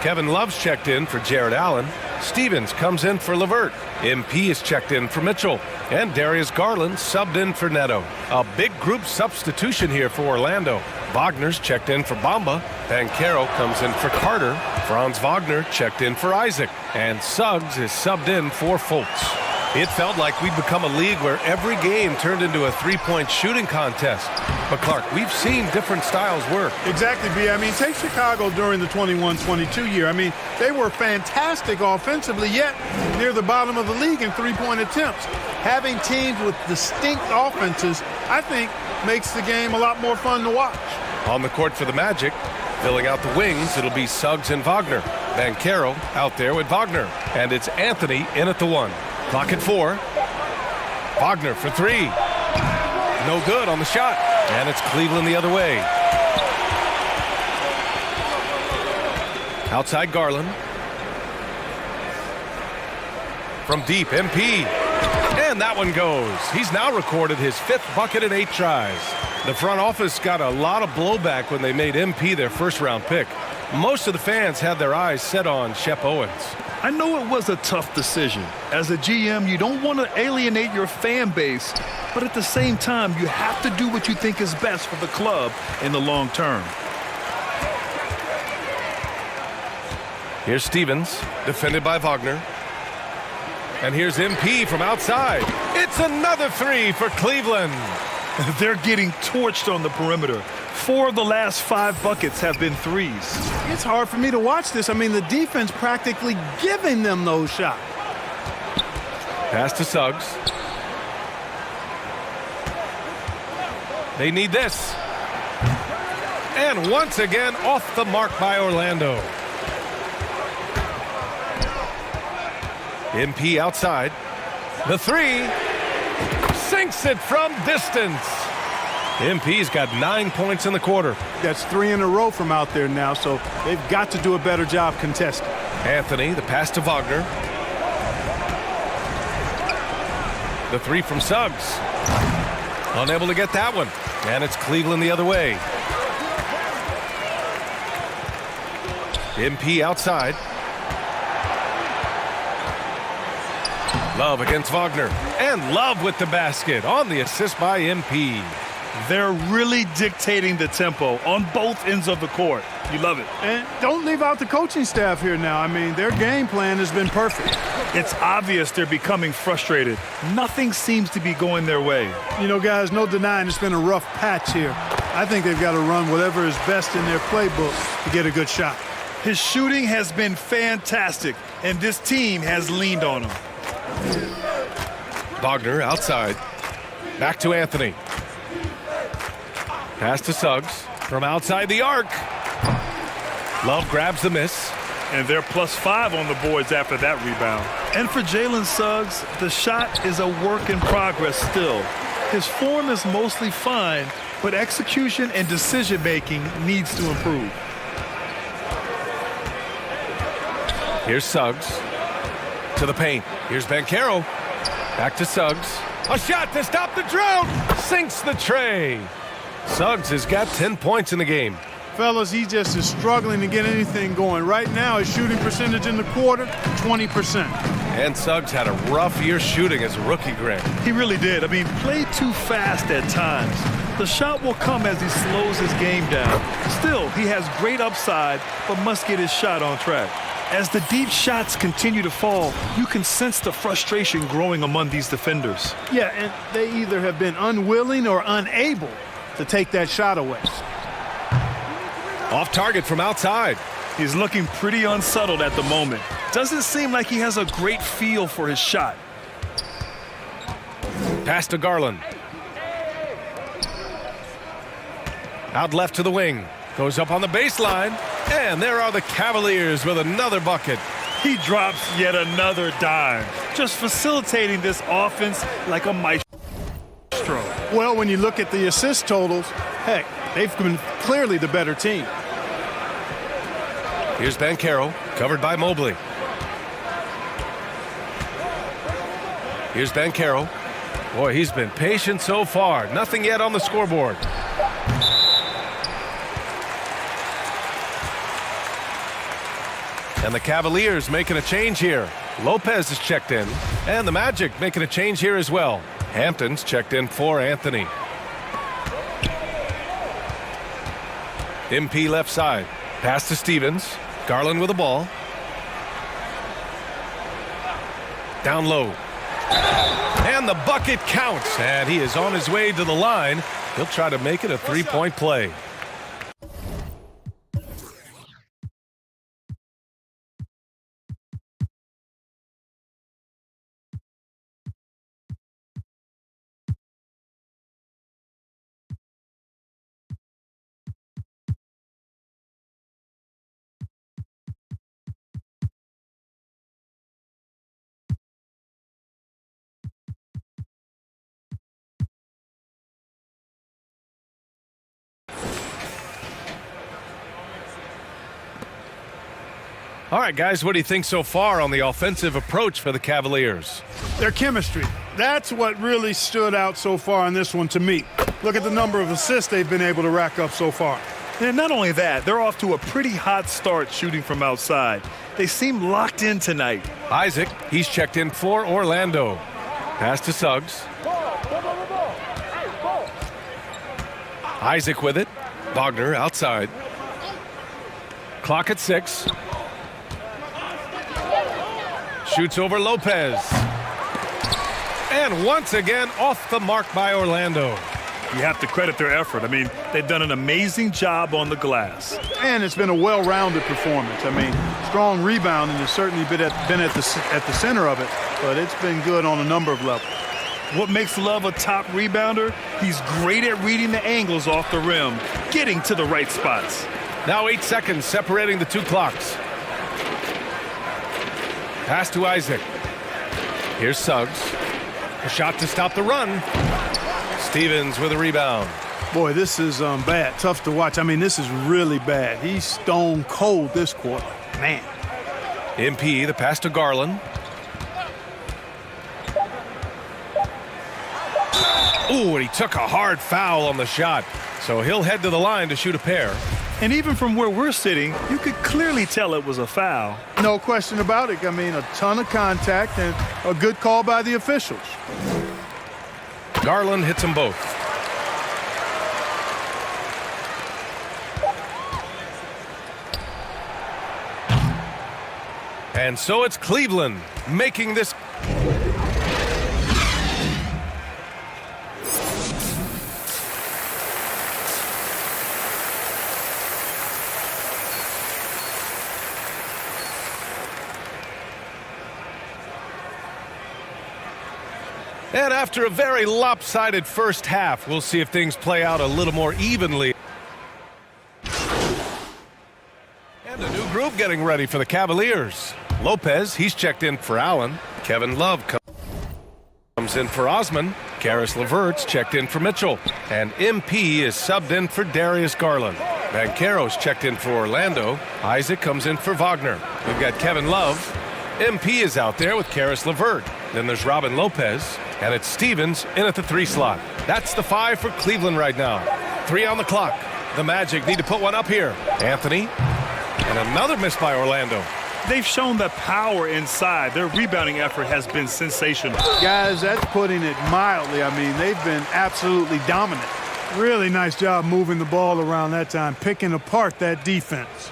Kevin Love's checked in for Jared Allen. Stevens comes in for Levert. MP is checked in for Mitchell. And Darius Garland subbed in for Neto. A big group substitution here for Orlando. Wagner's checked in for Bamba. Banchero comes in for Carter. Franz Wagner checked in for Isaac. And Suggs is subbed in for Fultz. It felt like we'd become a league where every game turned into a three-point shooting contest. But Clark, we've seen different styles work. Exactly, B. I mean, take Chicago during the 21-22 year. I mean, they were fantastic offensively, yet near the bottom of the league in three-point attempts. Having teams with distinct offenses, I think, makes the game a lot more fun to watch. On the court for the Magic, filling out the wings, it'll be Suggs and Wagner. Banchero out there with Wagner. And it's Anthony in at the 1. Clock at 4. Wagner for 3. No good on the shot. And it's Cleveland the other way. Outside Garland. From deep, MP. And that one goes. He's now recorded his 5th bucket in 8 tries. The front office got a lot of blowback when they made MP their first-round pick. Most of the fans had their eyes set on Shep Owens. I know it was a tough decision. As a GM, you don't want to alienate your fan base, but at the same time, you have to do what you think is best for the club in the long term. Here's Stevens, defended by Wagner. And here's MP from outside. It's another 3 for Cleveland. They're getting torched on the perimeter. 4 of the last 5 buckets have been threes. It's hard for me to watch this. I mean, the defense practically giving them those shots. Pass to Suggs. They need this. And once again, off the mark by Orlando. MP outside. The 3. Sinks it from distance. MP's got 9 points in the quarter. That's 3 in a row from out there now, so they've got to do a better job contesting. Anthony, the pass to Wagner. The 3 from Suggs. Unable to get that one. And it's Cleveland the other way. MP outside. Love against Wagner. And Love with the basket on the assist by MP. They're really dictating the tempo on both ends of the court. You love it. And don't leave out the coaching staff here now. I mean, their game plan has been perfect. It's obvious they're becoming frustrated. Nothing seems to be going their way. You know, guys, no denying it's been a rough patch here. I think they've got to run whatever is best in their playbook to get a good shot. His shooting has been fantastic, and this team has leaned on him. Wagner outside. Back to Anthony. Pass to Suggs from outside the arc. Love grabs the miss. And they're +5 on the boards after that rebound. And for Jalen Suggs, the shot is a work in progress still. His form is mostly fine, but execution and decision-making needs to improve. Here's Suggs to the paint. Here's Banchero. Back to Suggs. A shot to stop the drought. Sinks the tray. Suggs has got 10 points in the game. Fellas, he just is struggling to get anything going. Right now, his shooting percentage in the quarter, 20%. And Suggs had a rough year shooting as a rookie, Greg. He really did. I mean, played too fast at times. The shot will come as he slows his game down. Still, he has great upside, but must get his shot on track. As the deep shots continue to fall, you can sense the frustration growing among these defenders. Yeah, and they either have been unwilling or unable to take that shot away. Off target from outside. He's looking pretty unsettled at the moment. Doesn't seem like he has a great feel for his shot. Pass to Garland. Out left to the wing. Goes up on the baseline. And there are the Cavaliers with another bucket. He drops yet another dime. Just facilitating this offense like a maestro. Well, when you look at the assist totals, heck, they've been clearly the better team. Here's Banchero, covered by Mobley. Here's Banchero. Boy, he's been patient so far. Nothing yet on the scoreboard. And the Cavaliers making a change here. Lopez is checked in. And the Magic making a change here as well. Hampton's checked in for Anthony. MP left side. Pass to Stevens. Garland with the ball. Down low. And the bucket counts. And he is on his way to the line. He'll try to make it a three-point play. All right, guys, what do you think so far on the offensive approach for the Cavaliers? Their chemistry. That's what really stood out so far in this one to me. Look at the number of assists they've been able to rack up so far. And not only that, they're off to a pretty hot start shooting from outside. They seem locked in tonight. Isaac, he's checked in for Orlando. Pass to Suggs. Isaac with it. Wagner outside. Clock at 6. Shoots over Lopez. And once again, off the mark by Orlando. You have to credit their effort. I mean, they've done an amazing job on the glass. And it's been a well-rounded performance. I mean, strong rebounding has certainly been at the center of it, but it's been good on a number of levels. What makes Love a top rebounder? He's great at reading the angles off the rim, getting to the right spots. Now 8 seconds separating the two clocks. Pass to Isaac. Here's Suggs. A shot to stop the run. Stevens with a rebound. Boy, this is bad. Tough to watch. I mean, this is really bad. He's stone cold this quarter. Man. MP, the pass to Garland. Ooh, and he took a hard foul on the shot. So he'll head to the line to shoot a pair. And even from where we're sitting, you could clearly tell it was a foul. No question about it. I mean, a ton of contact and a good call by the officials. Garland hits them both. And so it's Cleveland making this. And after a very lopsided first half, we'll see if things play out a little more evenly. And a new group getting ready for the Cavaliers. Lopez, he's checked in for Allen. Kevin Love comes in for Osman. Karis LeVert's checked in for Mitchell. And MP is subbed in for Darius Garland. Banchero's checked in for Orlando. Isaac comes in for Wagner. We've got Kevin Love. MP is out there with Karis LeVert. Then there's Robin Lopez. And it's Stevens in at the 3 slot. That's the 5 for Cleveland right now. 3 on the clock. The Magic need to put one up here. Anthony. And another miss by Orlando. They've shown the power inside. Their rebounding effort has been sensational. Guys, that's putting it mildly. I mean, they've been absolutely dominant. Really nice job moving the ball around that time, picking apart that defense.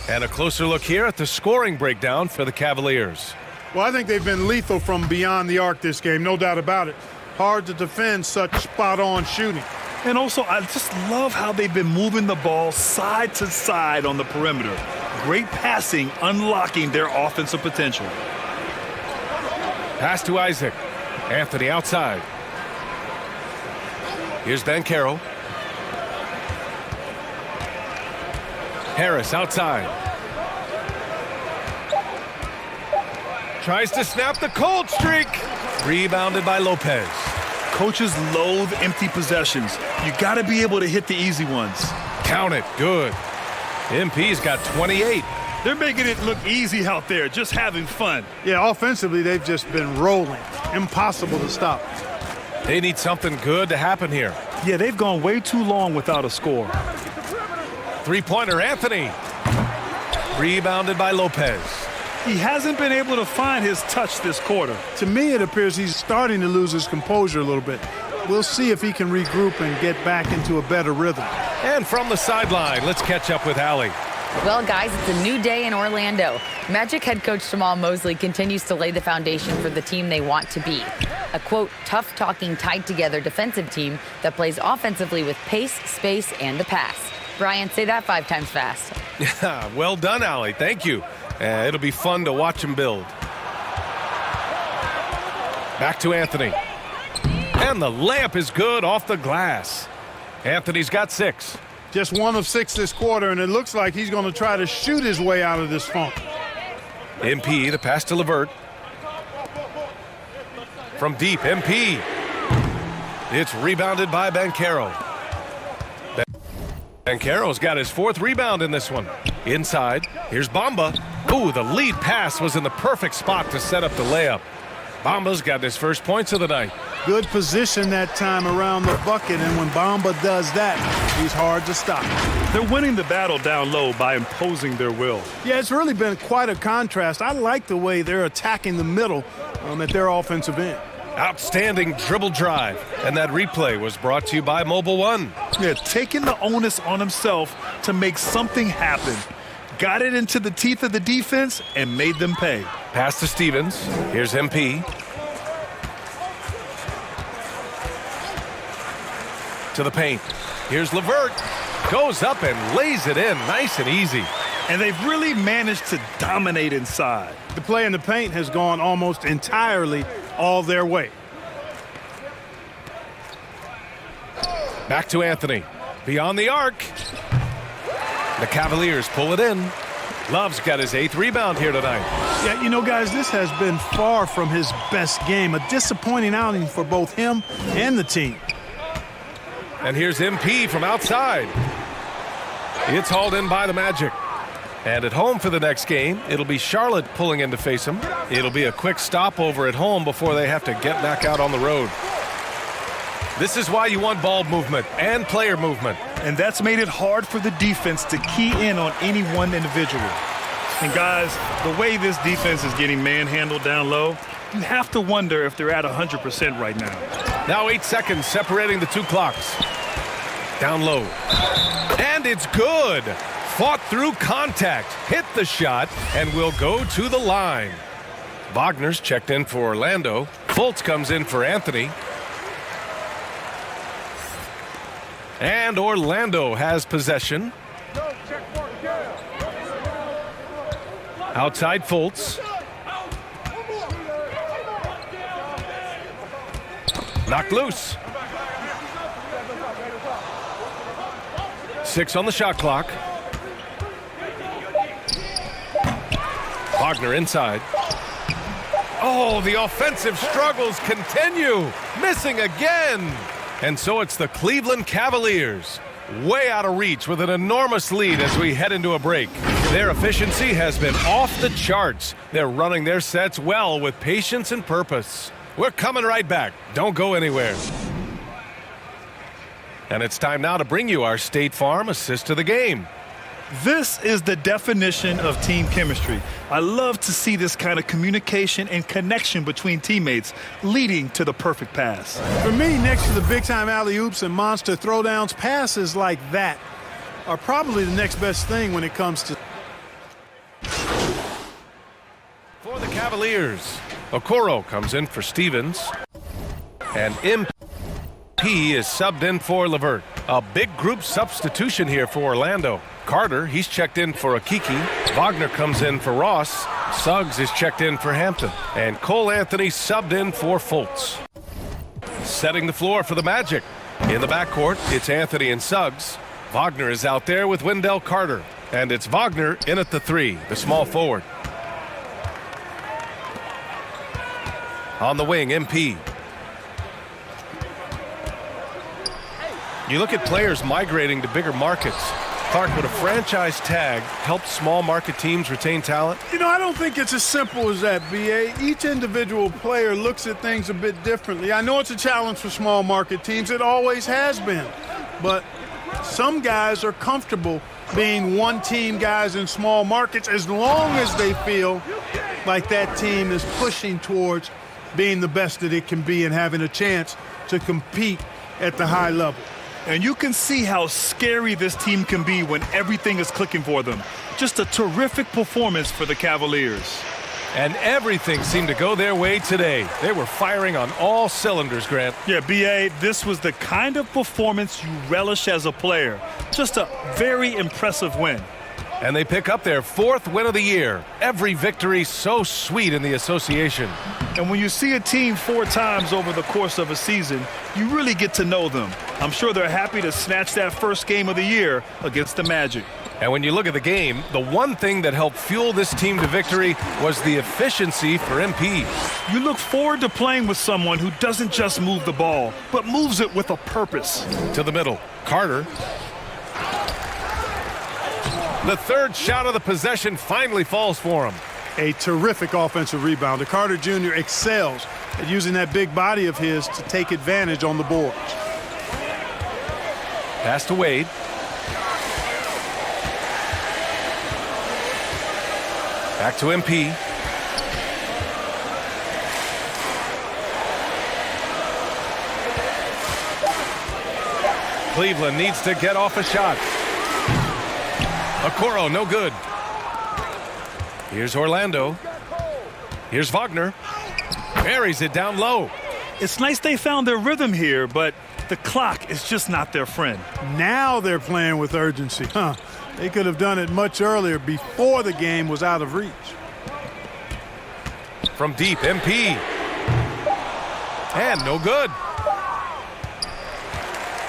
And a closer look here at the scoring breakdown for the Cavaliers. Well, I think they've been lethal from beyond the arc this game, no doubt about it. Hard to defend such spot-on shooting. And also, I just love how they've been moving the ball side to side on the perimeter. Great passing, unlocking their offensive potential. Pass to Isaac. Anthony outside. Here's Banchero. Harris outside. Tries to snap the cold streak. Rebounded by Lopez. Coaches loathe empty possessions. You got to be able to hit the easy ones. Count it. Good. MP's got 28. They're making it look easy out there, just having fun. Yeah, offensively, they've just been rolling. Impossible to stop. They need something good to happen here. Yeah, they've gone way too long without a score. Three-pointer, Anthony. Rebounded by Lopez. He hasn't been able to find his touch this quarter. To me, it appears he's starting to lose his composure a little bit. We'll see if he can regroup and get back into a better rhythm. And from the sideline, let's catch up with Allie. Well, guys, it's a new day in Orlando. Magic head coach Jamal Mosley continues to lay the foundation for the team they want to be. A, quote, tough-talking, tied-together defensive team that plays offensively with pace, space, and the pass. Brian, say that 5 times fast. Yeah, well done, Allie. Thank you. It'll be fun to watch him build. Back to Anthony. And the layup is good off the glass. Anthony's got 6. Just 1 of 6 this quarter, and it looks like he's going to try to shoot his way out of this funk. MP, the pass to LeVert. From deep, MP. It's rebounded by Banchero. Banchero's got his 4th rebound in this one. Inside, here's Bamba. Ooh, the lead pass was in the perfect spot to set up the layup. Bamba's got his first points of the night. Good position that time around the bucket, and when Bamba does that, he's hard to stop. They're winning the battle down low by imposing their will. Yeah, it's really been quite a contrast. I like the way they're attacking the middle at their offensive end. Outstanding dribble drive. And that replay was brought to you by Mobile One. Yeah, taking the onus on himself to make something happen. Got it into the teeth of the defense and made them pay. Pass to Stevens. Here's MP. To the paint. Here's LeVert. Goes up and lays it in nice and easy. And they've really managed to dominate inside. The play in the paint has gone almost entirely all their way. Back to Anthony. Beyond the arc. The Cavaliers pull it in. Love's got his 8th rebound here tonight. Yeah, you know, guys, this has been far from his best game. A disappointing outing for both him and the team. And here's MP from outside. It's hauled in by the Magic. And at home for the next game, it'll be Charlotte pulling in to face him. It'll be a quick stopover at home before they have to get back out on the road. This is why you want ball movement and player movement. And that's made it hard for the defense to key in on any one individual. And guys, the way this defense is getting manhandled down low, you have to wonder if they're at 100% right now. Now 8 seconds separating the 2 clocks. Down low. And it's good. Fought through contact, hit the shot, and will go to the line. Wagner's checked in for Orlando. Fultz comes in for Anthony. And Orlando has possession. Outside Fultz. Knocked loose. 6 on the shot clock. Wagner inside. Oh, the offensive struggles continue. Missing again. And so it's the Cleveland Cavaliers, way out of reach with an enormous lead as we head into a break. Their efficiency has been off the charts. They're running their sets well with patience and purpose. We're coming right back. Don't go anywhere. And it's time now to bring you our State Farm assist to the game. This is the definition of team chemistry. I love to see this kind of communication and connection between teammates leading to the perfect pass. For me, next to the big-time alley-oops and monster throwdowns, passes like that are probably the next best thing when it comes to... For the Cavaliers, Okoro comes in for Stevens. And MP is subbed in for LeVert. A big group substitution here for Orlando. Carter, he's checked in for Akiki. Wagner comes in for Ross. Suggs is checked in for Hampton. And Cole Anthony subbed in for Fultz. Setting the floor for the Magic. In the backcourt, it's Anthony and Suggs. Wagner is out there with Wendell Carter. And it's Wagner in at the 3, the small forward. On the wing, MP. You look at players migrating to bigger markets. Clark, would a franchise tag help small market teams retain talent? You know, I don't think it's as simple as that, B.A. Each individual player looks at things a bit differently. I know it's a challenge for small market teams. It always has been. But Some guys are comfortable being one-team guys in small markets as long as they feel like that team is pushing towards being the best that it can be and having a chance to compete at the high level. And you can see how scary this team can be when everything is clicking for them. Just a terrific performance for the Cavaliers. And everything seemed to go their way today. They were firing on all cylinders, Grant. Yeah, B.A., this was the kind of performance you relish as a player. Just a very impressive win. And they pick up their 4th win of the year. Every victory so sweet in the association. And when you see a team 4 times over the course of a season, you really get to know them. I'm sure they're happy to snatch that first game of the year against the Magic. And when you look at the game, the one thing that helped fuel this team to victory was the efficiency for MP. You look forward to playing with someone who doesn't just move the ball, but moves it with a purpose. To the middle, Carter. The third shot of the possession finally falls for him. A terrific offensive rebounder. Carter Jr. excels at using that big body of his to take advantage on the boards. Pass to Wade. Back to MP. Cleveland needs to get off a shot. Okoro, no good. Here's Orlando. Here's Wagner. Buries it down low. It's nice they found their rhythm here, but the clock is just not their friend. Now they're playing with urgency. They could have done it much earlier before the game was out of reach. From deep, MP. And no good.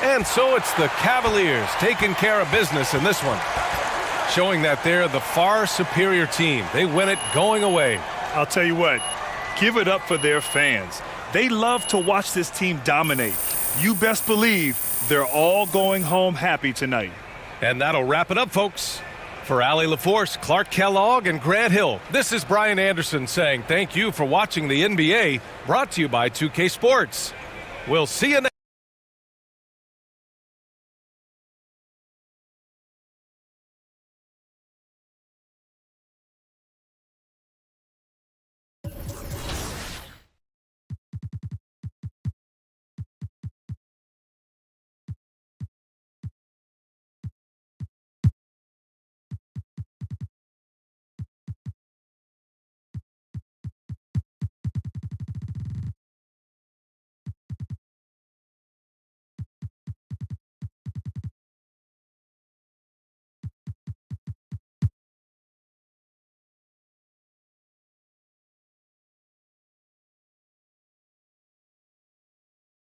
And so it's the Cavaliers taking care of business in this one, showing that they're the far superior team. They win it going away. I'll tell you what, give it up for their fans. They love to watch this team dominate. You best believe they're all going home happy tonight. And that'll wrap it up, folks. For Allie LaForce, Clark Kellogg, and Grant Hill, this is Brian Anderson saying thank you for watching the NBA, brought to you by 2K Sports. We'll see you next